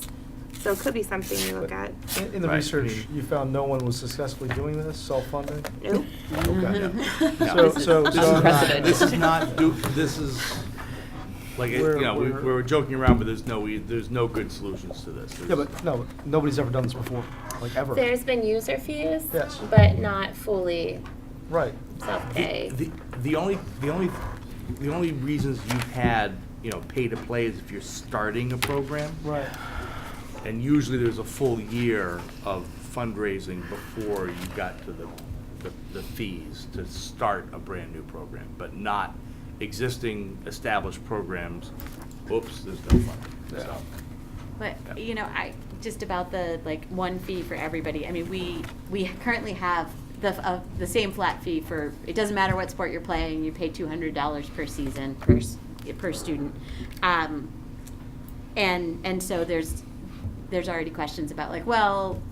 S9: So it could be something you look at.
S3: In the
S2: Right.
S3: research, you found no one was successfully doing this, self-funding?
S9: Nope.
S3: Okay.
S2: No.
S3: So
S2: This is not, this is, like, you know, we were joking around, but there's no good solutions to this.
S3: Yeah, but no, nobody's ever done this before, like ever.
S9: There's been user fees,
S3: Yes.
S9: but not fully
S3: Right.
S9: self-pay.
S2: The only reasons you've had, pay to play is if you're starting a program.
S3: Right.
S2: And usually there's a full year of fundraising before you got to the fees to start a brand new program, but not existing established programs. Oops, there's no funding. So,
S1: But, I, just about the, one fee for everybody, I mean, we currently have the same flat fee for, it doesn't matter what sport you're playing, you pay $200 per season, per student. And so there's already questions about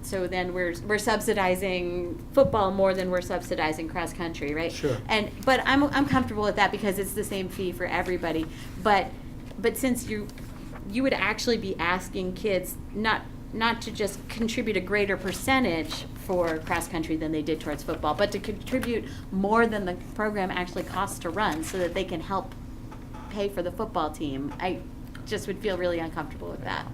S1: so then we're subsidizing football more than we're subsidizing cross country, right?
S3: Sure.
S1: But I'm comfortable with that because it's the same fee for everybody. But since you would actually be asking kids not to just contribute a greater percentage for cross country than they did towards football, but to contribute more than the program actually costs to run so that they can help pay for the football team. I just would feel really uncomfortable with that.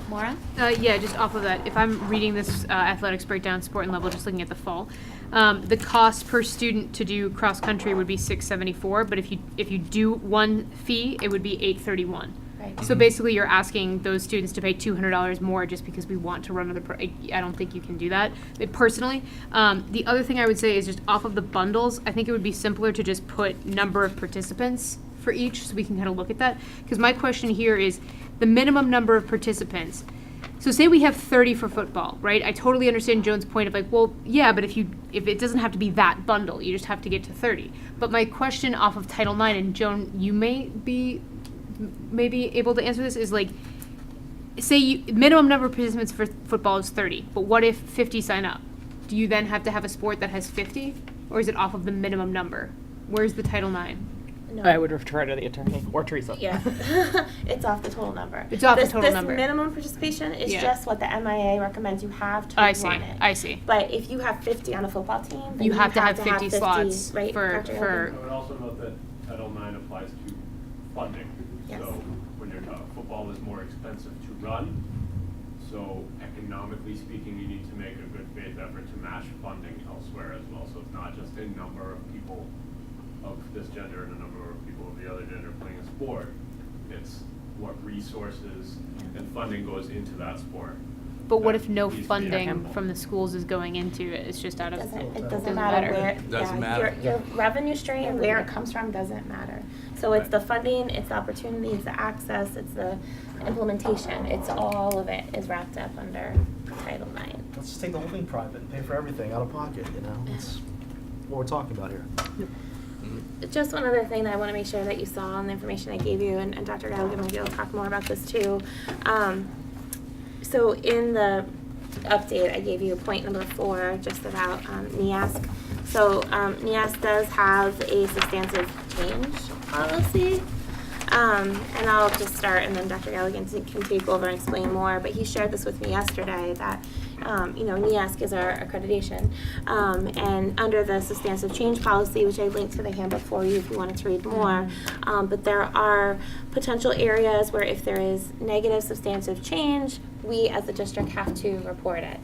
S1: Maura?
S6: Yeah, just off of that, if I'm reading this athletics breakdown, sport and level, just looking at the fall, the cost per student to do cross country would be $674, but if you do one fee, it would be $831.
S9: Right.
S6: So basically, you're asking those students to pay $200 more just because we want to run another. I don't think you can do that personally. The other thing I would say is just off of the bundles. I think it would be simpler to just put number of participants for each, so we can kind of look at that. Because my question here is the minimum number of participants. So say we have 30 for football, right? I totally understand Joan's point of well, yeah, but if it doesn't have to be that bundle, you just have to get to 30. But my question off of Title IX, and Joan, you may be able to answer this, is say minimum number of participants for football is 30, but what if 50 sign up? Do you then have to have a sport that has 50, or is it off of the minimum number? Where's the Title IX?
S9: No.
S13: I would refer to the attorney or Teresa.
S9: Yeah, it's off the total number.
S6: It's off the total number.
S9: This minimum participation is
S6: Yeah.
S9: just what the MIA recommends you have to
S6: I see.
S9: run it.
S6: I see.
S9: But if you have 50 on a football team, then
S6: You have to have 50 slots
S9: right,
S6: for-
S9: Dr.
S6: for-
S9: Gilligan?
S10: I would also note that Title IX applies to funding.
S9: Yes.
S10: So when you're football is more expensive to run, so economically speaking, you need to make a good faith effort to match funding elsewhere as well. So it's not just a number of people of this gender and a number of people of the other gender playing a sport. It's what resources and funding goes into that sport.
S6: But what if no
S10: needs to be
S6: funding
S10: equitable.
S6: from the schools is going into it? It's just out of.
S9: It doesn't matter where.
S2: Doesn't matter.
S9: Your revenue stream, where it comes from, doesn't matter. So it's the funding, it's the opportunity, it's the access, it's the implementation. It's all of it is wrapped up under Title IX.
S3: Let's just take the whole thing private and pay for everything out of pocket, That's what we're talking about here.
S9: Just one other thing that I want to make sure that you saw on the information I gave you, and Dr. Gallagher maybe will talk more about this too. So in the update, I gave you point number 4, just about NEASC. So NEASC does have a substantive change policy. And I'll just start, and then Dr. Gallagher can take over and explain more. But he shared this with me yesterday that, NEASC is our accreditation. And under the substantive change policy, which I linked to the handbook for you if you wanted to read more, but there are potential areas where if there is negative substantive change, we as a district have to report it.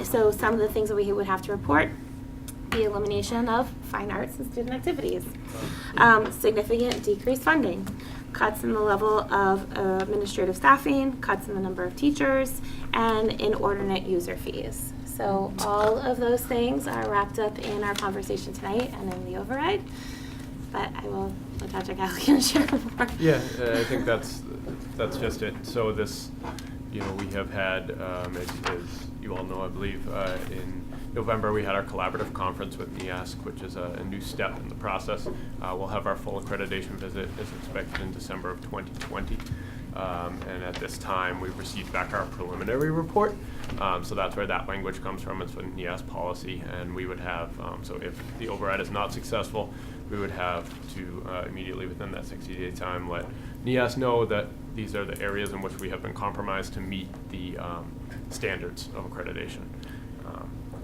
S9: So some of the things that we would have to report: the elimination of fine arts and student activities, significant decreased funding, cuts in the level of administrative staffing, cuts in the number of teachers, and inordinate user fees. So all of those things are wrapped up in our conversation tonight and in the override. But I will let Dr. Gallagher share more.
S10: Yeah, I think that's just it. So this, we have had, as you all know, I believe, in November, we had our collaborative conference with NEASC, which is a new step in the process. We'll have our full accreditation visit is expected in December of 2020. And at this time, we've received back our preliminary report. So that's where that language comes from. It's from NEASC policy. And we would have, so if the override is not successful, we would have to immediately within that 60-day time let NEASC know that these are the areas in which we have been compromised to meet the standards of accreditation.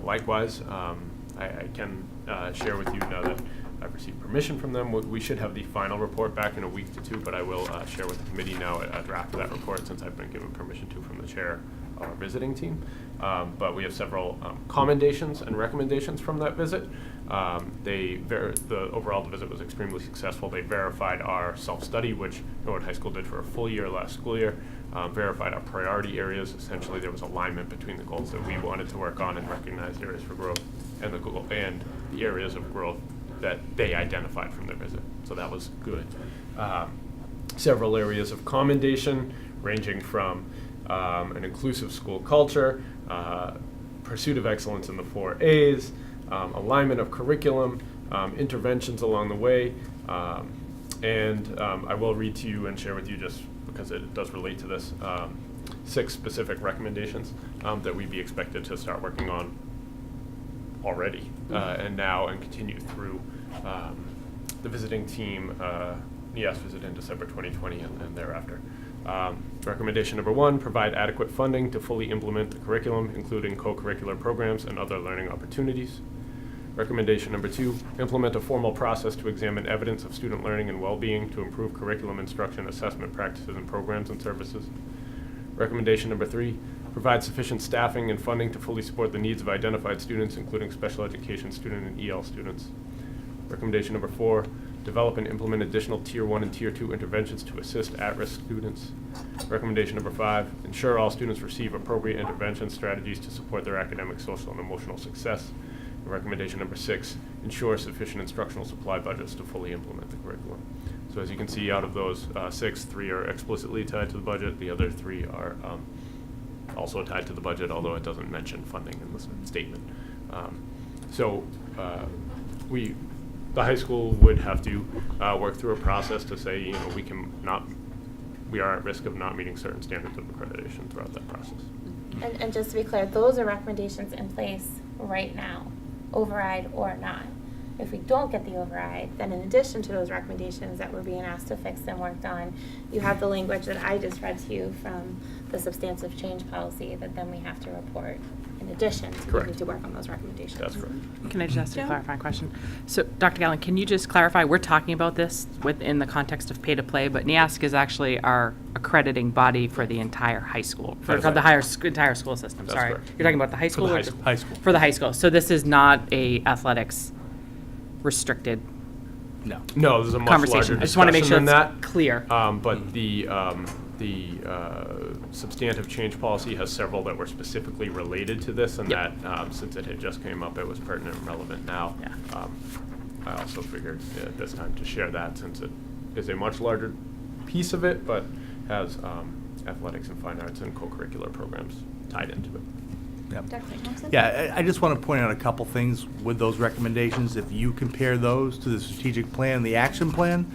S10: Likewise, I can share with you now that I've received permission from them. We should have the final report back in a week to 2, but I will share with the committee now a draft of that report since I've been given permission to from the chair our visiting team. But we have several commendations and recommendations from that visit. Overall, the visit was extremely successful. They verified our self-study, which Norwood High School did for a full year last school year, verified our priority areas. Essentially, there was alignment between the goals that we wanted to work on and recognized areas for growth and the areas of growth that they identified from their visit. So that was good. Several areas of commendation, ranging from an inclusive school culture, pursuit of excellence in the 4 A's, alignment of curriculum, interventions along the way, and I will read to you and share with you, just because it does relate to this, 6 specific recommendations that we'd be expected to start working on already and continue through the visiting team NEAS visit in December 2020 and thereafter. Recommendation number 1, provide adequate funding to fully implement the curriculum, including co-curricular programs and other learning opportunities. Recommendation number 2, implement a formal process to examine evidence of student learning and well-being to improve curriculum instruction, assessment practices, and programs and services. Recommendation number 3, provide sufficient staffing and funding to fully support the needs of identified students, including special education student and EL students. Recommendation number 4, develop and implement additional Tier 1 and Tier 2 interventions to assist at-risk students. Recommendation number 5, ensure all students receive appropriate intervention strategies to support their academic, social, and emotional success. And recommendation number 6, ensure sufficient instructional supply budgets to fully implement the curriculum. So as you can see, out of those 6, 3 are explicitly tied to the budget. The other 3 are also tied to the budget, although it doesn't mention funding in the statement. The high school would have to work through a process to say, we are at risk of not meeting certain standards of accreditation throughout that process.
S9: And just to be clear, those are recommendations in place right now, override or not. If we don't get the override, then in addition to those recommendations that we're being asked to fix and worked on, you have the language that I just read to you from the substantive change policy that then we have to report in addition to needing to work on those recommendations.
S10: That's correct.
S13: Can I just ask a clarifying question? So, Dr. Gallen, can you just clarify, we're talking about this within the context of pay to play, but NEASC is actually our accrediting body for the entire high school, for the entire school system,
S10: That's
S13: sorry.
S10: correct.
S13: You're talking about the high school?
S10: For the
S13: or
S10: high school.
S13: For the high school. So this is not a athletics restricted
S2: No.
S10: No, there's a much
S13: conversation.
S10: larger
S13: I just want to make
S10: discussion
S13: sure
S10: than
S13: it's
S10: that.
S13: clear.
S10: But the substantive change policy has several that were specifically related to this, and that since it had just came up, it was pertinent and relevant now.
S13: Yeah.
S10: I also figured at this time to share that, since it is a much larger piece of it, but has athletics and fine arts and co-curricular programs tied into it.
S2: Yep.
S4: Dr. Thompson?
S2: Yeah, I just want to point out a couple things with those recommendations. If you compare those to the strategic plan and the action plan,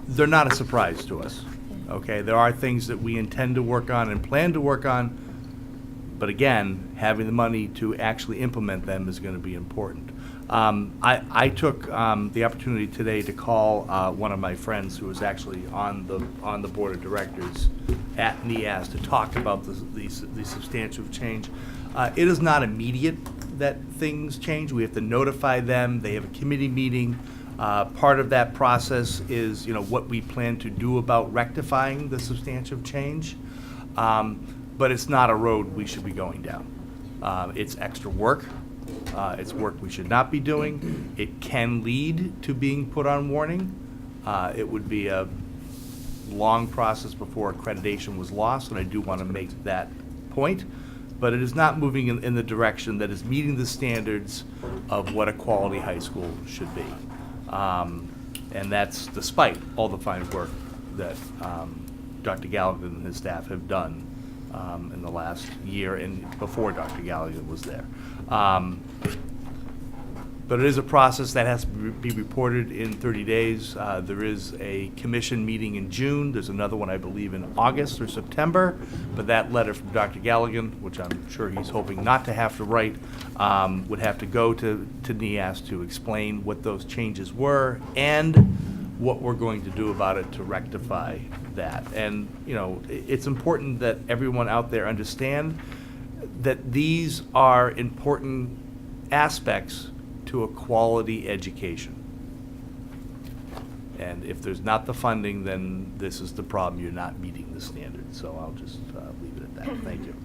S2: they're not a surprise to us. Okay, there are things that we intend to work on and plan to work on, but again, having the money to actually implement them is going to be important. I took the opportunity today to call one of my friends who was actually on the board of directors at NEAS to talk about the substantive change. It is not immediate that things change. We have to notify them. They have a committee meeting. Part of that process is, what we plan to do about rectifying the substantive change. But it's not a road we should be going down. It's extra work. It's work we should not be doing. It can lead to being put on warning. It would be a long process before accreditation was lost, and I do want to make that point. But it is not moving in the direction that is meeting the standards of what a quality high school should be. And that's despite all the fine work that Dr. Gallagher and his staff have done in the last year and before Dr. Gallagher was there. But it is a process that has to be reported in 30 days. There is a commission meeting in June. There's another one, I believe, in August or September. But that letter from Dr. Gallagher, which I'm sure he's hoping not to have to write, would have to go to NEAS to explain what those changes were and what we're going to do about it to rectify that. And, it's important that everyone out there understand that these are important aspects to a quality education. And if there's not the funding, then this is the problem. You're not meeting the standard. So I'll just leave it at that. Thank you.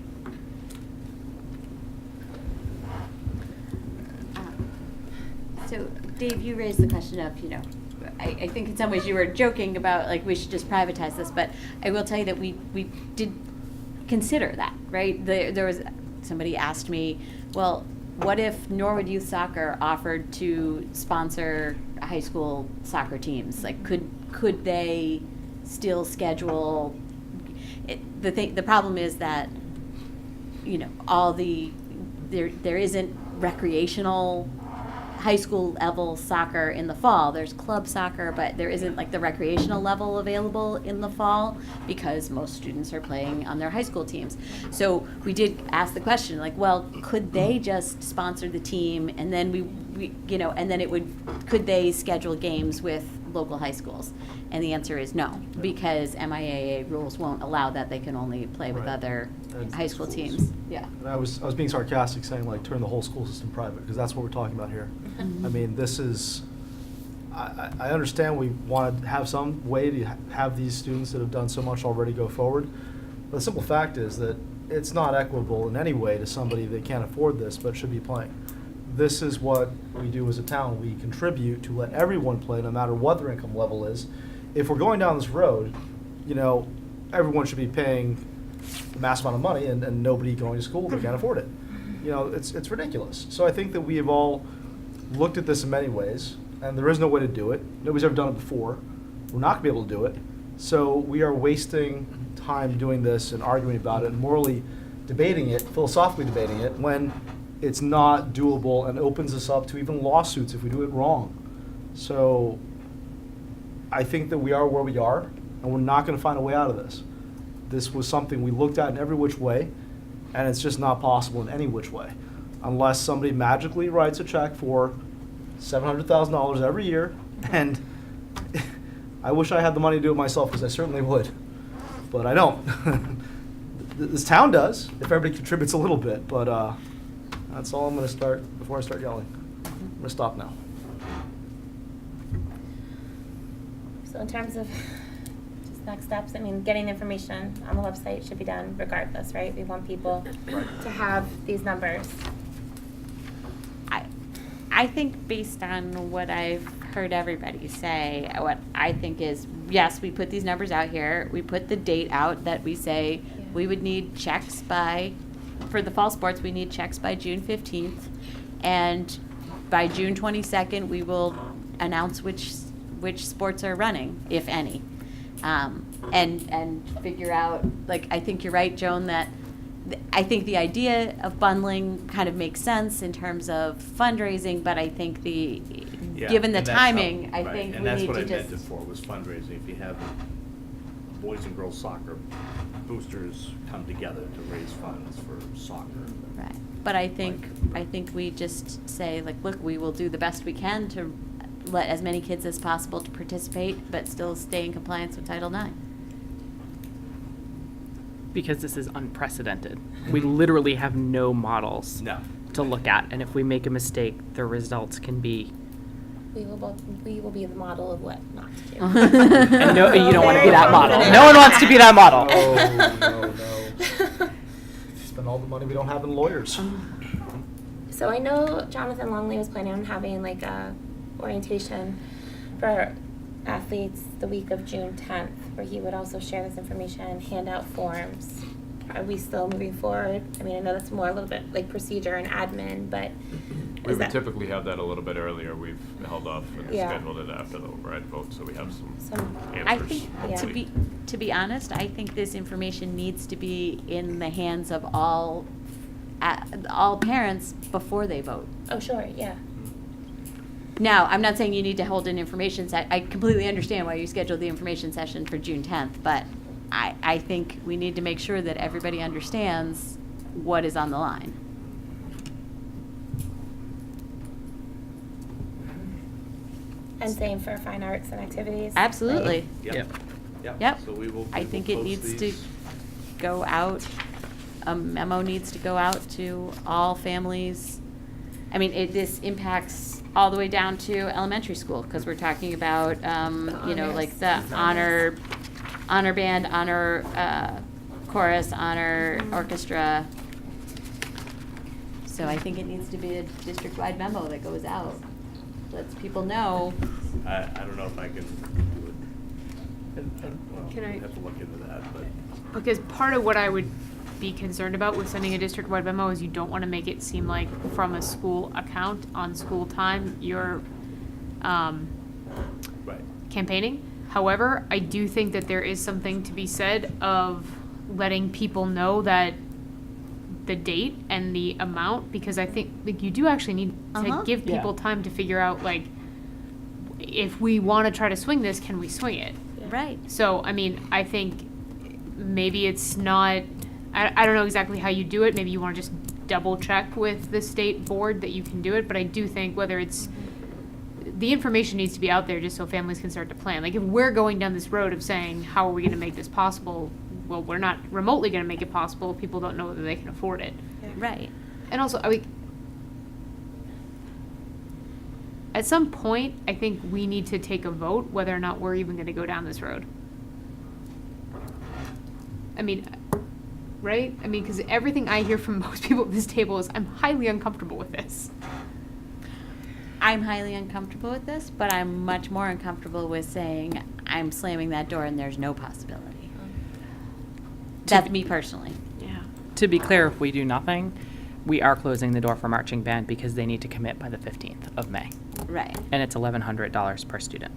S1: So, Dave, you raised the question of, I think in some ways you were joking about, like, we should just privatize this, but I will tell you that we did consider that, right? There was, somebody asked me, well, what if Norwood Youth Soccer offered to sponsor high school soccer teams? Like, could they still schedule it? The problem is that, there isn't recreational high school level soccer in the fall. There's club soccer, but there isn't like the recreational level available in the fall because most students are playing on their high school teams. So we did ask the question, like, well, could they just sponsor the team and then we and then could they schedule games with local high schools? And the answer is no, because MIAA rules won't allow that. They can only play with other high school teams. Yeah.
S3: And I was being sarcastic, saying like turn the whole school system private, because that's what we're talking about here. I mean, this is. I understand we want to have some way to have these students that have done so much already go forward, but the simple fact is that it's not equitable in any way to somebody that can't afford this but should be playing. This is what we do as a town. We contribute to let everyone play, no matter what their income level is. If we're going down this road, everyone should be paying a massive amount of money and nobody going to school that can't afford it. It's ridiculous. So I think that we have all looked at this in many ways, and there is no way to do it. Nobody's ever done it before. We're not going to be able to do it. So we are wasting time doing this and arguing about it and morally debating it, philosophically debating it, when it's not doable and opens us up to even lawsuits if we do it wrong. So I think that we are where we are, and we're not going to find a way out of this. This was something we looked at in every which way, and it's just not possible in any which way, unless somebody magically writes a check for $700,000 every year, and I wish I had the money to do it myself, because I certainly would, but I don't. This town does, if everybody contributes a little bit, but that's all I'm going to start before I start yelling. I'm going to stop now.
S9: So in terms of just next steps, getting information on the website should be done regardless, right? We want people to have these numbers.
S1: I think based on what I've heard everybody say, what I think is, yes, we put these numbers out here. We put the date out that we say we would need checks for the fall sports, we need checks by June 15th. And by June 22nd, we will announce which sports are running, if any. And figure out, I think you're right, Joan, that I think the idea of bundling kind of makes sense in terms of fundraising, but I think given the timing, I think we need to just.
S19: And that's what I meant it for, was fundraising. If you have boys and girls soccer boosters come together to raise funds for soccer.
S1: Right. But I think we just say, look, we will do the best we can to let as many kids as possible to participate, but still stay in compliance with Title IX.
S13: Because this is unprecedented. We literally have no models to look at, and if we make a mistake, the results can be.
S9: We will be the model of what not to do.
S13: And no, you don't want to be that model. No one wants to be that model.
S3: No. Spend all the money we don't have in lawyers.
S9: So I know Jonathan Longley was planning on having a orientation for athletes the week of June 10th, where he would also share this information, hand out forms. Are we still moving forward? I know that's more a little bit like procedure and admin, but
S10: we would typically have that a little bit earlier. We've held off and scheduled it after the override vote, so we have some answers.
S1: I think, to be honest, I think this information needs to be in the hands of all parents before they vote.
S9: Oh, sure, yeah.
S1: Now, I'm not saying you need to hold an information I completely understand why you scheduled the information session for June 10th, but I think we need to make sure that everybody understands what is on the line.
S9: And same for fine arts and activities?
S1: Absolutely.
S19: Yep. So we will
S1: I think it needs to go out, a memo needs to go out to all families. This impacts all the way down to elementary school, because we're talking about, the honor band, honor chorus, honor orchestra. So I think it needs to be a district-wide memo that goes out. lets people know.
S19: I don't know if I can do it. Well,
S6: Can I-
S19: I'd have to look into that, but.
S6: Because part of what I would be concerned about with sending a district-wide memo is you don't want to make it seem like from a school account on school time, you're
S19: Right.
S6: campaigning. However, I do think that there is something to be said of letting people know that the date and the amount, because I think like you do actually need to give people time to figure out like if we want to try to swing this, can we swing it?
S1: Right.
S6: So, I mean, I think maybe it's not, I don't know exactly how you do it. Maybe you want to just double check with the state board that you can do it. But I do think whether it's, the information needs to be out there just so families can start to plan. Like if we're going down this road of saying, how are we going to make this possible? Well, we're not remotely going to make it possible if people don't know whether they can afford it.
S1: Right.
S6: And also, I mean, at some point, I think we need to take a vote whether or not we're even going to go down this road. I mean, right? I mean, because everything I hear from most people at this table is, I'm highly uncomfortable with this.
S1: I'm highly uncomfortable with this, but I'm much more uncomfortable with saying I'm slamming that door and there's no possibility. That's me personally.
S6: Yeah.
S13: To be clear, if we do nothing, we are closing the door for marching band because they need to commit by the 15th of May.
S1: Right.
S13: And it's $1,100 per student.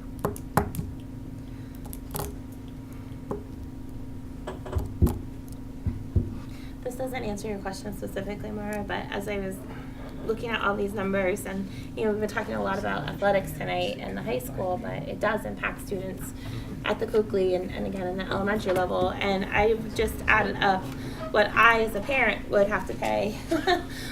S9: This doesn't answer your question specifically, Mara, but as I was looking at all these numbers, and you know, we've been talking a lot about athletics tonight in the high school, but it does impact students at the Coakley and again in the elementary level. And I just added up what I, as a parent, would have to pay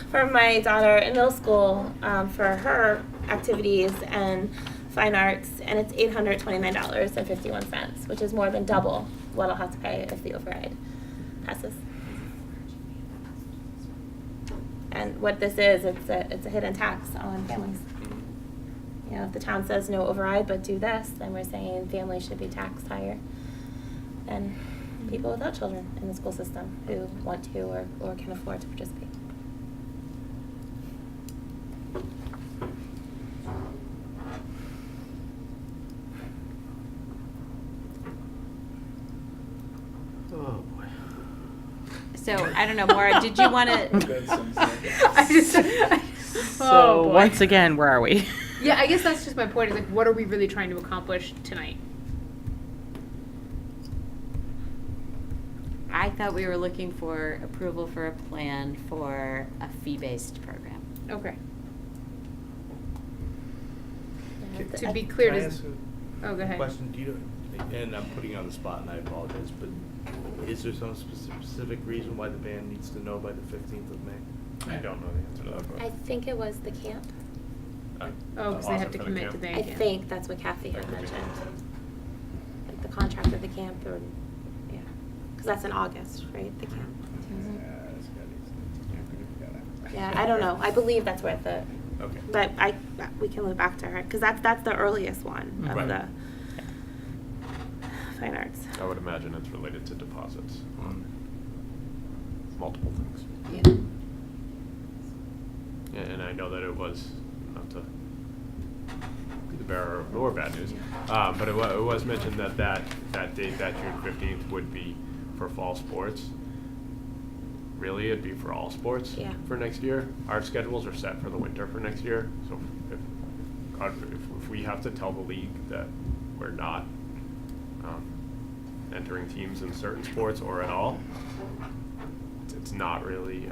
S9: for my daughter in middle school for her activities and fine arts, and it's $829.51, which is more than double what I'll have to pay if the override passes. And what this is, it's a hidden tax on families. You know, if the town says no override, but do this, then we're saying families should be taxed higher than people without children in the school system who want to or can afford to participate.
S19: Oh, boy.
S1: So I don't know, Maura, did you want to?
S13: So once again, where are we?
S6: Yeah, I guess that's just my point. Is like, what are we really trying to accomplish tonight?
S1: I thought we were looking for approval for a plan for a fee-based program.
S6: Okay.
S2: Can-
S6: To be clear,
S2: can I
S6: does,
S2: ask a
S6: oh, go ahead.
S2: question? Do you, and I'm putting you on the spot, and I apologize, but is there some specific reason why the band needs to know by the 15th of May?
S10: I don't know the answer to that, but.
S9: I think it was the camp.
S6: Oh, because they have to commit to the
S9: I think that's what Kathy had mentioned. Like the contract of the camp, or yeah, because that's in August, right? The camp. Yeah, I don't know. I believe that's where the.
S2: Okay.
S9: But we can look back to her because that's the earliest one of
S10: Right.
S9: the fine arts.
S10: I would imagine it's related to deposits on multiple things.
S9: Yeah.
S10: And I know that it was, not to be the bearer of more bad news, but it was mentioned that date, that June 15th, would be for fall sports. Really, it'd be for all sports for next year. Our schedules are set for the winter for next year, so if we have to tell the league that we're not entering teams in certain sports or at all, it's not really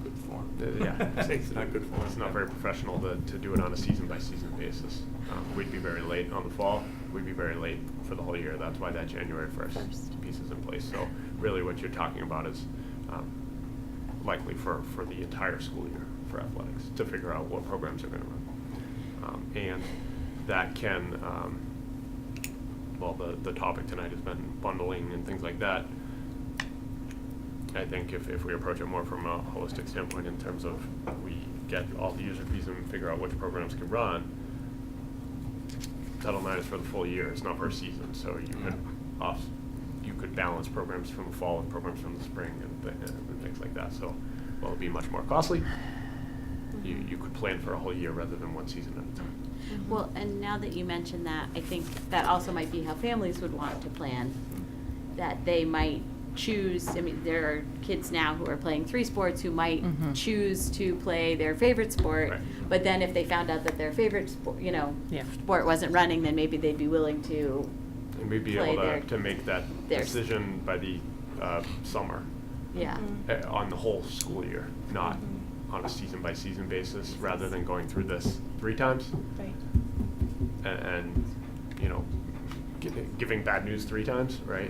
S19: Good form.
S10: yeah,
S19: It's not good form.
S10: It's not very professional to do it on a season-by-season basis. We'd be very late on the fall. We'd be very late for the whole year. That's why that January 1st piece is in place. So really what you're talking about is likely for the entire school year for athletics to figure out what programs are going to run. And that can, well, the topic tonight has been bundling and things like that. I think if we approach it more from a holistic standpoint in terms of we get all the user fees and figure out which programs can run, Title IX is for the full year, it's not for a season, so you could balance programs from the fall and programs from the spring and things like that. So, well, it'll be much more costly, you could plan for a whole year rather than one season at a time.
S1: Well, and now that you mention that, I think that also might be how families would want to plan, that they might choose, I mean, there are kids now who are playing 3 sports who might choose to play their favorite sport,
S10: Right.
S1: but then if they found out that their favorite sport, sport wasn't running, then maybe they'd be willing to
S10: And we'd be
S1: play
S10: able
S1: their-
S10: to make that
S1: their-
S10: decision by the summer.
S1: Yeah.
S10: On the whole school year, not on a season-by-season basis, rather than going through this 3 times.
S9: Right.
S10: And giving bad news 3 times, right?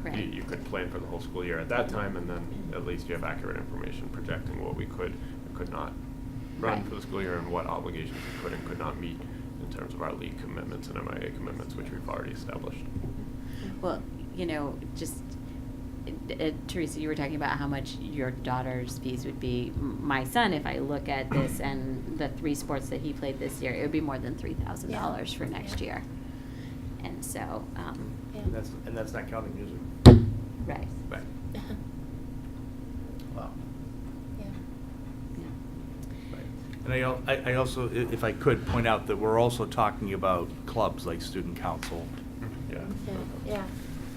S1: Right.
S10: You could plan for the whole school year at that time, and then at least you have accurate information projecting what we could and could not run
S1: Right.
S10: for the school year and what obligations we could and could not meet in terms of our league commitments and MIA commitments, which we've already established.
S1: Well, just, Teresa, you were talking about how much your daughter's fees would be. My son, if I look at this and the 3 sports that he played this year, it would be more than $3,000 for next year. And so,
S19: And that's not counting music.
S1: right.
S10: Right.
S19: Wow.
S2: And I also, if I could, point out that we're also talking about clubs like Student Council,
S9: Yeah.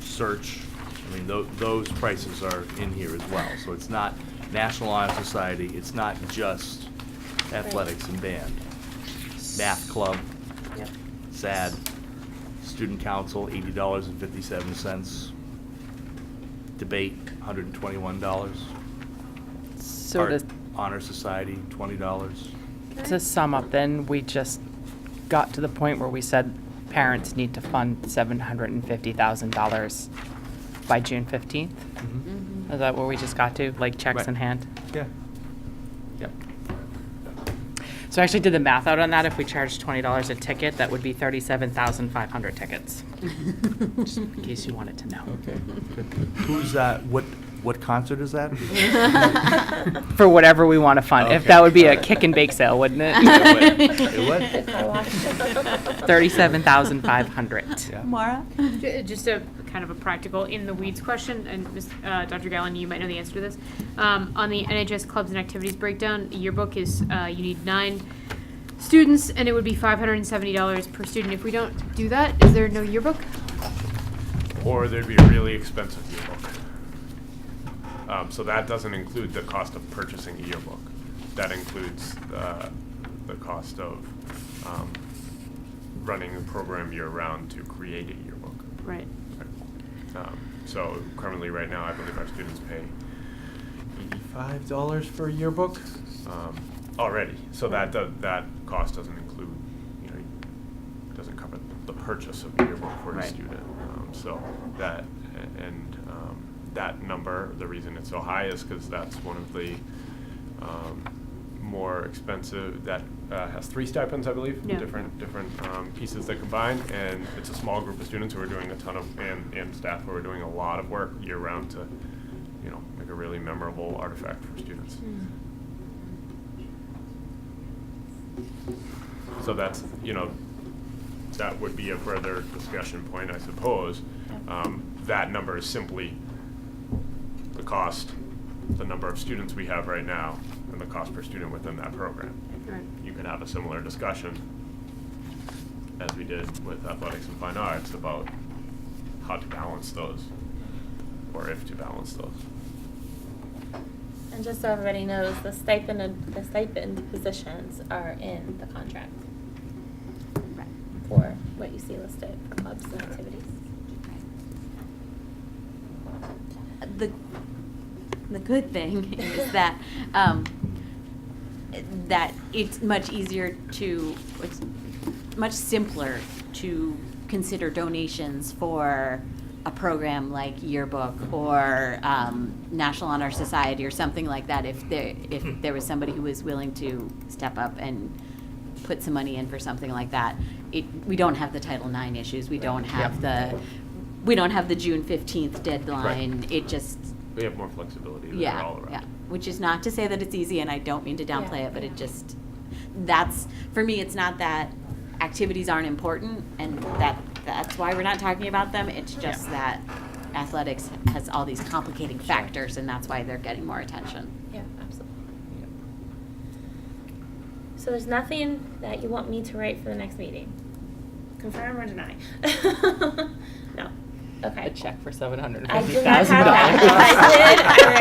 S2: Search. I mean, those prices are in here as well. So it's not National Honor Society, it's not just athletics and band. Math club,
S9: Yep.
S2: SAD, Student Council, $80.57. Debate, $121.
S13: So
S2: Art
S13: to,
S2: Honor Society, $20.
S13: to sum up, then, we just got to the point where we said parents need to fund $750,000 by June 15th?
S2: Mhm.
S13: Is that where we just got to, like checks
S2: Right.
S13: in hand?
S2: Yeah. Yep.
S13: So I actually did the math out on that. If we charged $20 a ticket, that would be 37,500 tickets. Just in case you wanted to know.
S2: Okay. Who's that? What concert is that?
S13: For whatever we want to fund. If
S2: Okay.
S13: that would be a kick and bake sale, wouldn't it?
S2: It would.
S13: 37,500.
S2: Yeah.
S1: Maura?
S6: Just a kind of a practical in the weeds question, and Dr. Gallen, you might know the answer to this. On the NHS clubs and activities breakdown, yearbook is you need 9 students, and it would be $570 per student. If we don't do that, is there no yearbook?
S10: Or there'd be a really expensive yearbook. So that doesn't include the cost of purchasing a yearbook. That includes the cost of running the program year-round to create a yearbook.
S6: Right.
S10: So currently, right now, I believe our students pay $85 for a yearbook already. So that cost doesn't include, doesn't cover the purchase of a yearbook for a
S13: Right.
S10: student. So that that number, the reason it's so high is because that's one of the more expensive, that has 3 stipends, I believe,
S6: Yeah.
S10: different pieces that combine, and it's a small group of students who are doing a ton of, and staff who are doing a lot of work year-round to, make a really memorable artifact for students. So that's, that would be a further discussion point, I suppose. That number is simply the cost, the number of students we have right now, and the cost per student within that program.
S6: Right.
S10: You could have a similar discussion, as we did with athletics and fine arts, about how to balance those, or if to balance those.
S9: And just so everybody knows, the stipend positions are in the contract for what you see listed for clubs and activities.
S1: The good thing is that that it's much simpler to consider donations for a program like yearbook or National Honor Society or something like that. If there was somebody who was willing to step up and put some money in for something like that, we don't have the Title IX issues. We don't have the June 15th deadline.
S10: Right.
S1: It just
S10: We have more flexibility there
S1: yeah,
S10: all around.
S1: yeah. Which is not to say that it's easy, and I don't mean to downplay
S9: Yeah.
S1: it, but it just, for me, it's not that activities aren't important, and that's why we're not talking about them. It's just that athletics has all these complicating factors, and that's why they're getting more attention.
S9: Yeah, absolutely. So there's nothing that you want me to write for the next meeting? Confirm or deny? No. Okay.
S13: A check for $750,000.
S9: I do not have that. If I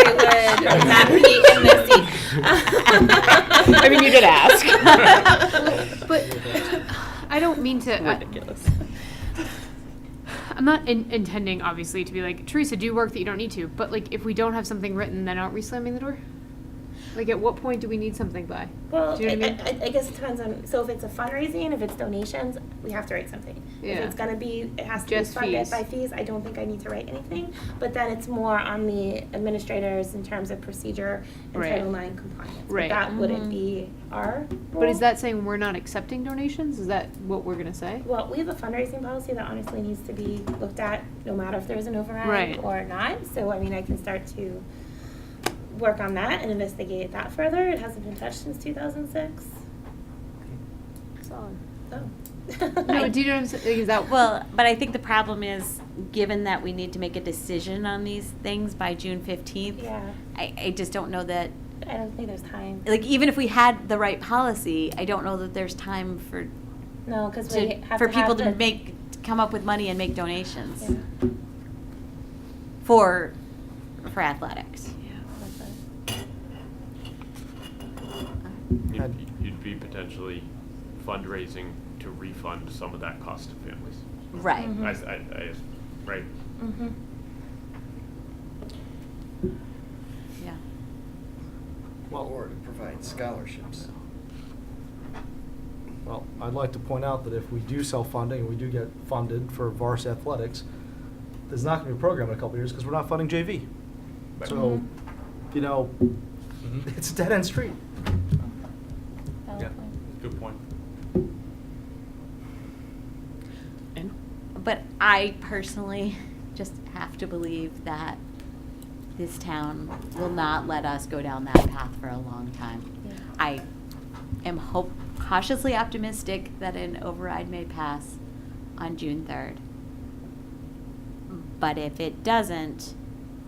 S9: did, I would not be in this seat.
S13: I mean, you did ask.
S6: But I don't mean to.
S13: Ridiculous.
S6: I'm not intending, obviously, to be like, Teresa, do work that you don't need to. But like, if we don't have something written, then aren't we slamming the door? Like, at what point do we need something by?
S9: Well,
S6: Do you know what I mean?
S9: I guess it depends on, so if it's a fundraising, if it's donations, we have to write something.
S6: Yeah.
S9: If it's gonna be, it has to
S6: Just
S9: be funded
S6: fees.
S9: by fees, I don't think I need to write anything. But then it's more on the administrators in terms of procedure and
S6: Right.
S9: Title IX compliance. But
S6: Right.
S9: that wouldn't be our role.
S6: But is that saying we're not accepting donations? Is that what we're gonna say?
S9: Well, we have a fundraising policy that honestly needs to be looked at, no matter if there's an override
S6: Right.
S9: or not. So, I mean, I can start to work on that and investigate that further. It hasn't been touched since 2006.
S6: Solid.
S9: So.
S6: No, do you know what I'm saying? Is that
S1: Well, but I think the problem is, given that we need to make a decision on these things by June 15th,
S9: Yeah.
S1: I just don't know that,
S9: I don't think there's time.
S1: like, even if we had the right policy, I don't know that there's time for,
S9: No, because we have
S1: for
S9: to
S1: people
S9: have
S1: to
S9: the-
S1: come up with money and make donations
S9: Yeah.
S1: for athletics.
S20: You'd be potentially fundraising to refund some of that cost to families.
S1: Right.
S20: Right?
S9: Mm-hmm.
S1: Yeah.
S15: Well, or to provide scholarships.
S3: Well, I'd like to point out that if we do self-funding and we do get funded for varsity athletics, there's not going to be a program in a couple of years because we're not funding JV.
S20: Right.
S3: So, you know, it's a dead-end street.
S20: Yeah, good point.
S1: But I personally just have to believe that this town will not let us go down that path for a long time.
S9: Yeah.
S1: I am cautiously optimistic that an override may pass on June 3rd. But if it doesn't,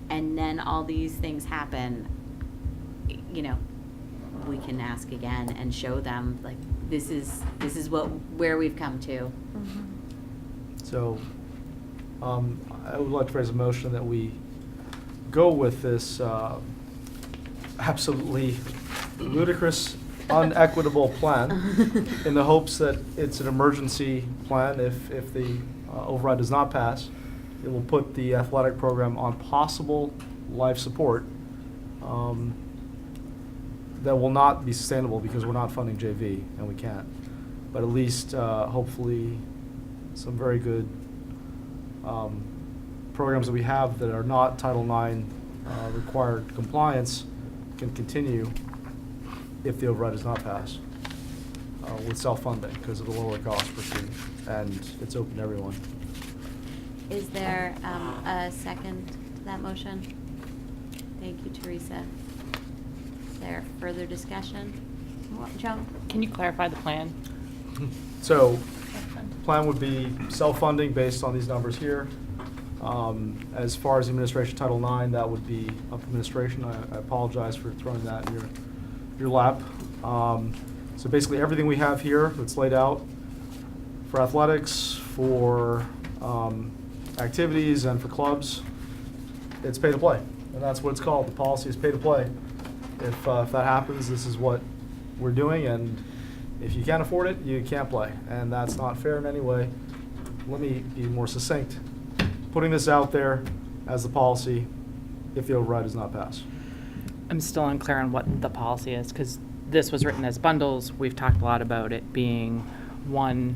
S1: and then all these things happen, you know, we can ask again and show them, like, this is where we've come to.
S3: So, I would like to raise a motion that we go with this absolutely ludicrous, unequitable plan in the hopes that it's an emergency plan. If the override does not pass, it will put the athletic program on possible life support that will not be sustainable because we're not funding JV and we can't. But at least, hopefully, some very good programs that we have that are not Title IX required compliance can continue if the override does not pass with self-funding because of the lower cost per student, and it's open to everyone.
S1: Is there a second to that motion? Thank you, Teresa. Is there further discussion? Joe?
S13: Can you clarify the plan?
S3: So, plan would be self-funding based on these numbers here. As far as administration Title IX, that would be up to administration. I apologize for throwing that in your lap. So basically, everything we have here that's laid out for athletics, for activities, and for clubs, it's pay to play, and that's what it's called. The policy is pay to play. If that happens, this is what we're doing, and if you can't afford it, you can't play, and that's not fair in any way. Let me be more succinct. Putting this out there as the policy if the override does not pass.
S13: I'm still unclear on what the policy is, because this was written as bundles. We've talked a lot about it being one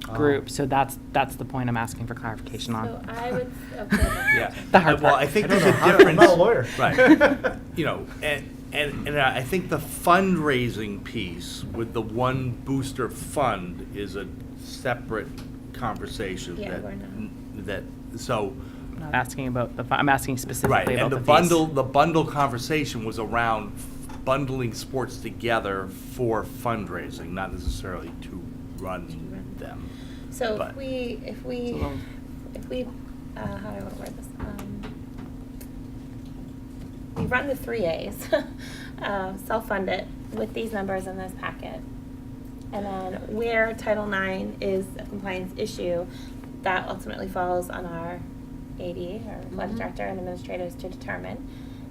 S13: group, so that's the point I'm asking for clarification on.
S9: So I would, okay.
S2: Yeah.
S13: The hard
S2: Well,
S13: part.
S2: I think
S3: I don't
S2: there's a
S3: know how- I'm
S2: difference.
S3: not a lawyer.
S2: Right. You know, and I think the fundraising piece with the one booster fund is a separate conversation.
S9: Yeah,
S2: that-
S9: we're not.
S2: That, so.
S13: I'm not asking about I'm asking specifically
S2: Right,
S13: about
S2: and the
S13: fees.
S2: bundle conversation was around bundling sports together for fundraising, not necessarily to run them.
S9: So
S2: But-
S9: if we, how do I want to word this? we run the 3As, self-fund it with these numbers in this packet. And then where Title IX is a compliance issue, that ultimately falls on our AD, or athletic director and administrators to determine.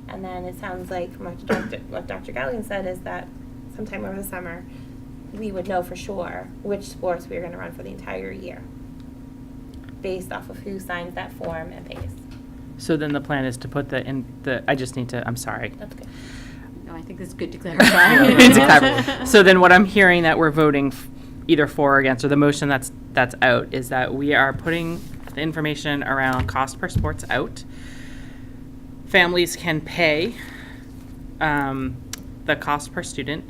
S9: And then it sounds like from what Dr. Galligan said is that sometime over the summer, we would know for sure which sports we are going to run for the entire year, based off of who signs that form and pays.
S13: So then the plan is to put I just need to, I'm sorry.
S9: That's good.
S1: No, I think that's good to clarify.
S13: It's a clarify. So then what I'm hearing that we're voting either for or against, or the motion that's out, is that we are putting the information around cost per sports out. Families can pay the cost per student.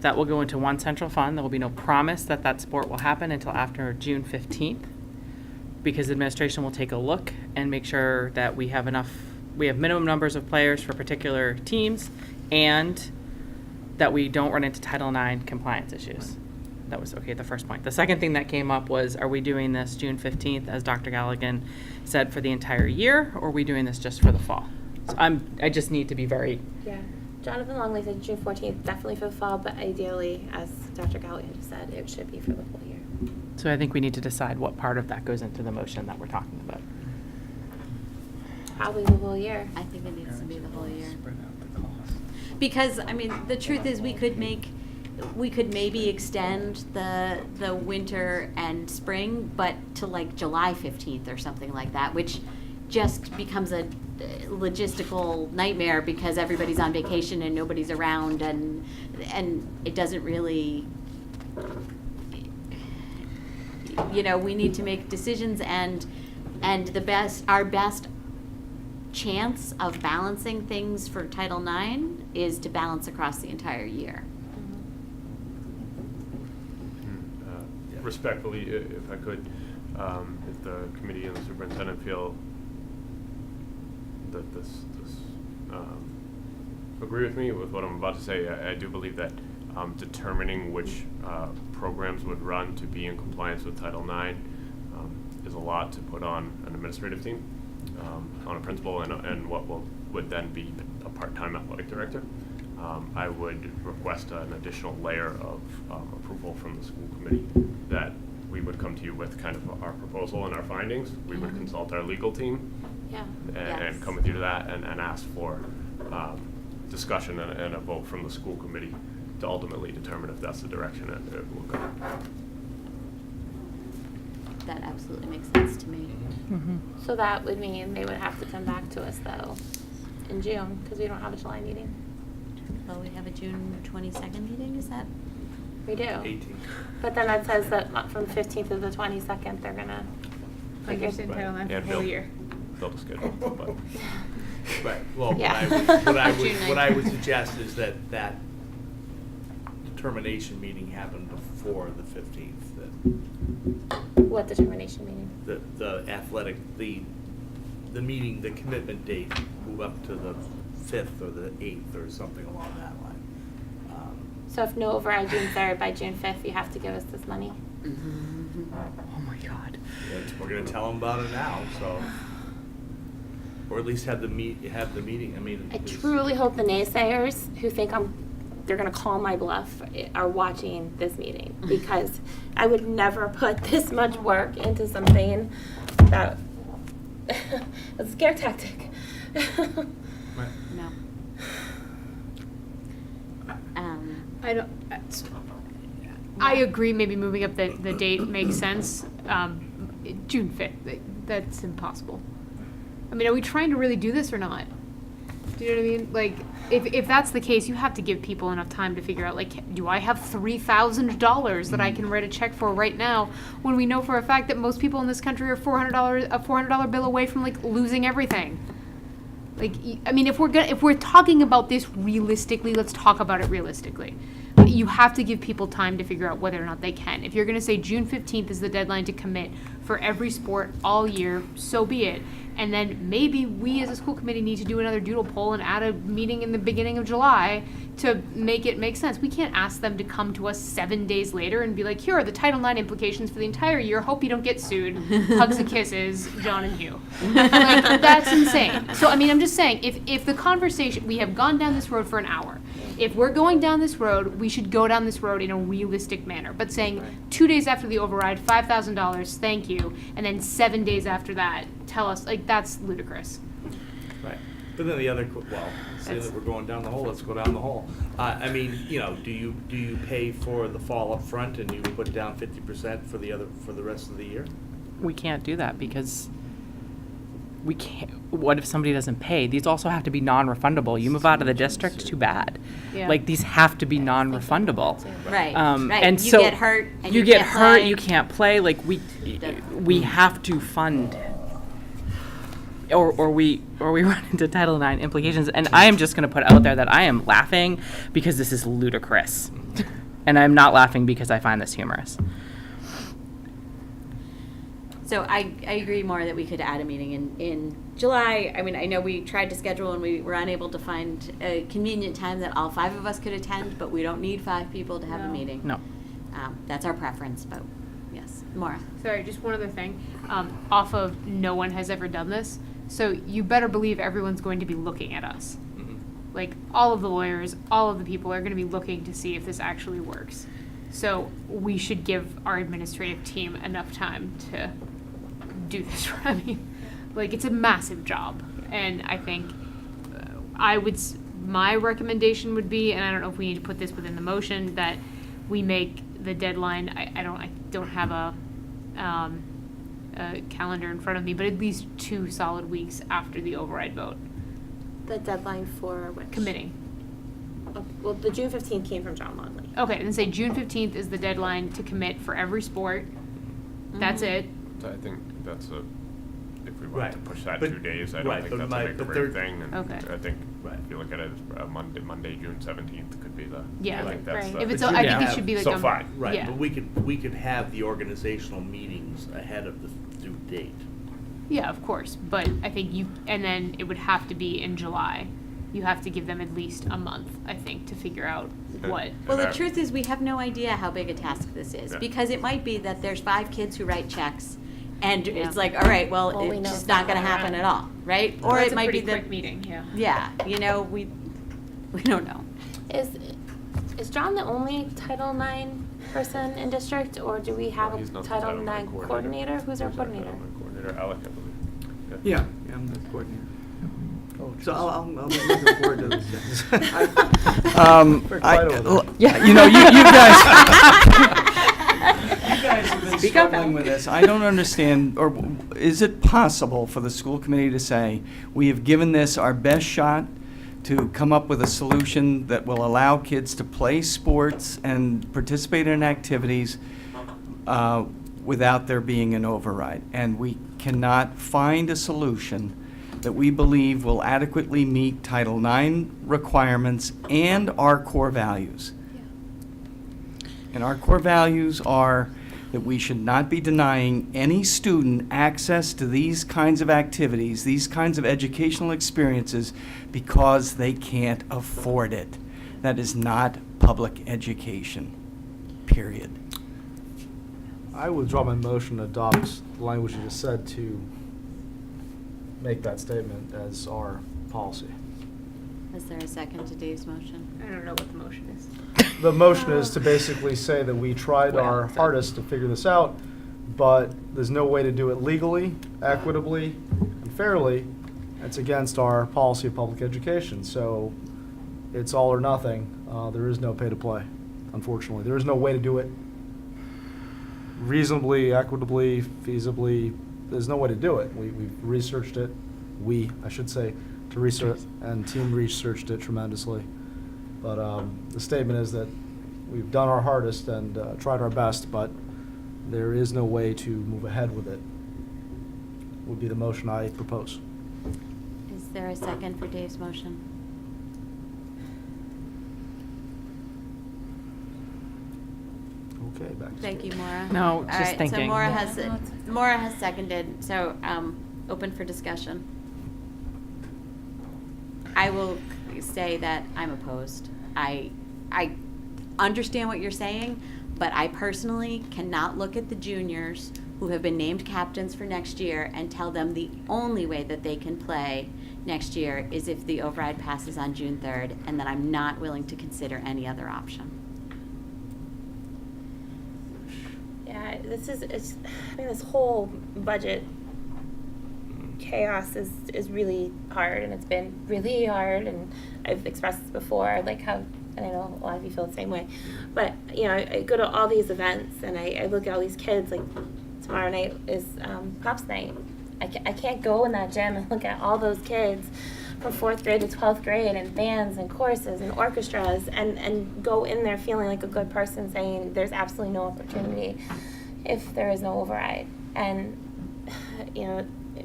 S13: That will go into one central fund. There will be no promise that that sport will happen until after June 15th, because the administration will take a look and make sure that we have minimum numbers of players for particular teams, and that we don't run into Title IX compliance issues. That was the first point. The second thing that came up was, are we doing this June 15th, as Dr. Galligan said, for the entire year, or are we doing this just for the fall? So I just need to be very...
S9: Yeah. Jonathan Longley said June 14th, definitely for the fall, but ideally, as Dr. Galligan said, it should be for the whole year.
S13: So I think we need to decide what part of that goes into the motion that we're talking about.
S9: Probably the whole year.
S1: I think it needs to be the whole year. Because, I mean, the truth is we could maybe extend the winter and spring, but to like July 15th or something like that, which just becomes a logistical nightmare because everybody's on vacation and nobody's around, and it doesn't really, we need to make decisions, and our best chance of balancing things for Title IX is to balance across the entire year.
S20: Respectfully, if I could, if the committee and the superintendent feel that this agree with me with what I'm about to say, I do believe that determining which programs would run to be in compliance with Title IX is a lot to put on an administrative team, on a principal, and what would then be a part-time athletic director. I would request an additional layer of approval from the school committee, that we would come to you with kind of our proposal and our findings. We would consult our legal team, and come with you to that, and ask for discussion and a vote from the school committee to ultimately determine if that's the direction it will go.
S1: That absolutely makes sense to me.
S9: So that would mean they would have to come back to us, though, in June, because we don't have a July meeting.
S1: Well, we have a June 22nd meeting, is that?
S9: We do.
S2: 18th.
S9: But then that says that from the 15th to the 22nd, they're going to
S6: Understand Title IX for the whole year.
S20: Build a schedule, but.
S2: Right. Well,
S9: Yeah.
S2: what I would suggest is that determination meeting happened before the 15th.
S9: What determination meeting?
S2: The athletic, the meeting, the commitment date move up to the 5th or the 8th or something along that line.
S9: So if no override June 3rd, by June 5th, you have to give us this money?
S13: Oh my God.
S2: We're going to tell them about it now, so. Or at least have the meeting. I mean,
S9: I truly hope the naysayers who think they're going to call my bluff are watching this meeting, because I would never put this much work into something that was a scare tactic.
S1: No.
S6: I agree, maybe moving up the date makes sense. June 5th, that's impossible. I mean, are we trying to really do this or not? Do you know what I mean? Like, if that's the case, you have to give people enough time to figure out, like, do I have $3,000 that I can write a check for right now, when we know for a fact that most people in this country are a $400 bill away from, like, losing everything? Like, I mean, if we're talking about this realistically, let's talk about it realistically. You have to give people time to figure out whether or not they can. If you're going to say June 15th is the deadline to commit for every sport all year, so be it. And then maybe we as a school committee need to do another doodle poll and add a meeting in the beginning of July to make it make sense. We can't ask them to come to us 7 days later and be like, here are the Title IX implications for the entire year. Hope you don't get sued. Hugs and kisses, John and Hugh. Like, that's insane. So, I mean, I'm just saying, if the conversation, we have gone down this road for an hour. If we're going down this road, we should go down this road in a realistic manner. But saying 2 days after the override, $5,000, thank you, and then 7 days after that, tell us, like, that's ludicrous.
S19: Right. But then the other, say that we're going down the hole, let's go down the hole. I mean, you know, do you pay for the fall up front and you put down 50% for the rest of the year?
S13: We can't do that because we can't. What if somebody doesn't pay? These also have to be non-refundable. You move out of the district, too bad.
S1: Yeah.
S13: Like, these have to be non-refundable.
S1: Right, right.
S13: And
S1: You
S13: so
S1: get hurt and
S13: you
S1: you
S13: get
S1: can't
S13: hurt,
S1: play.
S13: you can't play. Like, we have to fund, or we run into Title IX implications. And I am just going to put out there that I am laughing because this is ludicrous, and I'm not laughing because I find this humorous.
S1: So I agree more that we could add a meeting in July. I mean, I know we tried to schedule and we were unable to find a convenient time that all 5 of us could attend, but we don't need 5 people to have a meeting.
S13: No.
S1: That's our preference, but yes. Maura.
S6: Sorry, just one other thing. Off of no one has ever done this, so you better believe everyone's going to be looking at us. Like, all of the lawyers, all of the people are going to be looking to see if this actually works. So we should give our administrative team enough time to do this. I mean, like, it's a massive job, and I think my recommendation would be, and I don't know if we need to put this within the motion, that we make the deadline. I don't have a calendar in front of me, but at least 2 solid weeks after the override vote.
S9: The deadline for which?
S6: Committing.
S9: Well, the June 15th came from John Longley.
S6: Okay, then say June 15th is the deadline to commit for every sport. That's it.
S20: I think that's if we want
S19: Right.
S20: to push that
S19: But-
S20: 2 days, I don't
S19: right,
S20: think
S19: but
S20: that's
S19: my-
S20: a make or
S19: but
S20: break
S19: there-
S20: thing. And
S6: Okay.
S20: I think
S19: Right.
S20: if you look at it as Monday, June 17th could be the.
S6: Yeah,
S20: I think that's
S6: right.
S20: the.
S6: If it's
S19: But
S6: I
S19: you
S6: think
S19: could
S6: it should be like
S20: so
S6: a
S20: fine.
S19: Right,
S6: Yeah.
S19: but we could have the organizational meetings ahead of the due date.
S6: Yeah, of course, but I think and then it would have to be in July. You have to give them at least a month, I think, to figure out what.
S1: Well, the truth is, we have no idea how big a task this is,
S20: Yeah.
S1: because it might be that there's 5 kids who write checks, and
S6: Yeah.
S1: it's like, all right, well,
S9: Well, we
S1: it's
S9: know
S1: just
S9: it's
S1: not
S9: not
S1: gonna
S9: gonna
S1: happen
S9: run.
S1: at all, right? Or
S6: That's
S1: it
S6: a
S1: might be
S6: pretty
S1: that,
S6: quick meeting, yeah.
S1: yeah, you know, we don't know.
S9: Is John the only Title IX person in district, or do we have
S20: He's
S9: a
S20: not the
S9: Title
S20: Title
S9: IX
S20: IX
S9: coordinator? Who's our
S20: Who's our
S9: coordinator?
S20: Title IX coordinator? Alec, I believe.
S15: Yeah, I'm the coordinator. So I'll look forward to this.
S3: We're quiet over there.
S15: Yeah, you know, you guys. You guys have been
S1: Speak up,
S15: struggling
S1: Al.
S15: with this. I don't understand, or is it possible for the school committee to say, we have given this our best shot to come up with a solution that will allow kids to play sports and participate in activities without there being an override? And we cannot find a solution that we believe will adequately meet Title IX requirements and our core values. And our core values are that we should not be denying any student access to these kinds of activities, these kinds of educational experiences, because they can't afford it. That is not public education, period.
S3: I withdraw my motion to adopt the language you just said to make that statement as our policy.
S1: Is there a second to Dave's motion?
S6: I don't know what the motion is.
S3: The motion is to basically say that we tried our hardest to figure this out, but there's no way to do it legally, equitably, and fairly. It's against our policy of public education, so it's all or nothing. There is no pay to play, unfortunately. There is no way to do it reasonably, equitably, feasibly. There's no way to do it. We've researched it. I should say, Teresa and team researched it tremendously. But the statement is that we've done our hardest and tried our best, but there is no way to move ahead with it, would be the motion I propose.
S1: Is there a second for Dave's motion?
S3: Okay, back to
S1: Thank you, Maura.
S13: No,
S1: All
S13: just
S1: right, so
S13: thinking.
S1: Maura has seconded, so, open for discussion. I will say that I'm opposed. I understand what you're saying, but I personally cannot look at the juniors who have been named captains for next year and tell them the only way that they can play next year is if the override passes on June 3rd, and that I'm not willing to consider any other option.
S9: Yeah, this whole budget chaos is really hard, and it's been really hard, and I've expressed this before, like how, and I know a lot of you feel the same way, but, I go to all these events, and I look at all these kids, like, tomorrow night is Pops Night. I can't go in that gym and look at all those kids from 4th grade to 12th grade, and bands and choruses and orchestras, and go in there feeling like a good person, saying there's absolutely no opportunity if there is no override. And,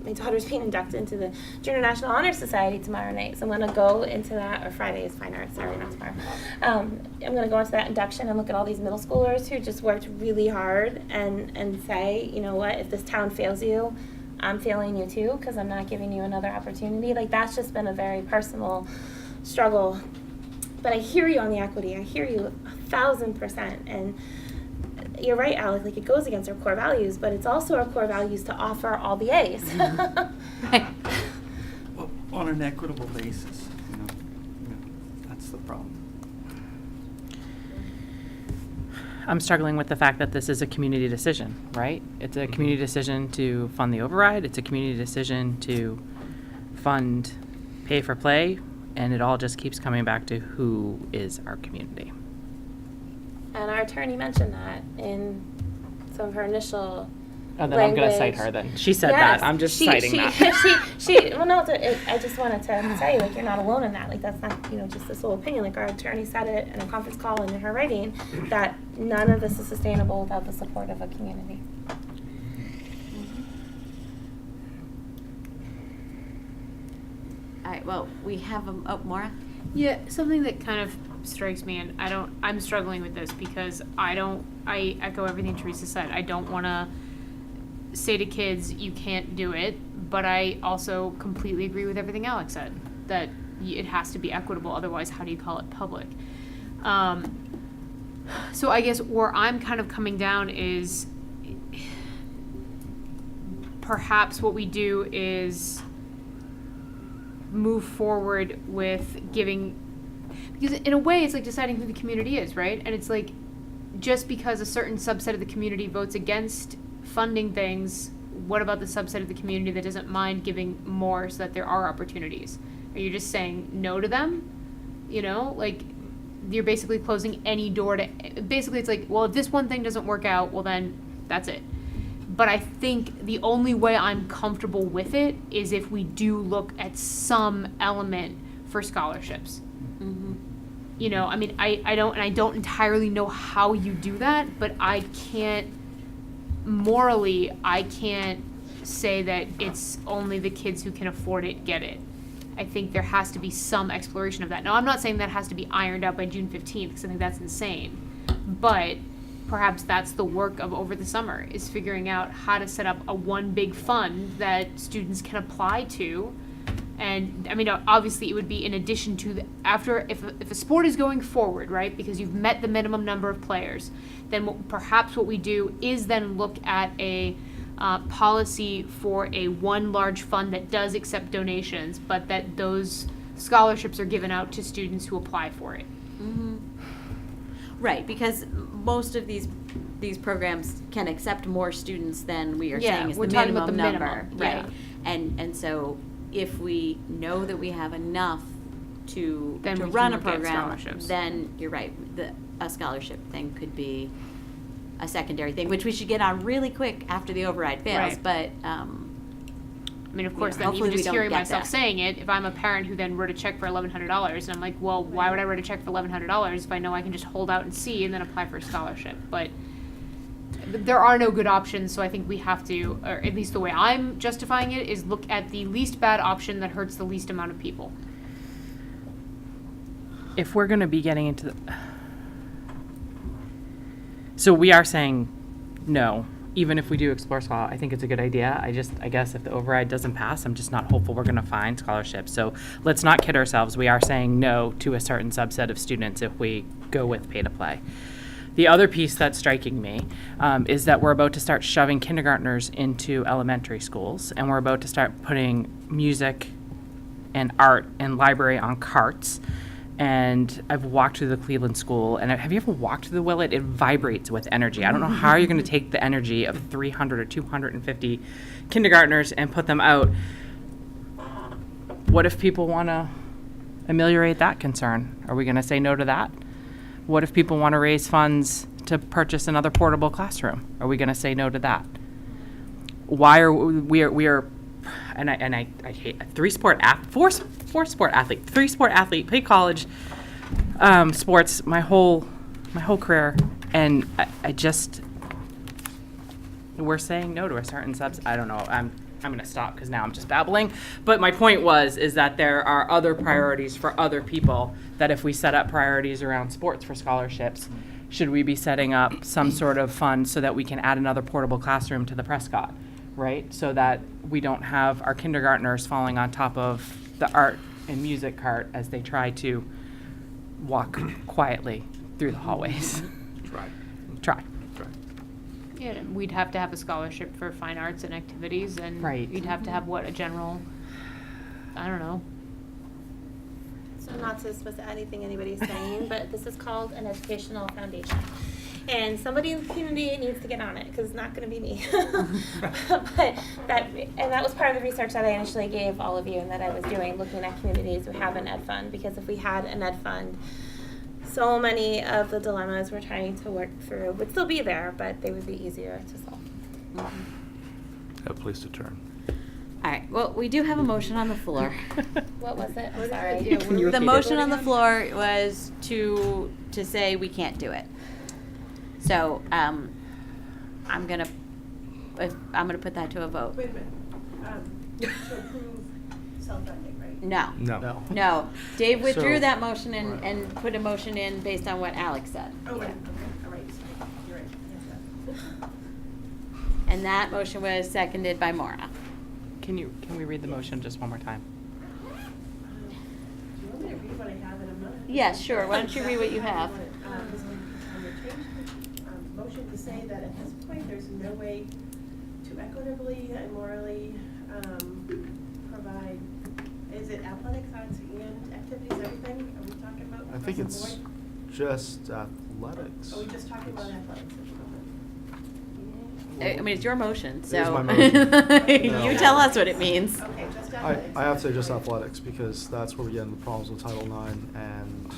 S9: my daughter's being inducted into the Junior National Honor Society tomorrow night, so I'm going to go into that, or Friday is Fine Arts, sorry, not tomorrow. I'm going to go into that induction and look at all these middle schoolers who just worked really hard and say, you know what, if this town fails you, I'm failing you too, because I'm not giving you another opportunity. Like, that's just been a very personal struggle. But I hear you on the equity. I hear you 1,000%. And you're right, Alec, like, it goes against our core values, but it's also our core values to offer all the A's.
S15: Well, on an equitable basis, that's the problem.
S13: I'm struggling with the fact that this is a community decision, right? It's a community decision to fund the override. It's a community decision to fund pay for play, and it all just keeps coming back to who is our community.
S9: And our attorney mentioned that in some of her initial
S13: And then I'm going to cite her then. She said that. I'm just citing that.
S9: Well, no, I just wanted to tell you, like, you're not alone in that. Like, that's not, just this little opinion. Like, our attorney said it in a conference call and in her writing that none of this is sustainable without the support of a community.
S1: All right, well, we have, Maura?
S6: Yeah, something that kind of strikes me, and I'm struggling with this because I echo everything Teresa said. I don't want to say to kids, you can't do it, but I also completely agree with everything Alex said, that it has to be equitable, otherwise how do you call it public? So I guess where I'm kind of coming down is perhaps what we do is move forward with giving, because in a way it's like deciding who the community is, right? And it's like, just because a certain subset of the community votes against funding things, what about the subset of the community that doesn't mind giving more so that there are opportunities? Are you just saying no to them? Like, you're basically closing any door to, basically it's like, well, if this one thing doesn't work out, well then that's it. But I think the only way I'm comfortable with it is if we do look at some element for scholarships.
S1: Mm-hmm.
S6: I don't entirely know how you do that, but I can't say that it's only the kids who can afford it get it. I think there has to be some exploration of that. Now, I'm not saying that has to be ironed out by June 15th, because I think that's insane. But perhaps that's the work of over the summer, is figuring out how to set up a one big fund that students can apply to. And obviously it would be in addition to if a sport is going forward, right, because you've met the minimum number of players, then perhaps what we do is then look at a policy for a one large fund that does accept donations, but that those scholarships are given out to students who apply for it.
S1: Mm-hmm. Right, because most of these programs can accept more students than we are saying is
S6: we're
S1: the
S6: talking
S1: minimum
S6: about the
S1: number,
S6: minimum,
S1: right?
S6: yeah.
S1: And so if we know that we have enough to
S6: Then we can
S1: run a
S6: look at
S1: program,
S6: scholarships.
S1: then you're right. A scholarship thing could be a secondary thing, which we should get on really quick after the override fails.
S6: Right.
S1: But
S6: Of course, then
S1: hopefully
S6: even
S1: we
S6: just
S1: don't
S6: hearing
S1: get
S6: myself
S1: that.
S6: saying it, if I'm a parent who then wrote a check for $1,100, and I'm like, well, why would I write a check for $1,100 if I know I can just hold out and see and then apply for a scholarship? But there are no good options, so I think we have to, or at least the way I'm justifying it, is look at the least bad option that hurts the least amount of people.
S13: If we're going to be getting into So we are saying no, even if we do explore scholar. I think it's a good idea. I guess if the override doesn't pass, I'm just not hopeful we're going to find scholarships. So let's not kid ourselves. We are saying no to a certain subset of students if we go with pay to play. The other piece that's striking me is that we're about to start shoving kindergartners into elementary schools, and we're about to start putting music and art and library on carts. And I've walked through the Cleveland School, and have you ever walked through the Willett? It vibrates with energy. I don't know how you're going to take the energy of 300 or 250 kindergartners and put them out. What if people want to ameliorate that concern? Are we going to say no to that? What if people want to raise funds to purchase another portable classroom? Are we going to say no to that? Why are we are and I hate three sport athlete, play college sports my whole career, and I just, we're saying no to a certain subs. I don't know. I'm going to stop because now I'm just babbling. But my point is that there are other priorities for other people, that if we set up priorities around sports for scholarships, should we be setting up some sort of fund so that we can add another portable classroom to the Prescott, right? So that we don't have our kindergartners falling on top of the art and music cart as they try to walk quietly through the hallways. Try.
S6: Yeah, and we'd have to have a scholarship for fine arts and activities, and
S13: Right.
S6: you'd have to have a general, I don't know.
S9: So not to dismiss anything anybody's saying, but this is called an educational foundation. And somebody in the community needs to get on it, because it's not going to be me. But that was part of the research that I initially gave all of you and that I was doing, looking at communities who have an ed fund. Because if we had an ed fund, so many of the dilemmas we're trying to work through would still be there, but they would be easier to solve.
S2: A place to turn.
S1: All right, well, we do have a motion on the floor.
S9: What was it? I'm sorry.
S1: The motion on the floor was to say we can't do it. So, I'm gonna put that to a vote.
S21: Wait a minute. To approve self-funding, right?
S1: No.
S3: No.
S1: No. Dave withdrew
S3: So-
S1: that motion and put a motion in based on what Alex said.
S21: Oh, right, okay, all right, sorry. You're right. Yes, yes.
S1: And that motion was seconded by Maura.
S13: Can we read the motion just one more time?
S21: Do you want me to read what I have and I'm not?
S1: Yes, sure. Why don't you read what you have?
S21: I'm going to change the motion to say that at this point, there's no way to equitably and morally provide, is it athletics, arts, and activities, everything? Are we talking about?
S3: I think
S21: across the
S3: it's
S21: board?
S3: just athletics.
S21: Are we just talking about athletics at the moment?
S1: I mean, it's your motion,
S3: It is
S1: so.
S3: my motion.
S1: You tell us what it means.
S21: Okay, just
S3: I
S21: athletics.
S3: have to say just athletics, because that's where we get into the problems with Title IX and.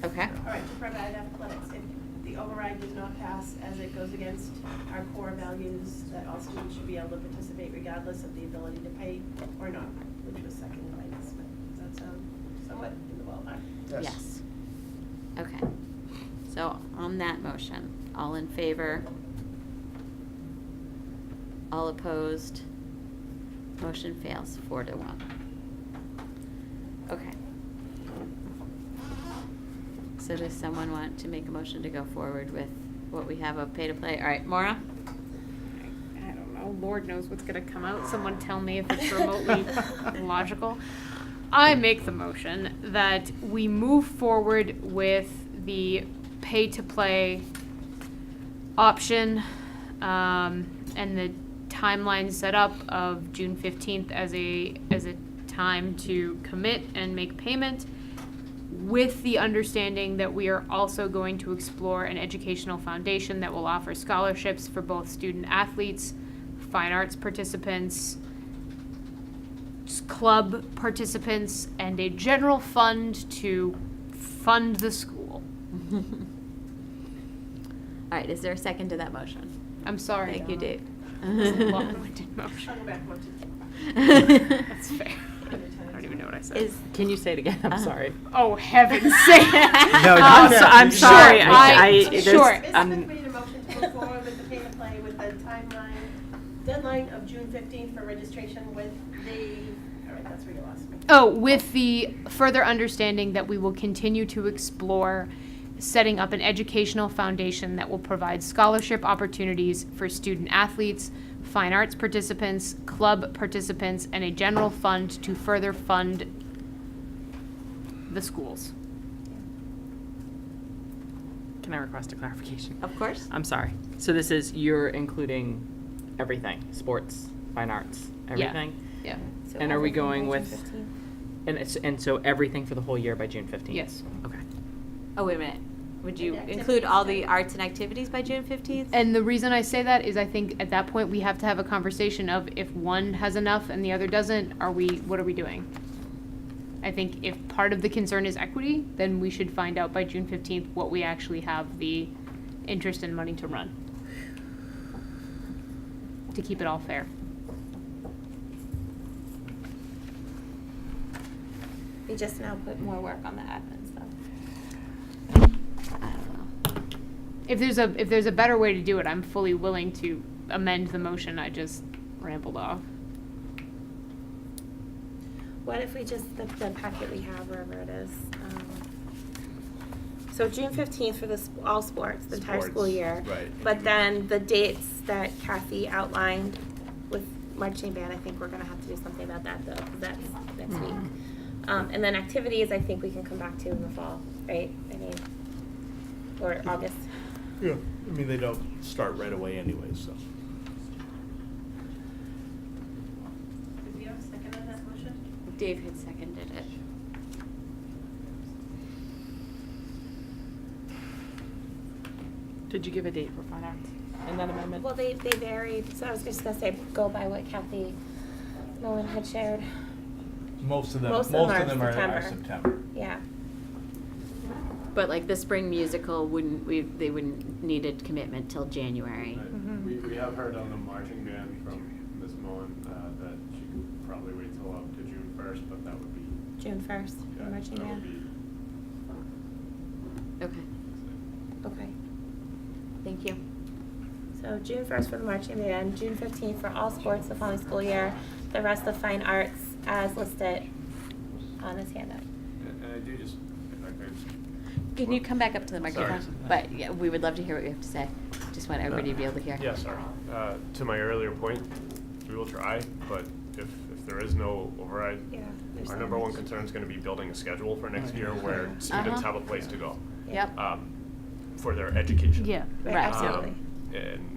S1: Okay.
S21: All right, to provide athletics, if the override does not pass as it goes against our core values that all students should be able to participate regardless of the ability to pay or not, which was seconded by Ms. Smith. Does that sound somewhat in the ballpark?
S1: Yes. Okay. So on that motion, all in favor? All opposed? Motion fails 4-1. Okay. So does someone want to make a motion to go forward with what we have of pay to play? All right, Maura?
S6: I don't know. Lord knows what's going to come out. Someone tell me if it's remotely logical. I make the motion that we move forward with the pay-to-play option and the timeline set up of June 15th as a time to commit and make payment, with the understanding that we are also going to explore an educational foundation that will offer scholarships for both student athletes, fine arts participants, club participants, and a general fund to fund the school.
S1: All right, is there a second to that motion?
S6: I'm sorry.
S1: Thank you, Dave.
S6: It's a long-winded motion.
S21: I'll go back one to
S6: That's fair. I don't even know what I said.
S13: Can you say it again? I'm sorry.
S6: Oh, heaven's sake.
S13: I'm sorry.
S6: Sure,
S21: Sure.
S6: Sure.
S21: Ms. Smith made a motion to move forward with the pay to play with the deadline of June 15th for registration with all right, that's where you lost me.
S6: Oh, with the further understanding that we will continue to explore setting up an educational foundation that will provide scholarship opportunities for student athletes, fine arts participants, club participants, and a general fund to further fund the schools.
S13: Can I request a clarification?
S18: Of course.
S13: I'm sorry. So this is, you're including everything, sports, fine arts, everything?
S6: Yeah.
S9: So
S13: And are we
S9: everything
S13: going
S9: by
S13: with,
S9: June
S13: and so everything for the whole year by June 15th?
S6: Yes.
S13: Okay.
S1: Oh, wait a minute. Would you
S9: And
S1: include all the
S9: activities.
S1: arts and activities by June 15th?
S6: And the reason I say that is I think at that point we have to have a conversation of if one has enough and the other doesn't, what are we doing? I think if part of the concern is equity, then we should find out by June 15th what we actually have the interest and money to run. To keep it all fair.
S9: We just now put more work on the admin stuff.
S1: I don't know.
S6: If there's a better way to do it, I'm fully willing to amend the motion I just rambled off.
S9: What if we just, the packet we have, wherever it is, so June 15th for all sports, the entire school
S19: Sports,
S9: year.
S19: right.
S9: But then the dates that Kathy outlined with marching band, I think we're gonna have to do something about that though, 'cause that's next week. And then activities, I think we can come back to in the fall, right? I mean, or August.
S19: Yeah, I mean, they don't start right away anyway, so.
S21: Did we have a second on that motion?
S1: Dave had seconded it.
S13: Did you give a date for fine arts in that amendment?
S9: Well, they varied, so I was just gonna say, go by what Kathy Nolan had shared.
S19: Most of them,
S9: Most
S19: most
S9: of
S19: of
S9: them
S19: them
S9: are
S19: are
S9: September.
S19: September.
S9: Yeah.
S1: But like the spring musical they wouldn't need a commitment till January.
S20: We have heard on the marching band from Ms. Mullen that she could probably wait till up to June 1st, but that would be.
S9: June 1st, the
S20: Yeah,
S9: marching
S20: that would
S9: band.
S20: be.
S1: Okay,
S9: Okay.
S1: thank you.
S9: So June 1st for the marching band, June 15th for all sports the following school year, the rest of fine arts as listed on this handout.
S20: And I do just, if I could.
S1: Can you come back up to the microphone?
S20: Sorry.
S1: But yeah, we would love to hear what you have to say. Just want everybody to be able to hear.
S20: Yeah, sorry. To my earlier point, we will try, but if there is no override,
S9: Yeah, there's
S20: our
S9: so
S20: number one
S9: much.
S20: concern is gonna be building a schedule for next year where students have a place to go.
S1: Yep.
S20: For their education.
S6: Yeah.
S1: Right, absolutely.
S20: And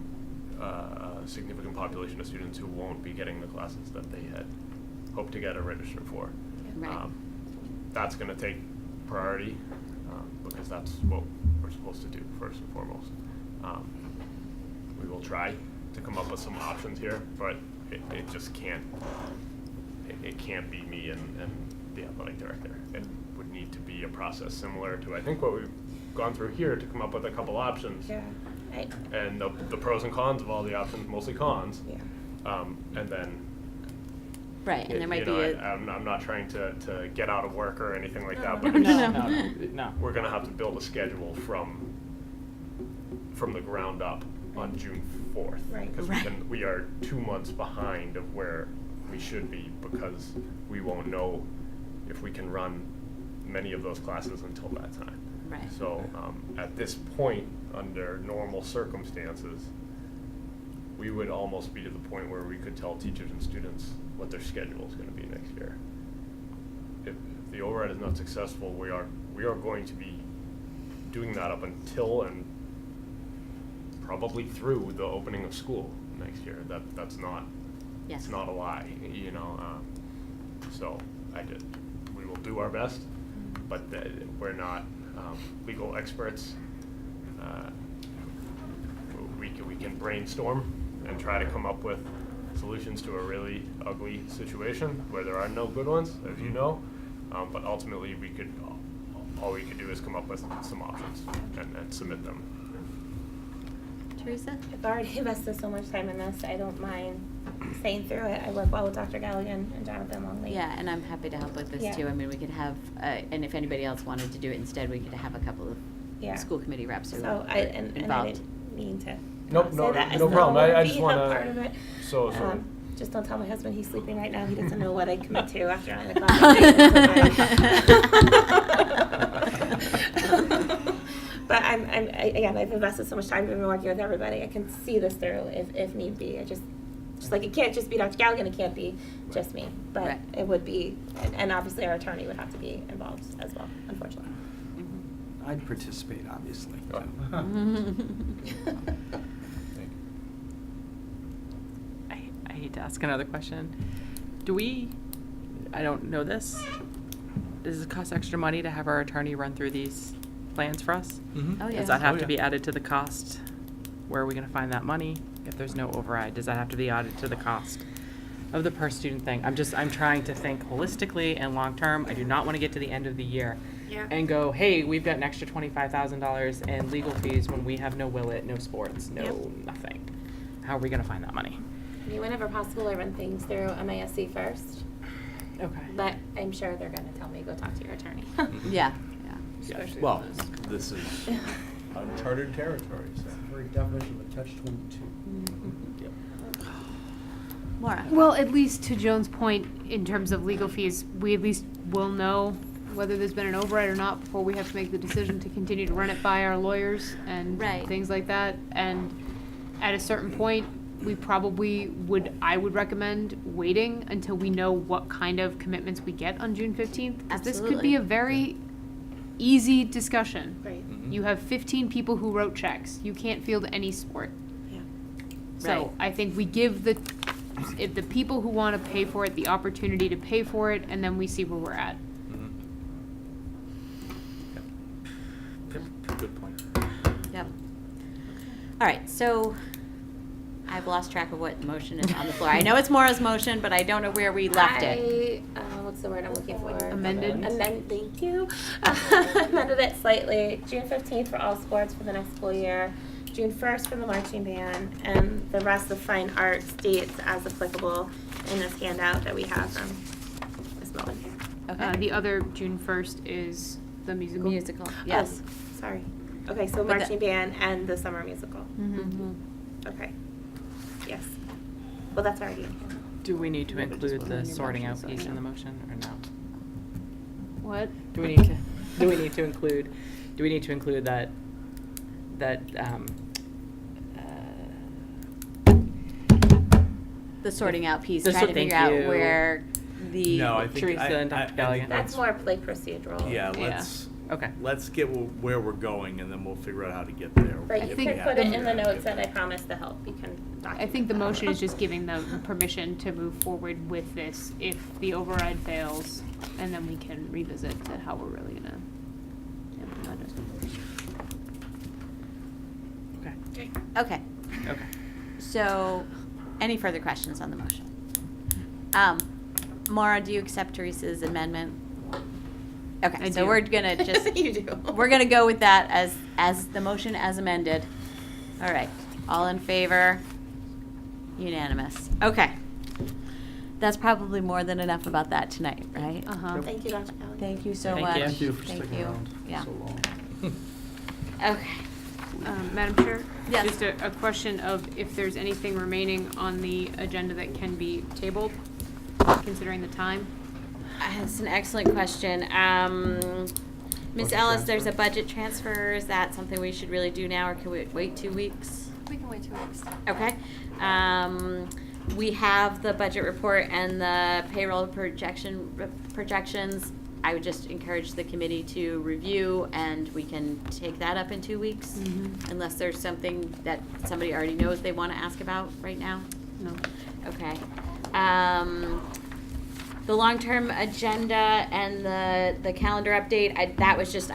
S20: a significant population of students who won't be getting the classes that they had hoped to get or registered for.
S1: Right.
S20: That's gonna take priority, because that's what we're supposed to do first and foremost. We will try to come up with some options here, but it just can't, it can't be me and the athletic director. It would need to be a process similar to, I think, what we've gone through here to come up with a couple options.
S9: Yeah.
S20: And the pros and cons of all the options, mostly cons.
S9: Yeah.
S20: And then.
S1: Right, and there might be
S20: I'm not trying to get out of work or anything like that, but
S13: No.
S20: we're gonna have to build a schedule from the ground up on June 4th.
S9: Right.
S20: Because we are 2 months behind of where we should be, because we won't know if we can run many of those classes until that time.
S1: Right.
S20: So, at this point, under normal circumstances, we would almost be to the point where we could tell teachers and students what their schedule is gonna be next year. If the override is not successful, we are going to be doing that up until and probably through the opening of school next year. That's not,
S1: Yes.
S20: it's not a lie, you know, so we will do our best, but we're not legal experts. We can brainstorm and try to come up with solutions to a really ugly situation where there are no good ones, as you know. But ultimately, all we could do is come up with some options and submit them.
S1: Teresa?
S9: I've already invested so much time in this, I don't mind staying through it. I work well with Dr. Galligan and Jonathan Longley.
S1: Yeah, and I'm happy to help with this
S9: Yeah.
S1: too. I mean, we could have, and if anybody else wanted to do it instead, we could have a couple of
S9: Yeah.
S1: school committee reps who
S9: So
S1: are
S9: I didn't
S1: involved.
S9: mean to
S20: Nope,
S9: not say that.
S20: no
S9: still
S20: problem. I
S9: wanna
S20: just
S9: be a
S20: wanna-
S9: part of it.
S20: so-
S9: Just don't tell my husband he's sleeping right now. He doesn't know what I commit to after 9 o'clock. But again, I've invested so much time in working with everybody. I can see this through if need be. I just like, it can't just be Dr. Galligan, it can't be just me. But
S1: Right.
S9: it would be, and obviously our attorney would have to be involved as well, unfortunately.
S15: I'd participate, obviously.
S13: I hate to ask another question. I don't know this, does it cost extra money to have our attorney run through these plans for us?
S1: Oh, yeah.
S13: Does that have
S2: Oh,
S13: to
S2: yeah.
S13: be added to the cost? Where are we gonna find that money? If there's no override, does that have to be added to the cost of the per student thing? I'm trying to think holistically and long-term. I do not wanna get to the end of the year
S9: Yeah.
S13: and go, hey, we've got an extra $25,000 in legal fees when we have no Willet, no sports, no
S9: Yep.
S13: nothing. How are we gonna find that money?
S9: I mean, whenever possible, I run things through MASC first.
S13: Okay.
S9: But I'm sure they're gonna tell me, go talk to your attorney.
S1: Yeah,
S19: Yeah, well, this is uncharted territory, so.
S3: Very definition of a catch-22.
S19: Yep.
S1: Maura.
S6: Well, at least to Joan's point, in terms of legal fees, we at least will know whether there's been an override or not before we have to make the decision to continue to run it by our lawyers and
S1: Right.
S6: things like that. And at a certain point, we probably I would recommend waiting until we know what kind of commitments we get on June 15th. Because this could be
S1: Absolutely.
S6: a very easy discussion.
S9: Right.
S6: You have 15 people who wrote checks. You can't field any sport.
S9: Yeah.
S6: So
S1: Right.
S6: I think we give the people who want to pay for it the opportunity to pay for it, and then we see where we're at.
S19: Good point.
S1: Yep. All right, so I've lost track of what motion is on the floor. I know it's Maura's motion, but I don't know where we left it.
S9: What's the word I'm looking for?
S6: Amended?
S9: Thank you. Amended it slightly. June 15th for all sports for the next school year. June 1st for the marching band, and the rest of fine arts dates as applicable in this handout that we have from Ms. Mullen.
S1: Okay.
S6: The other June 1st is the musical.
S1: Musical, yes.
S9: Oh, sorry. Okay, so
S1: But the-
S9: marching band and the summer musical.
S1: Mhm.
S9: Okay. Yes. Well, that's already in here.
S13: Do we need to
S6: Yeah, but just
S13: include
S6: put it
S13: the
S6: in your
S13: sorting
S6: motion,
S13: out
S6: so
S13: piece
S6: I
S13: in the
S6: know.
S13: motion, or no?
S6: What?
S13: Do we need to include that,
S1: The sorting out piece,
S13: The
S1: trying to
S13: thank
S1: figure out
S13: you.
S1: where the.
S19: No, I think,
S13: Teresa and Dr.
S19: I think
S13: Galligan.
S9: That's more play procedural.
S19: Yeah, let's,
S13: Okay.
S19: let's get where we're going, and then we'll figure out how to get there.
S9: Right,
S19: if
S9: you
S19: we
S9: can
S19: have
S9: put
S19: to.
S9: it in the notes that I promised to help. You can document.
S6: I think the motion is just giving them permission to move forward with this if the override fails, and then we can revisit to how we're really gonna implement it.
S13: Okay.
S1: Okay,
S13: Okay.
S1: so, any further questions on the motion? Maura, do you accept Teresa's amendment? Okay,
S6: I
S1: so
S6: do.
S1: we're gonna just.
S9: You do.
S1: We're gonna go with that as the motion as amended. All right, all in favor? Unanimous. Okay. That's probably more than enough about that tonight, right?
S6: Uh-huh.
S9: Thank you, Dr. Kelly.
S1: Thank you so
S13: Thank
S1: much.
S13: you.
S3: Thank you for
S1: Thank
S3: sticking
S1: you.
S3: around
S1: Yeah.
S3: so long.
S1: Okay.
S6: Madam Chair?
S1: Yes.
S6: Just a question of if there's anything remaining on the agenda that can be tabled, considering the time?
S1: That's an excellent question. Ms.
S3: Budget
S1: Ellis, there's
S3: transfer.
S1: a budget transfer. Is that something we should really do now, or can we wait 2 weeks?
S12: We can wait 2 weeks.
S1: Okay. We have the budget report and the payroll projections. I would just encourage the committee to review, and we can take that up in 2 weeks, unless there's something that somebody already knows they want to ask about right now.
S6: No.
S1: Okay. The long-term agenda and the calendar update, I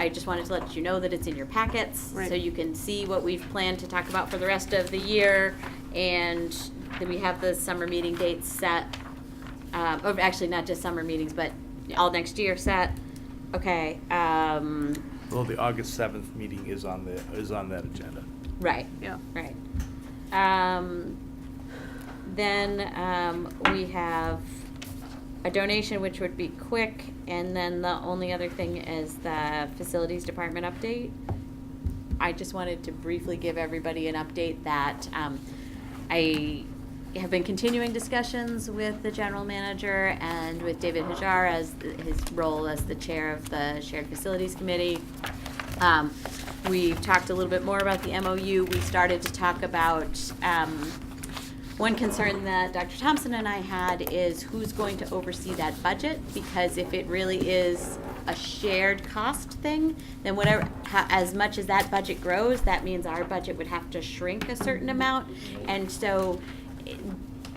S1: just wanted to let you know that it's in your packets.
S6: Right.
S1: So you can see what we've planned to talk about for the rest of the year. And then we have the summer meeting dates set. Or actually, not just summer meetings, but all next year set. Okay.
S19: Well, the August 7th meeting is on that agenda.
S1: Right.
S6: Yeah.
S1: Right. Then we have a donation, which would be quick, and then the only other thing is the facilities department update. I just wanted to briefly give everybody an update that I have been continuing discussions with the general manager and with David Hajar as his role as the chair of the Shared Facilities Committee. We've talked a little bit more about the MOU. We started to talk about, one concern that Dr. Thompson and I had is who's going to oversee that budget, because if it really is a shared cost thing, then whatever, as much as that budget grows, that means our budget would have to shrink a certain amount. And so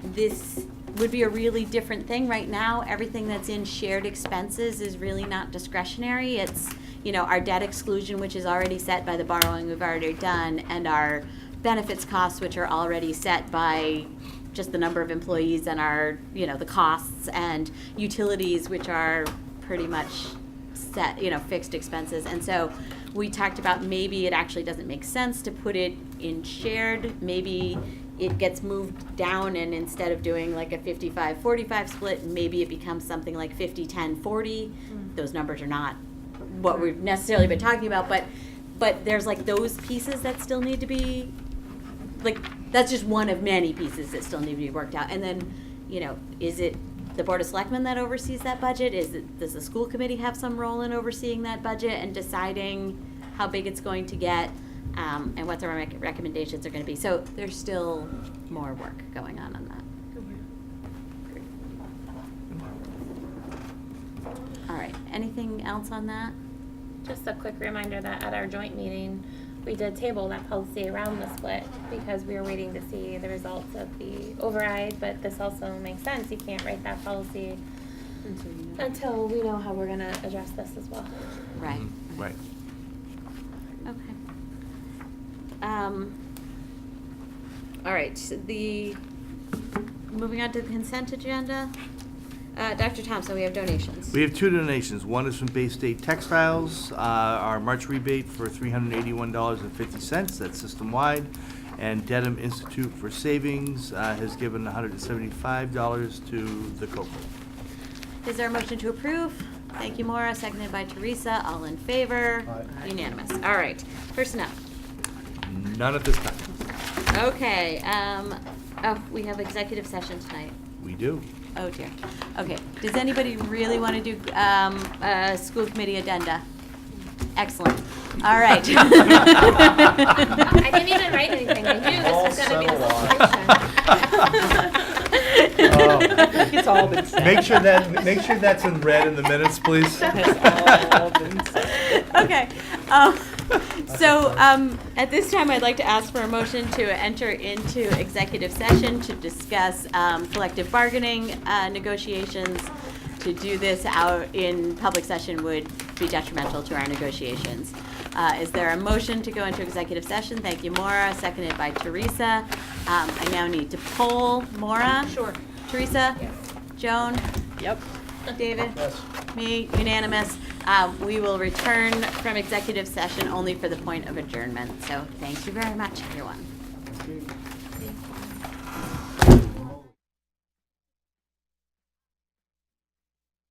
S1: this would be a really different thing. Right now, everything that's in shared expenses is really not discretionary. It's, you know, our debt exclusion, which is already set by the borrowing we've already done, and our benefits costs, which are already set by just the number of employees and our, you know, the costs, and utilities, which are pretty much set, you know, fixed expenses. And so we talked about maybe it actually doesn't make sense to put it in shared. Maybe it gets moved down, and instead of doing like a 55-45 split, maybe it becomes something like 50-10-40. Those numbers are not what we've necessarily been talking about, but there's like those pieces that still need to be, like, that's just one of many pieces that still need to be worked out. And then, you know, is it the Board of Selectmen that oversees that budget? Does the school committee have some role in overseeing that budget and deciding how big it's going to get, and what our recommendations are going to be? So there's still more work going on that. All right, anything else on that?
S9: Just a quick reminder that at our joint meeting, we did table that policy around the split because we were waiting to see the results of the override, but this also makes sense. You can't write that policy until we know how we're going to address this as well.
S1: Right.
S19: Right.
S1: Okay. All right, so moving on to the consent agenda. Dr. Thompson, we have donations.
S19: We have two donations. One is from Bay State Textiles, our March rebate for $381.50, that's system-wide. And Dedham Institute for Savings has given $175 to the COPA.
S1: Is there a motion to approve? Thank you, Maura, seconded by Teresa. All in favor?
S3: Aye.
S1: Unanimous. All right, personnel.
S19: None at this time.
S1: Okay, we have executive session tonight.
S19: We do.
S1: Oh dear. Okay, does anybody really want to do a school committee addenda? Excellent. All right.
S9: I didn't even write anything. I knew this was going to be the situation.
S2: It's all been said. Make sure that's in red in the minutes, please.
S1: Okay. So at this time, I'd like to ask for a motion to enter into executive session to discuss collective bargaining negotiations. To do this out in public session would be detrimental to our negotiations. Is there a motion to go into executive session? Thank you, Maura, seconded by Teresa. I now need to poll. Maura?
S7: Sure.
S1: Teresa? Yes. Joan? Yep. David?
S3: Yes.
S1: Me, unanimous. We will return from executive session only for the point of adjournment. So thank you very much, everyone.